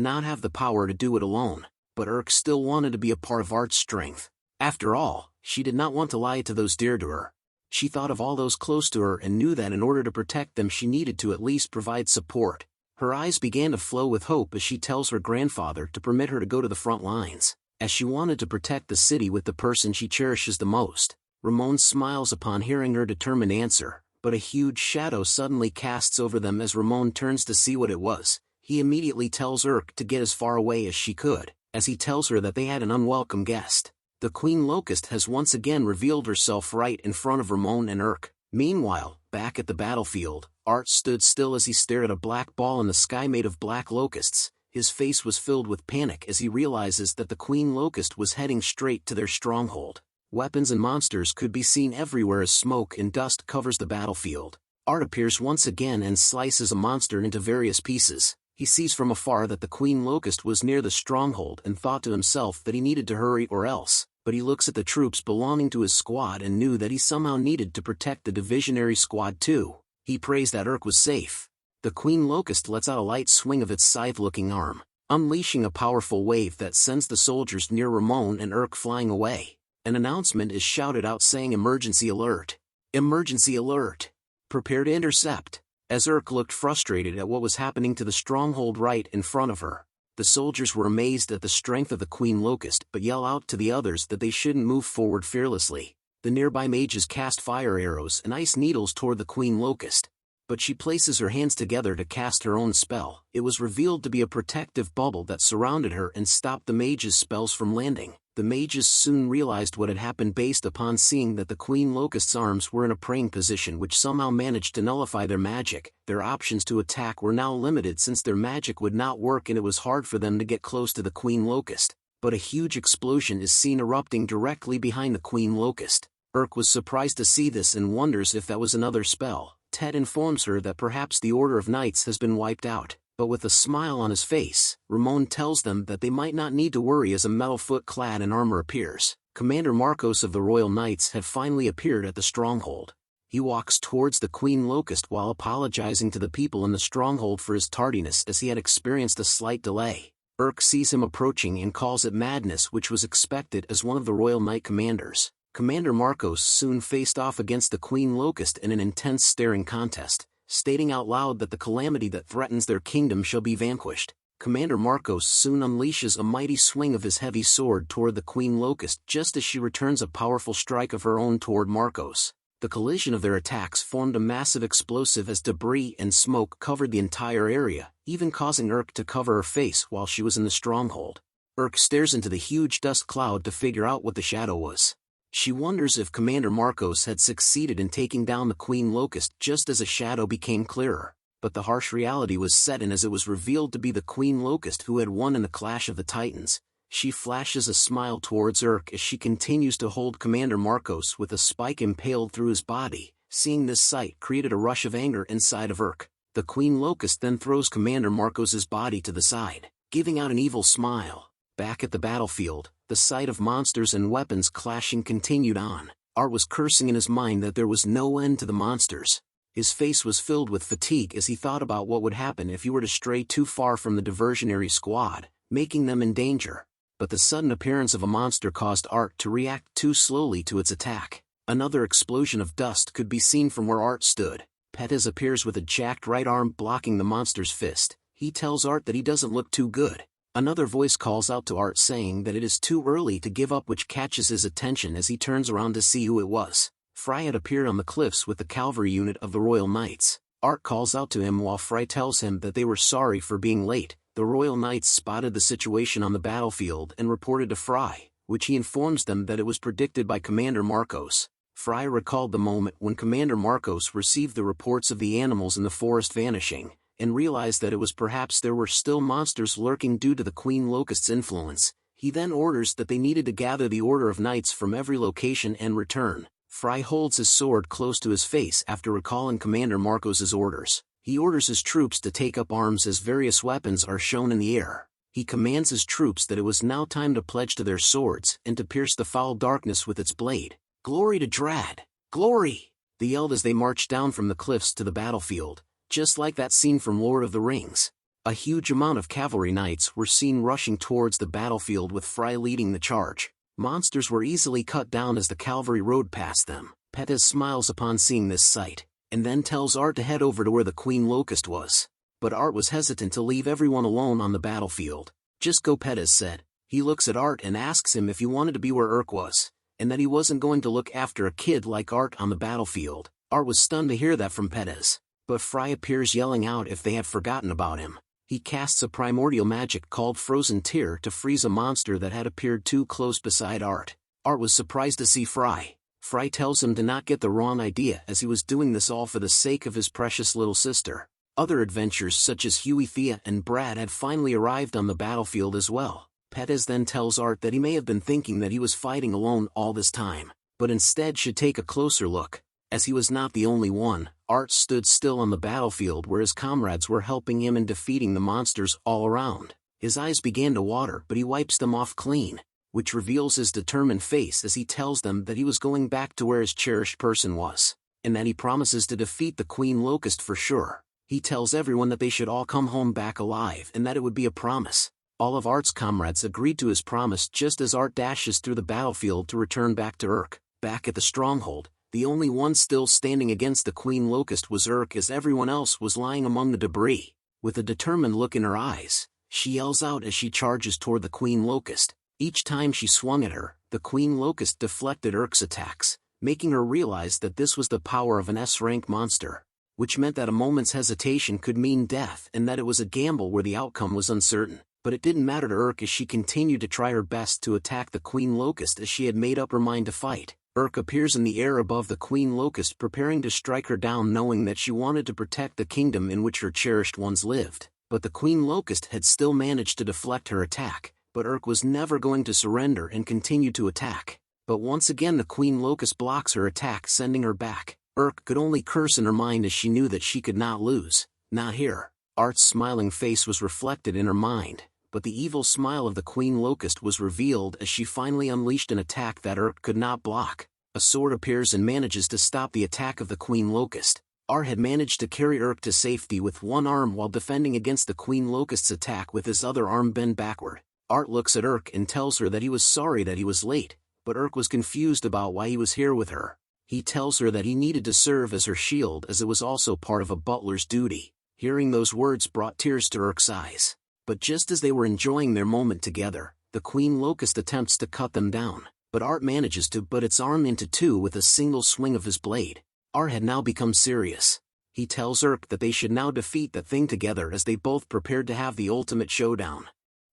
not have the power to do it alone, but Urk still wanted to be a part of Art's strength. After all, she did not want to lie to those dear to her. She thought of all those close to her and knew that in order to protect them she needed to at least provide support. Her eyes began to flow with hope as she tells her grandfather to permit her to go to the front lines, as she wanted to protect the city with the person she cherishes the most. Ramon smiles upon hearing her determined answer, but a huge shadow suddenly casts over them as Ramon turns to see what it was. He immediately tells Urk to get as far away as she could, as he tells her that they had an unwelcome guest. The Queen Locust has once again revealed herself right in front of Ramon and Urk. Meanwhile, back at the battlefield, Art stood still as he stared at a black ball in the sky made of black locusts. His face was filled with panic as he realizes that the Queen Locust was heading straight to their stronghold. Weapons and monsters could be seen everywhere as smoke and dust covers the battlefield. Art appears once again and slices a monster into various pieces. He sees from afar that the Queen Locust was near the stronghold and thought to himself that he needed to hurry or else, but he looks at the troops belonging to his squad and knew that he somehow needed to protect the divisionary squad too. He prays that Urk was safe. The Queen Locust lets out a light swing of its scythe-looking arm, unleashing a powerful wave that sends the soldiers near Ramon and Urk flying away. An announcement is shouted out saying emergency alert. Emergency alert. Prepare to intercept. As Urk looked frustrated at what was happening to the stronghold right in front of her, the soldiers were amazed at the strength of the Queen Locust but yell out to the others that they shouldn't move forward fearlessly. The nearby mages cast fire arrows and ice needles toward the Queen Locust, but she places her hands together to cast her own spell. It was revealed to be a protective bubble that surrounded her and stopped the mages' spells from landing. The mages soon realized what had happened based upon seeing that the Queen Locust's arms were in a praying position, which somehow managed to nullify their magic. Their options to attack were now limited since their magic would not work and it was hard for them to get close to the Queen Locust. But a huge explosion is seen erupting directly behind the Queen Locust. Urk was surprised to see this and wonders if that was another spell. Ted informs her that perhaps the Order of Knights has been wiped out, but with a smile on his face, Ramon tells them that they might not need to worry as a Metalfoot clad in armor appears. Commander Marcos of the Royal Knights had finally appeared at the stronghold. He walks towards the Queen Locust while apologizing to the people in the stronghold for his tardiness as he had experienced a slight delay. Urk sees him approaching and calls it madness, which was expected as one of the Royal Knight commanders. Commander Marcos soon faced off against the Queen Locust in an intense staring contest, stating out loud that the calamity that threatens their kingdom shall be vanquished. Commander Marcos soon unleashes a mighty swing of his heavy sword toward the Queen Locust just as she returns a powerful strike of her own toward Marcos. The collision of their attacks formed a massive explosive as debris and smoke covered the entire area, even causing Urk to cover her face while she was in the stronghold. Urk stares into the huge dust cloud to figure out what the shadow was. She wonders if Commander Marcos had succeeded in taking down the Queen Locust just as a shadow became clearer, but the harsh reality was set in as it was revealed to be the Queen Locust who had won in the Clash of the Titans. She flashes a smile towards Urk as she continues to hold Commander Marcos with a spike impaled through his body. Seeing this sight created a rush of anger inside of Urk. The Queen Locust then throws Commander Marcos's body to the side, giving out an evil smile. Back at the battlefield, the sight of monsters and weapons clashing continued on. Art was cursing in his mind that there was no end to the monsters. His face was filled with fatigue as he thought about what would happen if he were to stray too far from the diversionary squad, making them in danger. But the sudden appearance of a monster caused Art to react too slowly to its attack. Another explosion of dust could be seen from where Art stood. Pettis appears with a jacked right arm blocking the monster's fist. He tells Art that he doesn't look too good. Another voice calls out to Art saying that it is too early to give up, which catches his attention as he turns around to see who it was. Frey had appeared on the cliffs with the cavalry unit of the Royal Knights. Art calls out to him while Frey tells him that they were sorry for being late. The Royal Knights spotted the situation on the battlefield and reported to Frey, which he informs them that it was predicted by Commander Marcos. Frey recalled the moment when Commander Marcos received the reports of the animals in the forest vanishing, and realized that it was perhaps there were still monsters lurking due to the Queen Locust's influence. He then orders that they needed to gather the Order of Knights from every location and return. Frey holds his sword close to his face after recalling Commander Marcos's orders. He orders his troops to take up arms as various weapons are shown in the air. He commands his troops that it was now time to pledge to their swords and to pierce the foul darkness with its blade. "Glory to Drad! Glory!" they yelled as they marched down from the cliffs to the battlefield, just like that scene from Lord of the Rings. A huge amount of cavalry knights were seen rushing towards the battlefield with Frey leading the charge. Monsters were easily cut down as the cavalry rode past them. Pettis smiles upon seeing this sight, and then tells Art to head over to where the Queen Locust was. But Art was hesitant to leave everyone alone on the battlefield. "Just go," Pettis said. He looks at Art and asks him if he wanted to be where Urk was, and that he wasn't going to look after a kid like Art on the battlefield. Art was stunned to hear that from Pettis, but Frey appears yelling out if they had forgotten about him. He casts a primordial magic called Frozen Tear to freeze a monster that had appeared too close beside Art. Art was surprised to see Frey. Frey tells him to not get the wrong idea as he was doing this all for the sake of his precious little sister. Other adventurers such as Huey, Thea, and Brad had finally arrived on the battlefield as well. Pettis then tells Art that he may have been thinking that he was fighting alone all this time, but instead should take a closer look. As he was not the only one, Art stood still on the battlefield where his comrades were helping him in defeating the monsters all around. His eyes began to water, but he wipes them off clean, which reveals his determined face as he tells them that he was going back to where his cherished person was, and that he promises to defeat the Queen Locust for sure. He tells everyone that they should all come home back alive and that it would be a promise. All of Art's comrades agreed to his promise just as Art dashes through the battlefield to return back to Urk. Back at the stronghold, the only one still standing against the Queen Locust was Urk as everyone else was lying among the debris. With a determined look in her eyes, she yells out as she charges toward the Queen Locust. Each time she swung at her, the Queen Locust deflected Urk's attacks, making her realize that this was the power of an S-rank monster, which meant that a moment's hesitation could mean death and that it was a gamble where the outcome was uncertain. But it didn't matter to Urk as she continued to try her best to attack the Queen Locust as she had made up her mind to fight. Urk appears in the air above the Queen Locust, preparing to strike her down, knowing that she wanted to protect the kingdom in which her cherished ones lived. But the Queen Locust had still managed to deflect her attack, but Urk was never going to surrender and continued to attack. But once again the Queen Locust blocks her attack, sending her back. Urk could only curse in her mind as she knew that she could not lose. Not here. Art's smiling face was reflected in her mind, but the evil smile of the Queen Locust was revealed as she finally unleashed an attack that Urk could not block. A sword appears and manages to stop the attack of the Queen Locust. Art had managed to carry Urk to safety with one arm while defending against the Queen Locust's attack with his other arm bent backward. Art looks at Urk and tells her that he was sorry that he was late, but Urk was confused about why he was here with her. He tells her that he needed to serve as her shield as it was also part of a butler's duty. Hearing those words brought tears to Urk's eyes. But just as they were enjoying their moment together, the Queen Locust attempts to cut them down, but Art manages to put its arm into two with a single swing of his blade. Art had now become serious. He tells Urk that they should now defeat the thing together as they both prepared to have the ultimate showdown.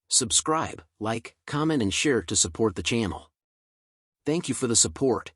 Subscribe, like, comment and share to support the channel. Thank you for the support.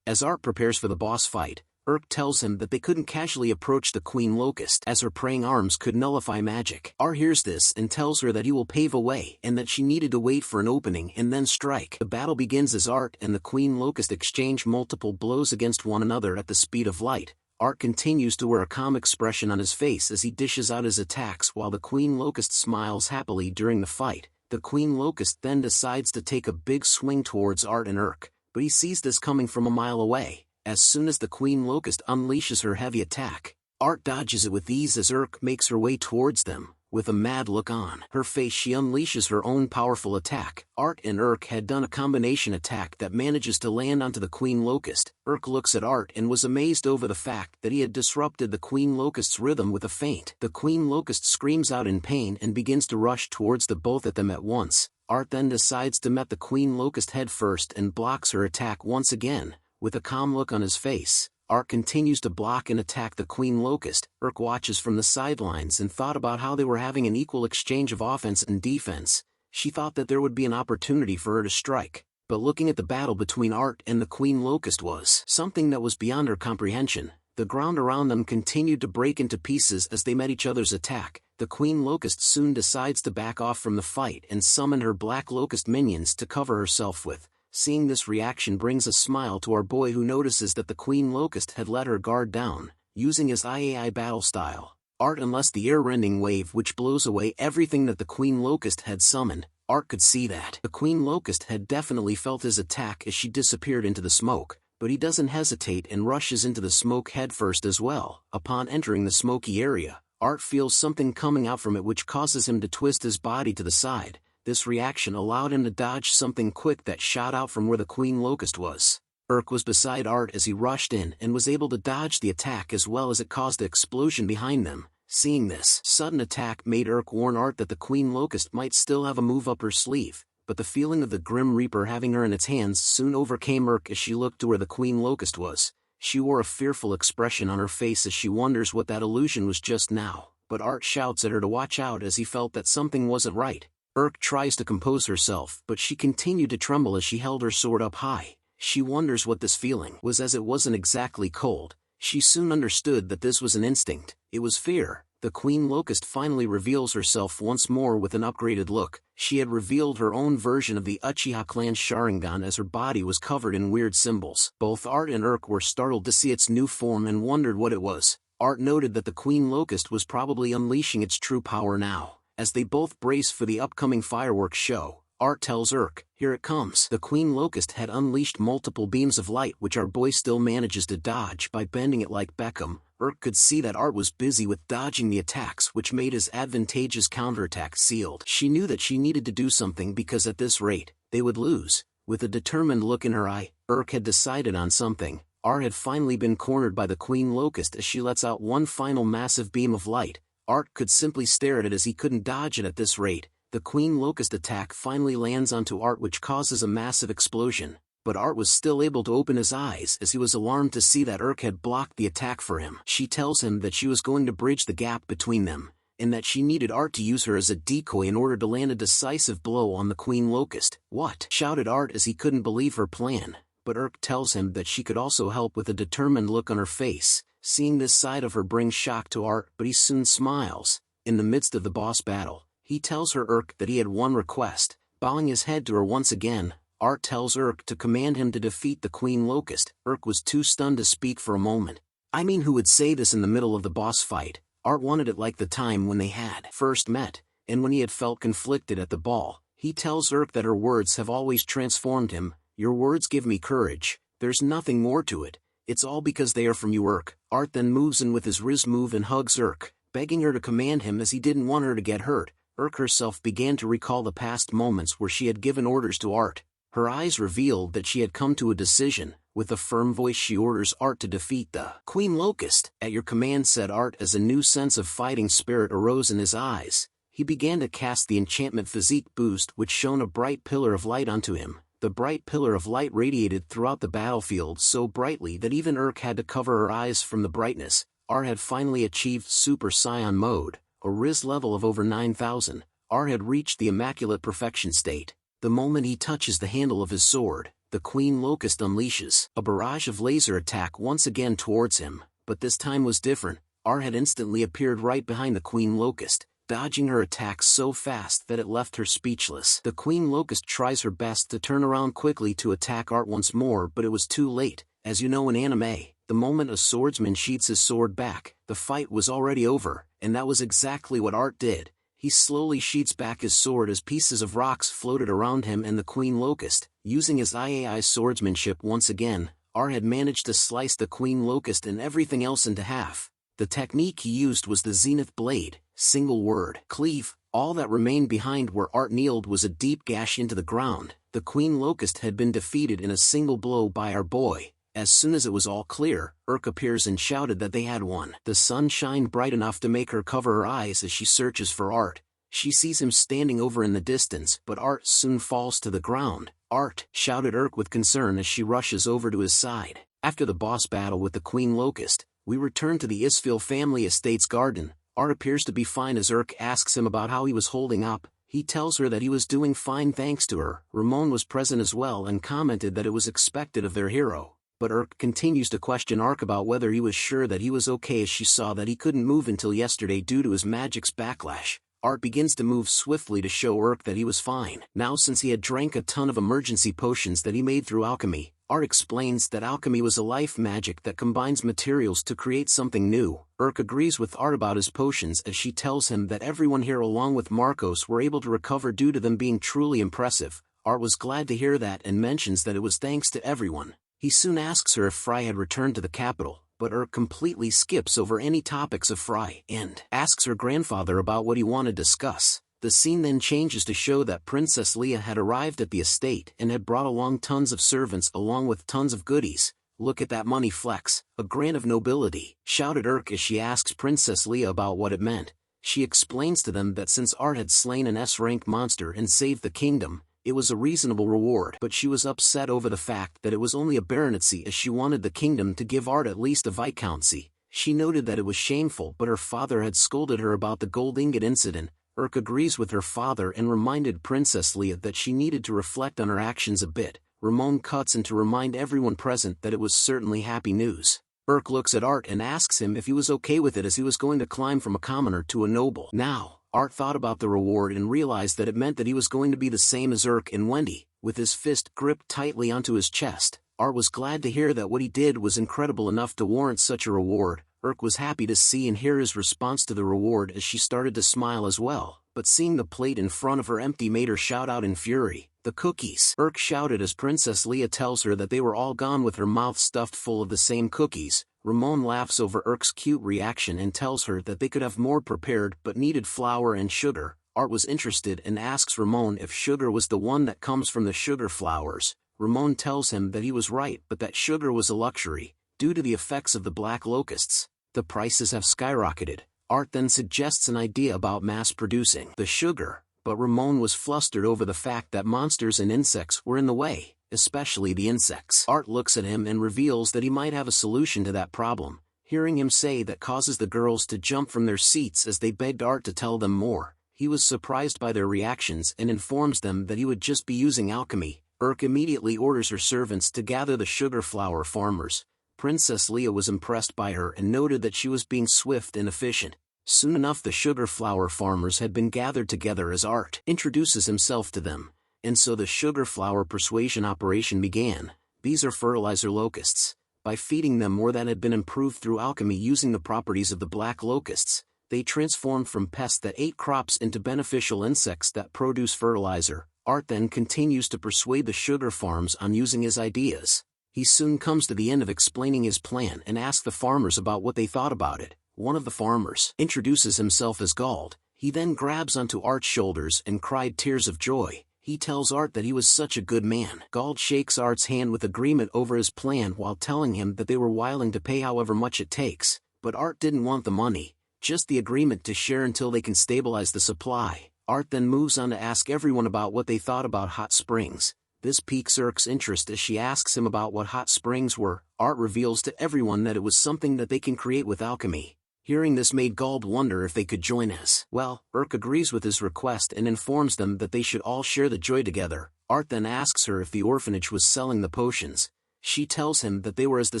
As Art prepares for the boss fight, Urk tells him that they couldn't casually approach the Queen Locust as her praying arms could nullify magic. Art hears this and tells her that he will pave a way and that she needed to wait for an opening and then strike. The battle begins as Art and the Queen Locust exchange multiple blows against one another at the speed of light. Art continues to wear a calm expression on his face as he dishes out his attacks while the Queen Locust smiles happily during the fight. The Queen Locust then decides to take a big swing towards Art and Urk, but he sees this coming from a mile away. As soon as the Queen Locust unleashes her heavy attack, Art dodges it with ease as Urk makes her way towards them. With a mad look on her face, she unleashes her own powerful attack. Art and Urk had done a combination attack that manages to land onto the Queen Locust. Urk looks at Art and was amazed over the fact that he had disrupted the Queen Locust's rhythm with a feint. The Queen Locust screams out in pain and begins to rush towards the both of them at once. Art then decides to meet the Queen Locust head first and blocks her attack once again. With a calm look on his face, Art continues to block and attack the Queen Locust. Urk watches from the sidelines and thought about how they were having an equal exchange of offense and defense. She thought that there would be an opportunity for her to strike, but looking at the battle between Art and the Queen Locust was something that was beyond her comprehension. The ground around them continued to break into pieces as they met each other's attack. The Queen Locust soon decides to back off from the fight and summon her Black Locust minions to cover herself with. Seeing this reaction brings a smile to our boy, who notices that the Queen Locust had let her guard down, using his IAI battle style. Art unleashed the air-rending wave which blows away everything that the Queen Locust had summoned. Art could see that the Queen Locust had definitely felt his attack as she disappeared into the smoke, but he doesn't hesitate and rushes into the smoke headfirst as well. Upon entering the smoky area, Art feels something coming out from it which causes him to twist his body to the side. This reaction allowed him to dodge something quick that shot out from where the Queen Locust was. Urk was beside Art as he rushed in and was able to dodge the attack as well as it caused the explosion behind them. Seeing this sudden attack made Urk warn Art that the Queen Locust might still have a move up her sleeve, but the feeling of the Grim Reaper having her in its hands soon overcame Urk as she looked to where the Queen Locust was. She wore a fearful expression on her face as she wonders what that illusion was just now, but Art shouts at her to watch out as he felt that something wasn't right. Urk tries to compose herself, but she continued to tremble as she held her sword up high. She wonders what this feeling was, as it wasn't exactly cold. She soon understood that this was an instinct. It was fear. The Queen Locust finally reveals herself once more with an upgraded look. She had revealed her own version of the Uchiha clan's Sharingan as her body was covered in weird symbols. Both Art and Urk were startled to see its new form and wondered what it was. Art noted that the Queen Locust was probably unleashing its true power now. As they both brace for the upcoming fireworks show, Art tells Urk, "Here it comes." The Queen Locust had unleashed multiple beams of light which our boy still manages to dodge by bending it like Beckham. Urk could see that Art was busy with dodging the attacks which made his advantageous counterattack sealed. She knew that she needed to do something because at this rate, they would lose. With a determined look in her eye, Urk had decided on something. Art had finally been cornered by the Queen Locust as she lets out one final massive beam of light. Art could simply stare at it as he couldn't dodge it at this rate. The Queen Locust attack finally lands onto Art, which causes a massive explosion, but Art was still able to open his eyes as he was alarmed to see that Urk had blocked the attack for him. She tells him that she was going to bridge the gap between them, and that she needed Art to use her as a decoy in order to land a decisive blow on the Queen Locust. "What?" shouted Art as he couldn't believe her plan, but Urk tells him that she could also help with a determined look on her face. Seeing this side of her brings shock to Art, but he soon smiles. In the midst of the boss battle, he tells her Urk that he had one request. Bowing his head to her once again, Art tells Urk to command him to defeat the Queen Locust. Urk was too stunned to speak for a moment. I mean, who would say this in the middle of the boss fight? Art wanted it like the time when they had first met, and when he had felt conflicted at the ball. He tells Urk that her words have always transformed him. "Your words give me courage. There's nothing more to it. It's all because they are from you, Urk." Art then moves in with his Riz move and hugs Urk, begging her to command him as he didn't want her to get hurt. Urk herself began to recall the past moments where she had given orders to Art. Her eyes revealed that she had come to a decision. With a firm voice she orders Art to defeat the Queen Locust. "At your command," said Art as a new sense of fighting spirit arose in his eyes. He began to cast the enchantment physique boost, which shone a bright pillar of light onto him. The bright pillar of light radiated throughout the battlefield so brightly that even Urk had to cover her eyes from the brightness. Art had finally achieved Super Saiyan mode, a Riz level of over 9,000. Art had reached the immaculate perfection state. The moment he touches the handle of his sword, the Queen Locust unleashes a barrage of laser attack once again towards him, but this time was different. Art had instantly appeared right behind the Queen Locust, dodging her attacks so fast that it left her speechless. The Queen Locust tries her best to turn around quickly to attack Art once more, but it was too late. As you know in anime, the moment a swordsman sheaths his sword back, the fight was already over, and that was exactly what Art did. He slowly sheaths back his sword as pieces of rocks floated around him and the Queen Locust. Using his IAI swordsmanship once again, Art had managed to slice the Queen Locust and everything else into half. The technique he used was the Zenith blade, single word, cleave. All that remained behind where Art kneeled was a deep gash into the ground. The Queen Locust had been defeated in a single blow by our boy. As soon as it was all clear, Urk appears and shouted that they had won. The sun shined bright enough to make her cover her eyes as she searches for Art. She sees him standing over in the distance, but Art soon falls to the ground. "Art!" shouted Urk with concern as she rushes over to his side. After the boss battle with the Queen Locust, we return to the Isfil family estate's garden. Art appears to be fine as Urk asks him about how he was holding up. He tells her that he was doing fine thanks to her. Ramon was present as well and commented that it was expected of their hero. But Urk continues to question Art about whether he was sure that he was okay as she saw that he couldn't move until yesterday due to his magic's backlash. Art begins to move swiftly to show Urk that he was fine. Now, since he had drank a ton of emergency potions that he made through alchemy, Art explains that alchemy was a life magic that combines materials to create something new. Urk agrees with Art about his potions as she tells him that everyone here along with Marcos were able to recover due to them being truly impressive. Art was glad to hear that and mentions that it was thanks to everyone. He soon asks her if Frey had returned to the capital, but Urk completely skips over any topics of Frey and asks her grandfather about what he wanted to discuss. The scene then changes to show that Princess Leia had arrived at the estate and had brought along tons of servants along with tons of goodies. "Look at that money flex, a grant of nobility," shouted Urk as she asks Princess Leia about what it meant. She explains to them that since Art had slain an S-rank monster and saved the kingdom, it was a reasonable reward, but she was upset over the fact that it was only a baronetcy as she wanted the kingdom to give Art at least a viscountcy. She noted that it was shameful, but her father had scolded her about the gold ingot incident. Urk agrees with her father and reminded Princess Leia that she needed to reflect on her actions a bit. Ramon cuts in to remind everyone present that it was certainly happy news. Urk looks at Art and asks him if he was okay with it as he was going to climb from a commoner to a noble. Now, Art thought about the reward and realized that it meant that he was going to be the same as Urk and Wendy. With his fist gripped tightly onto his chest, Art was glad to hear that what he did was incredible enough to warrant such a reward. Urk was happy to see and hear his response to the reward as she started to smile as well, but seeing the plate in front of her empty made her shout out in fury, "The cookies!" Urk shouted as Princess Leia tells her that they were all gone with her mouth stuffed full of the same cookies. Ramon laughs over Urk's cute reaction and tells her that they could have more prepared but needed flour and sugar. Art was interested and asks Ramon if sugar was the one that comes from the sugar flowers. Ramon tells him that he was right but that sugar was a luxury, due to the effects of the black locusts. The prices have skyrocketed. Art then suggests an idea about mass producing the sugar, but Ramon was flustered over the fact that monsters and insects were in the way, especially the insects. Art looks at him and reveals that he might have a solution to that problem. Hearing him say that causes the girls to jump from their seats as they begged Art to tell them more. He was surprised by their reactions and informs them that he would just be using alchemy. Urk immediately orders her servants to gather the sugar flower farmers. Princess Leia was impressed by her and noted that she was being swift and efficient. Soon enough the sugar flower farmers had been gathered together as Art introduces himself to them, and so the sugar flower persuasion operation began. These are fertilizer locusts. By feeding them more that had been improved through alchemy using the properties of the black locusts, they transformed from pests that ate crops into beneficial insects that produce fertilizer. Art then continues to persuade the sugar farms on using his ideas. He soon comes to the end of explaining his plan and asks the farmers about what they thought about it. One of the farmers introduces himself as Gald. He then grabs onto Art's shoulders and cried tears of joy. He tells Art that he was such a good man. Gald shakes Art's hand with agreement over his plan while telling him that they were willing to pay however much it takes. But Art didn't want the money, just the agreement to share until they can stabilize the supply. Art then moves on to ask everyone about what they thought about hot springs. This piques Urk's interest as she asks him about what hot springs were. Art reveals to everyone that it was something that they can create with alchemy. Hearing this made Gald wonder if they could join as well. Urk agrees with his request and informs them that they should all share the joy together. Art then asks her if the orphanage was selling the potions. She tells him that they were as the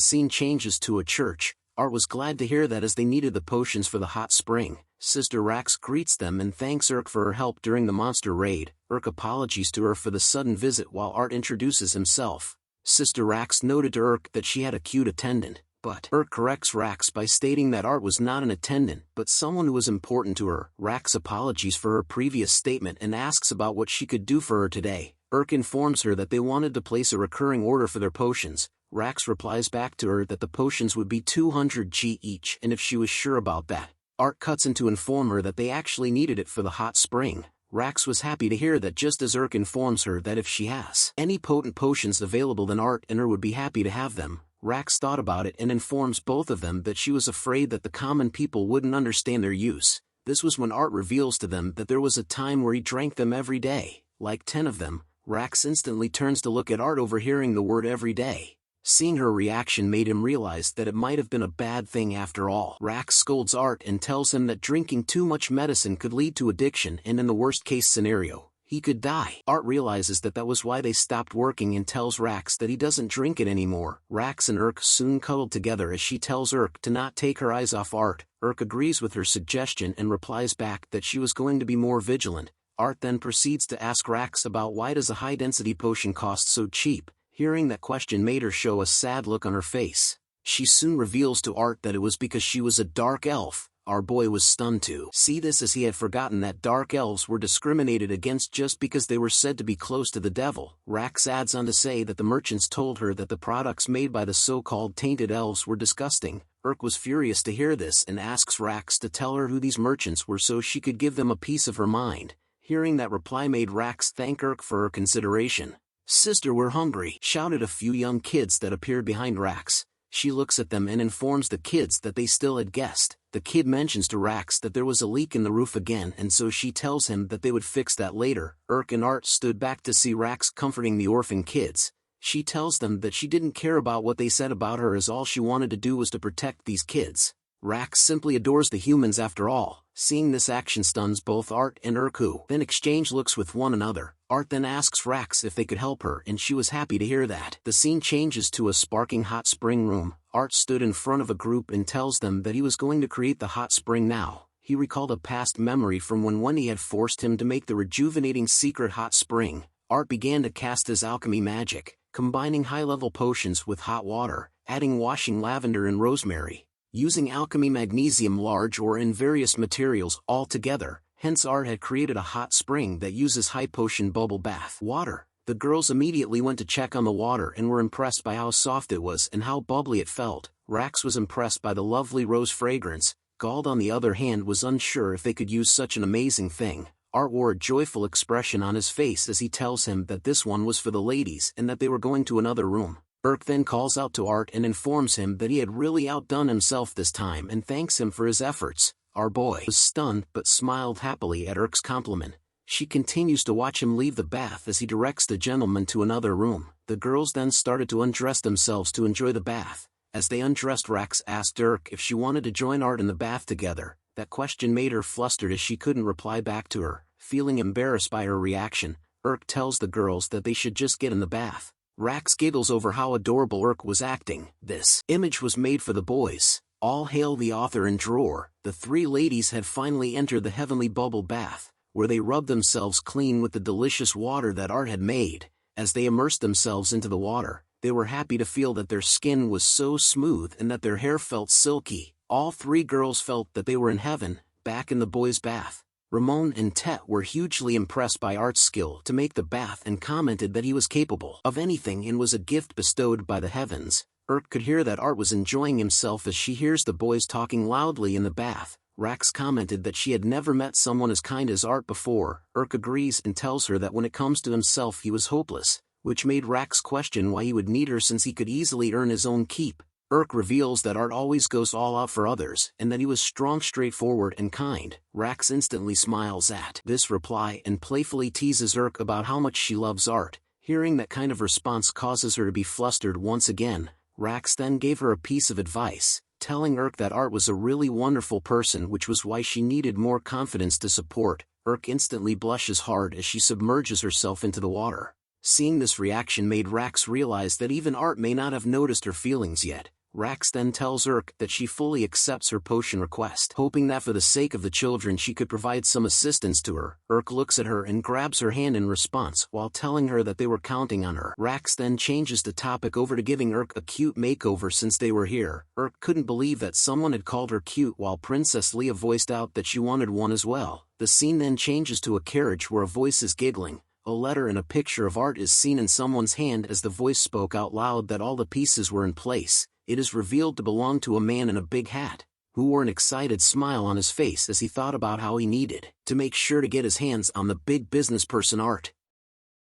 scene changes to a church. Art was glad to hear that as they needed the potions for the hot spring. Sister Rax greets them and thanks Urk for her help during the monster raid. Urk apologies to her for the sudden visit while Art introduces himself. Sister Rax noted to Urk that she had a cute attendant, but Urk corrects Rax by stating that Art was not an attendant but someone who was important to her. Rax apologies for her previous statement and asks about what she could do for her today. Urk informs her that they wanted to place a recurring order for their potions. Rax replies back to her that the potions would be 200 G each and if she was sure about that. Art cuts in to inform her that they actually needed it for the hot spring. Rax was happy to hear that just as Urk informs her that if she has any potent potions available then Art and her would be happy to have them. Rax thought about it and informs both of them that she was afraid that the common people wouldn't understand their use. This was when Art reveals to them that there was a time where he drank them every day, like 10 of them. Rax instantly turns to look at Art overhearing the word every day. Seeing her reaction made him realize that it might have been a bad thing after all. Rax scolds Art and tells him that drinking too much medicine could lead to addiction and in the worst case scenario, he could die. Art realizes that was why they stopped working and tells Rax that he doesn't drink it anymore. Rax and Urk soon cuddled together as she tells Urk to not take her eyes off Art. Urk agrees with her suggestion and replies back that she was going to be more vigilant. Art then proceeds to ask Rax about why does a high-density potion cost so cheap. Hearing that question made her show a sad look on her face. She soon reveals to Art that it was because she was a dark elf. Our boy was stunned to see this as he had forgotten that dark elves were discriminated against just because they were said to be close to the devil. Rax adds on to say that the merchants told her that the products made by the so-called tainted elves were disgusting. Urk was furious to hear this and asks Rax to tell her who these merchants were so she could give them a piece of her mind. Hearing that reply made Rax thank Urk for her consideration. "Sister, we're hungry," shouted a few young kids that appeared behind Rax. She looks at them and informs the kids that they still had guessed. The kid mentions to Rax that there was a leak in the roof again and so she tells him that they would fix that later. Urk and Art stood back to see Rax comforting the orphan kids. She tells them that she didn't care about what they said about her as all she wanted to do was to protect these kids. Rax simply adores the humans after all. Seeing this action stuns both Art and Urk who then exchange looks with one another. Art then asks Rax if they could help her and she was happy to hear that. The scene changes to a sparking hot spring room. Art stood in front of a group and tells them that he was going to create the hot spring now. He recalled a past memory from when Wendy had forced him to make the rejuvenating secret hot spring. Art began to cast his alchemy magic, combining high-level potions with hot water, adding washing lavender and rosemary, using alchemy magnesium large or in various materials all together. Hence Art had created a hot spring that uses high potion bubble bath water. The girls immediately went to check on the water and were impressed by how soft it was and how bubbly it felt. Rax was impressed by the lovely rose fragrance. Gald on the other hand was unsure if they could use such an amazing thing. Art wore a joyful expression on his face as he tells him that this one was for the ladies and that they were going to another room. Urk then calls out to Art and informs him that he had really outdone himself this time and thanks him for his efforts. Our boy was stunned but smiled happily at Urk's compliment. She continues to watch him leave the bath as he directs the gentleman to another room. The girls then started to undress themselves to enjoy the bath. As they undressed, Rax asked Urk if she wanted to join Art in the bath together. That question made her flustered as she couldn't reply back to her. Feeling embarrassed by her reaction, Urk tells the girls that they should just get in the bath. Rax giggles over how adorable Urk was acting. This image was made for the boys. All hail the author and drawer. The three ladies had finally entered the heavenly bubble bath, where they rubbed themselves clean with the delicious water that Art had made. As they immersed themselves into the water, they were happy to feel that their skin was so smooth and that their hair felt silky. All three girls felt that they were in heaven, back in the boys' bath. Ramon and Tet were hugely impressed by Art's skill to make the bath and commented that he was capable of anything and was a gift bestowed by the heavens. Urk could hear that Art was enjoying himself as she hears the boys talking loudly in the bath. Rax commented that she had never met someone as kind as Art before. Urk agrees and tells her that when it comes to himself he was hopeless, which made Rax question why he would need her since he could easily earn his own keep. Urk reveals that Art always goes all out for others and that he was strong, straightforward, and kind. Rax instantly smiles at this reply and playfully teases Urk about how much she loves Art. Hearing that kind of response causes her to be flustered once again. Rax then gave her a piece of advice, telling Urk that Art was a really wonderful person, which was why she needed more confidence to support. Urk instantly blushes hard as she submerges herself into the water. Seeing this reaction made Rax realize that even Art may not have noticed her feelings yet. Rax then tells Urk that she fully accepts her potion request, hoping that for the sake of the children she could provide some assistance to her. Urk looks at her and grabs her hand in response while telling her that they were counting on her. Rax then changes the topic over to giving Urk a cute makeover since they were here. Urk couldn't believe that someone had called her cute, while Princess Leia voiced out that she wanted one as well. The scene then changes to a carriage where a voice is giggling. A letter and a picture of Art is seen in someone's hand as the voice spoke out loud that all the pieces were in place. It is revealed to belong to a man in a big hat, who wore an excited smile on his face as he thought about how he needed to make sure to get his hands on the big business person Art.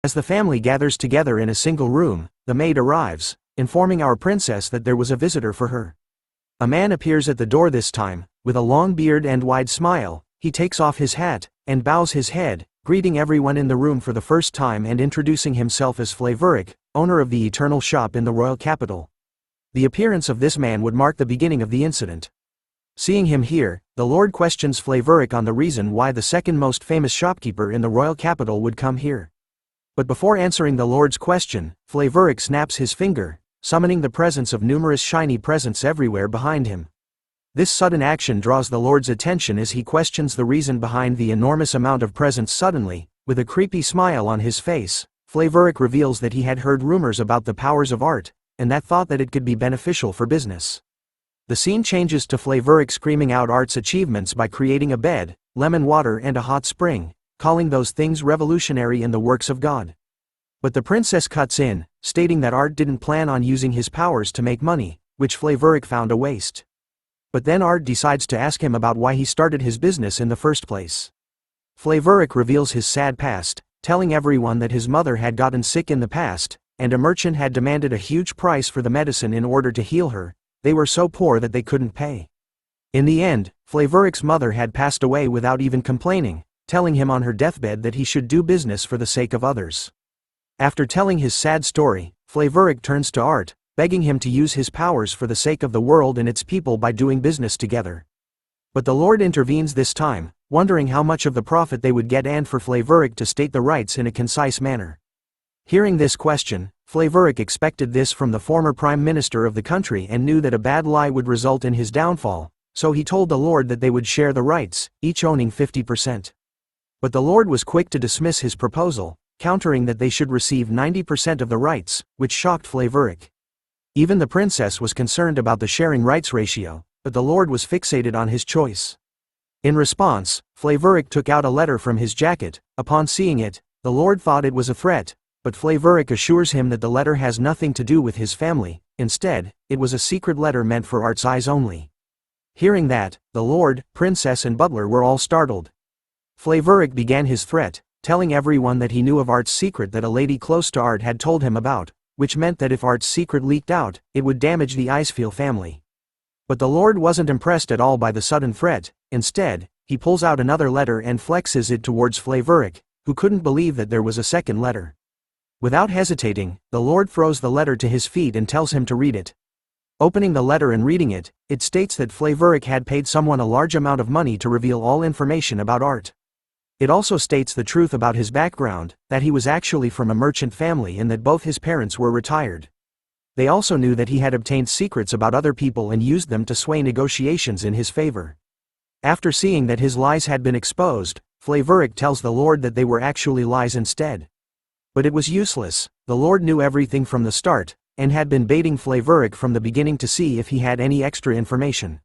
As the family gathers together in a single room, the maid arrives, informing our princess that there was a visitor for her. A man appears at the door this time, with a long beard and wide smile. He takes off his hat, and bows his head, greeting everyone in the room for the first time and introducing himself as Flavoric, owner of the Eternal Shop in the royal capital. The appearance of this man would mark the beginning of the incident. Seeing him here, the Lord questions Flavoric on the reason why the second most famous shopkeeper in the royal capital would come here. But before answering the Lord's question, Flavoric snaps his finger, summoning the presence of numerous shiny presents everywhere behind him. This sudden action draws the Lord's attention as he questions the reason behind the enormous amount of presents. Suddenly, with a creepy smile on his face, Flavoric reveals that he had heard rumors about the powers of Art, and that thought that it could be beneficial for business. The scene changes to Flavoric screaming out Art's achievements by creating a bed, lemon water and a hot spring, calling those things revolutionary in the works of God. But the princess cuts in, stating that Art didn't plan on using his powers to make money, which Flavoric found a waste. But then Art decides to ask him about why he started his business in the first place. Flavoric reveals his sad past, telling everyone that his mother had gotten sick in the past, and a merchant had demanded a huge price for the medicine in order to heal her. They were so poor that they couldn't pay. In the end, Flavoric's mother had passed away without even complaining, telling him on her deathbed that he should do business for the sake of others. After telling his sad story, Flavoric turns to Art, begging him to use his powers for the sake of the world and its people by doing business together. But the Lord intervenes this time, wondering how much of the profit they would get and for Flavoric to state the rights in a concise manner. Hearing this question, Flavoric expected this from the former prime minister of the country and knew that a bad lie would result in his downfall, so he told the Lord that they would share the rights, each owning 50%. But the Lord was quick to dismiss his proposal, countering that they should receive 90% of the rights, which shocked Flavoric. Even the princess was concerned about the sharing rights ratio, but the Lord was fixated on his choice. In response, Flavoric took out a letter from his jacket. Upon seeing it, the Lord thought it was a threat, but Flavoric assures him that the letter has nothing to do with his family. Instead, it was a secret letter meant for Art's eyes only. Hearing that, the Lord, Princess and Butler were all startled. Flavoric began his threat, telling everyone that he knew of Art's secret that a lady close to Art had told him about, which meant that if Art's secret leaked out, it would damage the Icefield family. But the Lord wasn't impressed at all by the sudden threat. Instead, he pulls out another letter and flexes it towards Flavoric, who couldn't believe that there was a second letter. Without hesitating, the Lord throws the letter to his feet and tells him to read it. Opening the letter and reading it, it states that Flavoric had paid someone a large amount of money to reveal all information about Art. It also states the truth about his background, that he was actually from a merchant family and that both his parents were retired. They also knew that he had obtained secrets about other people and used them to sway negotiations in his favor. After seeing that his lies had been exposed, Flavoric tells the Lord that they were actually lies instead. But it was useless. The Lord knew everything from the start, and had been baiting Flavoric from the beginning to see if he had any extra information.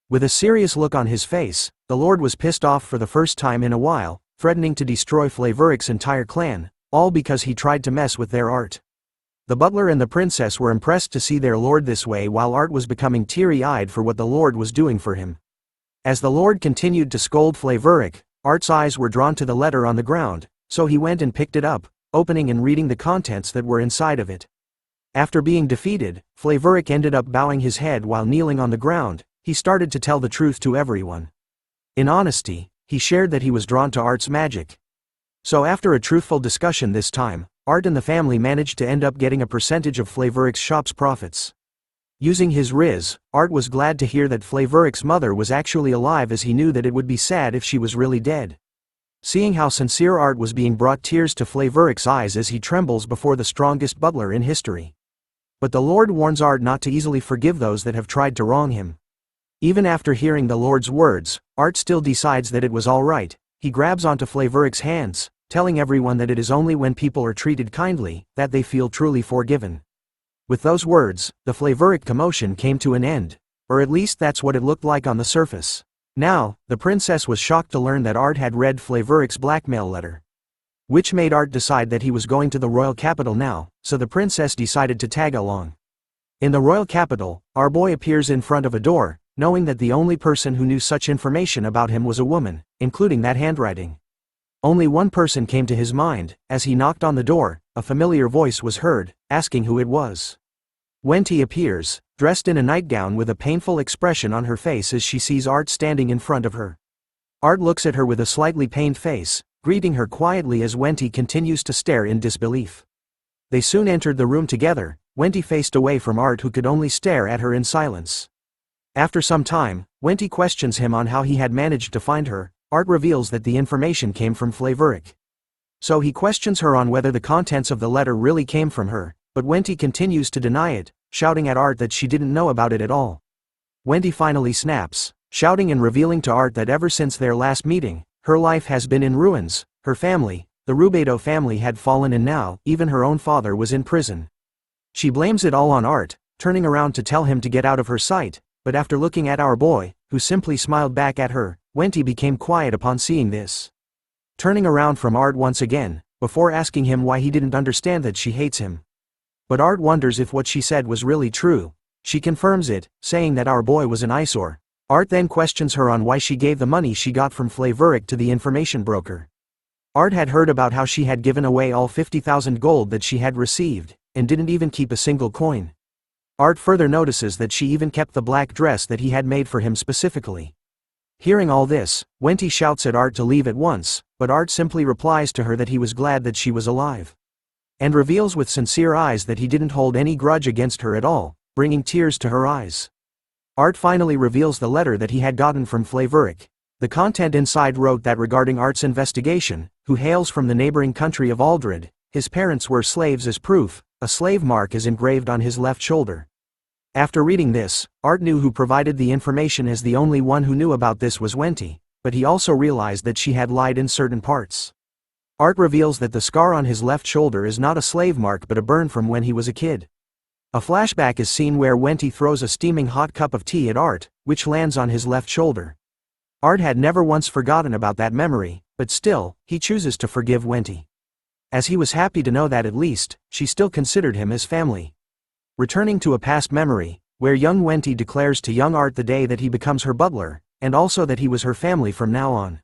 With a serious look on his face, the Lord was pissed off for the first time in a while, threatening to destroy Flavoric's entire clan, all because he tried to mess with their Art. The butler and the princess were impressed to see their Lord this way, while Art was becoming teary-eyed for what the Lord was doing for him. As the Lord continued to scold Flavoric, Art's eyes were drawn to the letter on the ground, so he went and picked it up, opening and reading the contents that were inside of it. After being defeated, Flavoric ended up bowing his head while kneeling on the ground. He started to tell the truth to everyone. In honesty, he shared that he was drawn to Art's magic. So after a truthful discussion this time, Art and the family managed to end up getting a percentage of Flavoric's shop's profits. Using his riz, Art was glad to hear that Flavoric's mother was actually alive, as he knew that it would be sad if she was really dead. Seeing how sincere Art was being brought tears to Flavoric's eyes as he trembles before the strongest butler in history. But the Lord warns Art not to easily forgive those that have tried to wrong him. Even after hearing the Lord's words, Art still decides that it was all right. He grabs onto Flavoric's hands, telling everyone that it is only when people are treated kindly that they feel truly forgiven. With those words, the Flavoric commotion came to an end, or at least that's what it looked like on the surface. Now, the princess was shocked to learn that Art had read Flavoric's blackmail letter, which made Art decide that he was going to the royal capital now, so the princess decided to tag along. In the royal capital, our boy appears in front of a door, knowing that the only person who knew such information about him was a woman, including that handwriting. Only one person came to his mind. As he knocked on the door, a familiar voice was heard, asking who it was. Wendy appears, dressed in a nightgown with a painful expression on her face as she sees Art standing in front of her. Art looks at her with a slightly pained face, greeting her quietly as Wendy continues to stare in disbelief. They soon entered the room together. Wendy faced away from Art, who could only stare at her in silence. After some time, Wendy questions him on how he had managed to find her. Art reveals that the information came from Flavoric. So he questions her on whether the contents of the letter really came from her, but Wendy continues to deny it, shouting at Art that she didn't know about it at all. Wendy finally snaps, shouting and revealing to Art that ever since their last meeting, her life has been in ruins. Her family, the Rubedo family, had fallen, and now, even her own father was in prison. She blames it all on Art, turning around to tell him to get out of her sight, but after looking at our boy, who simply smiled back at her, Wendy became quiet upon seeing this. Turning around from Art once again, before asking him why he didn't understand that she hates him. But Art wonders if what she said was really true. She confirms it, saying that our boy was an eyesore. Art then questions her on why she gave the money she got from Flavoric to the information broker. Art had heard about how she had given away all 50,000 gold that she had received, and didn't even keep a single coin. Art further notices that she even kept the black dress that he had made for him specifically. Hearing all this, Wendy shouts at Art to leave at once, but Art simply replies to her that he was glad that she was alive. And reveals with sincere eyes that he didn't hold any grudge against her at all, bringing tears to her eyes. Art finally reveals the letter that he had gotten from Flavoric. The content inside wrote that regarding Art's investigation, who hails from the neighboring country of Aldred, his parents were slaves. As proof, a slave mark is engraved on his left shoulder. After reading this, Art knew who provided the information, as the only one who knew about this was Wendy, but he also realized that she had lied in certain parts. Art reveals that the scar on his left shoulder is not a slave mark but a burn from when he was a kid. A flashback is seen where Wendy throws a steaming hot cup of tea at Art, which lands on his left shoulder. Art had never once forgotten about that memory, but still, he chooses to forgive Wendy. As he was happy to know that at least, she still considered him as family. Returning to a past memory, where young Wendy declares to young Art the day that he becomes her butler, and also that he was her family from now on.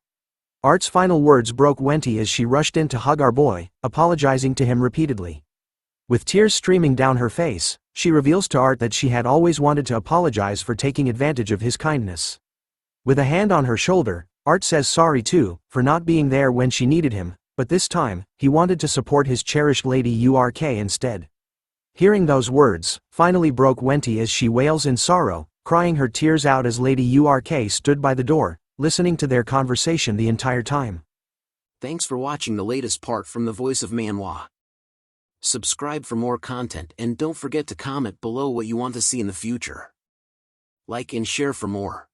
Art's final words broke Wendy as she rushed in to hug our boy, apologizing to him repeatedly. With tears streaming down her face, she reveals to Art that she had always wanted to apologize for taking advantage of his kindness. With a hand on her shoulder, Art says sorry too, for not being there when she needed him, but this time, he wanted to support his cherished Lady Urk instead. Hearing those words, finally broke Wenty as she wails in sorrow, crying her tears out as Lady Urk stood by the door, listening to their conversation the entire time. Thanks for watching the latest part from the voice of Manhwa. Subscribe for more content and don't forget to comment below what you want to see in the future. Like and share for more.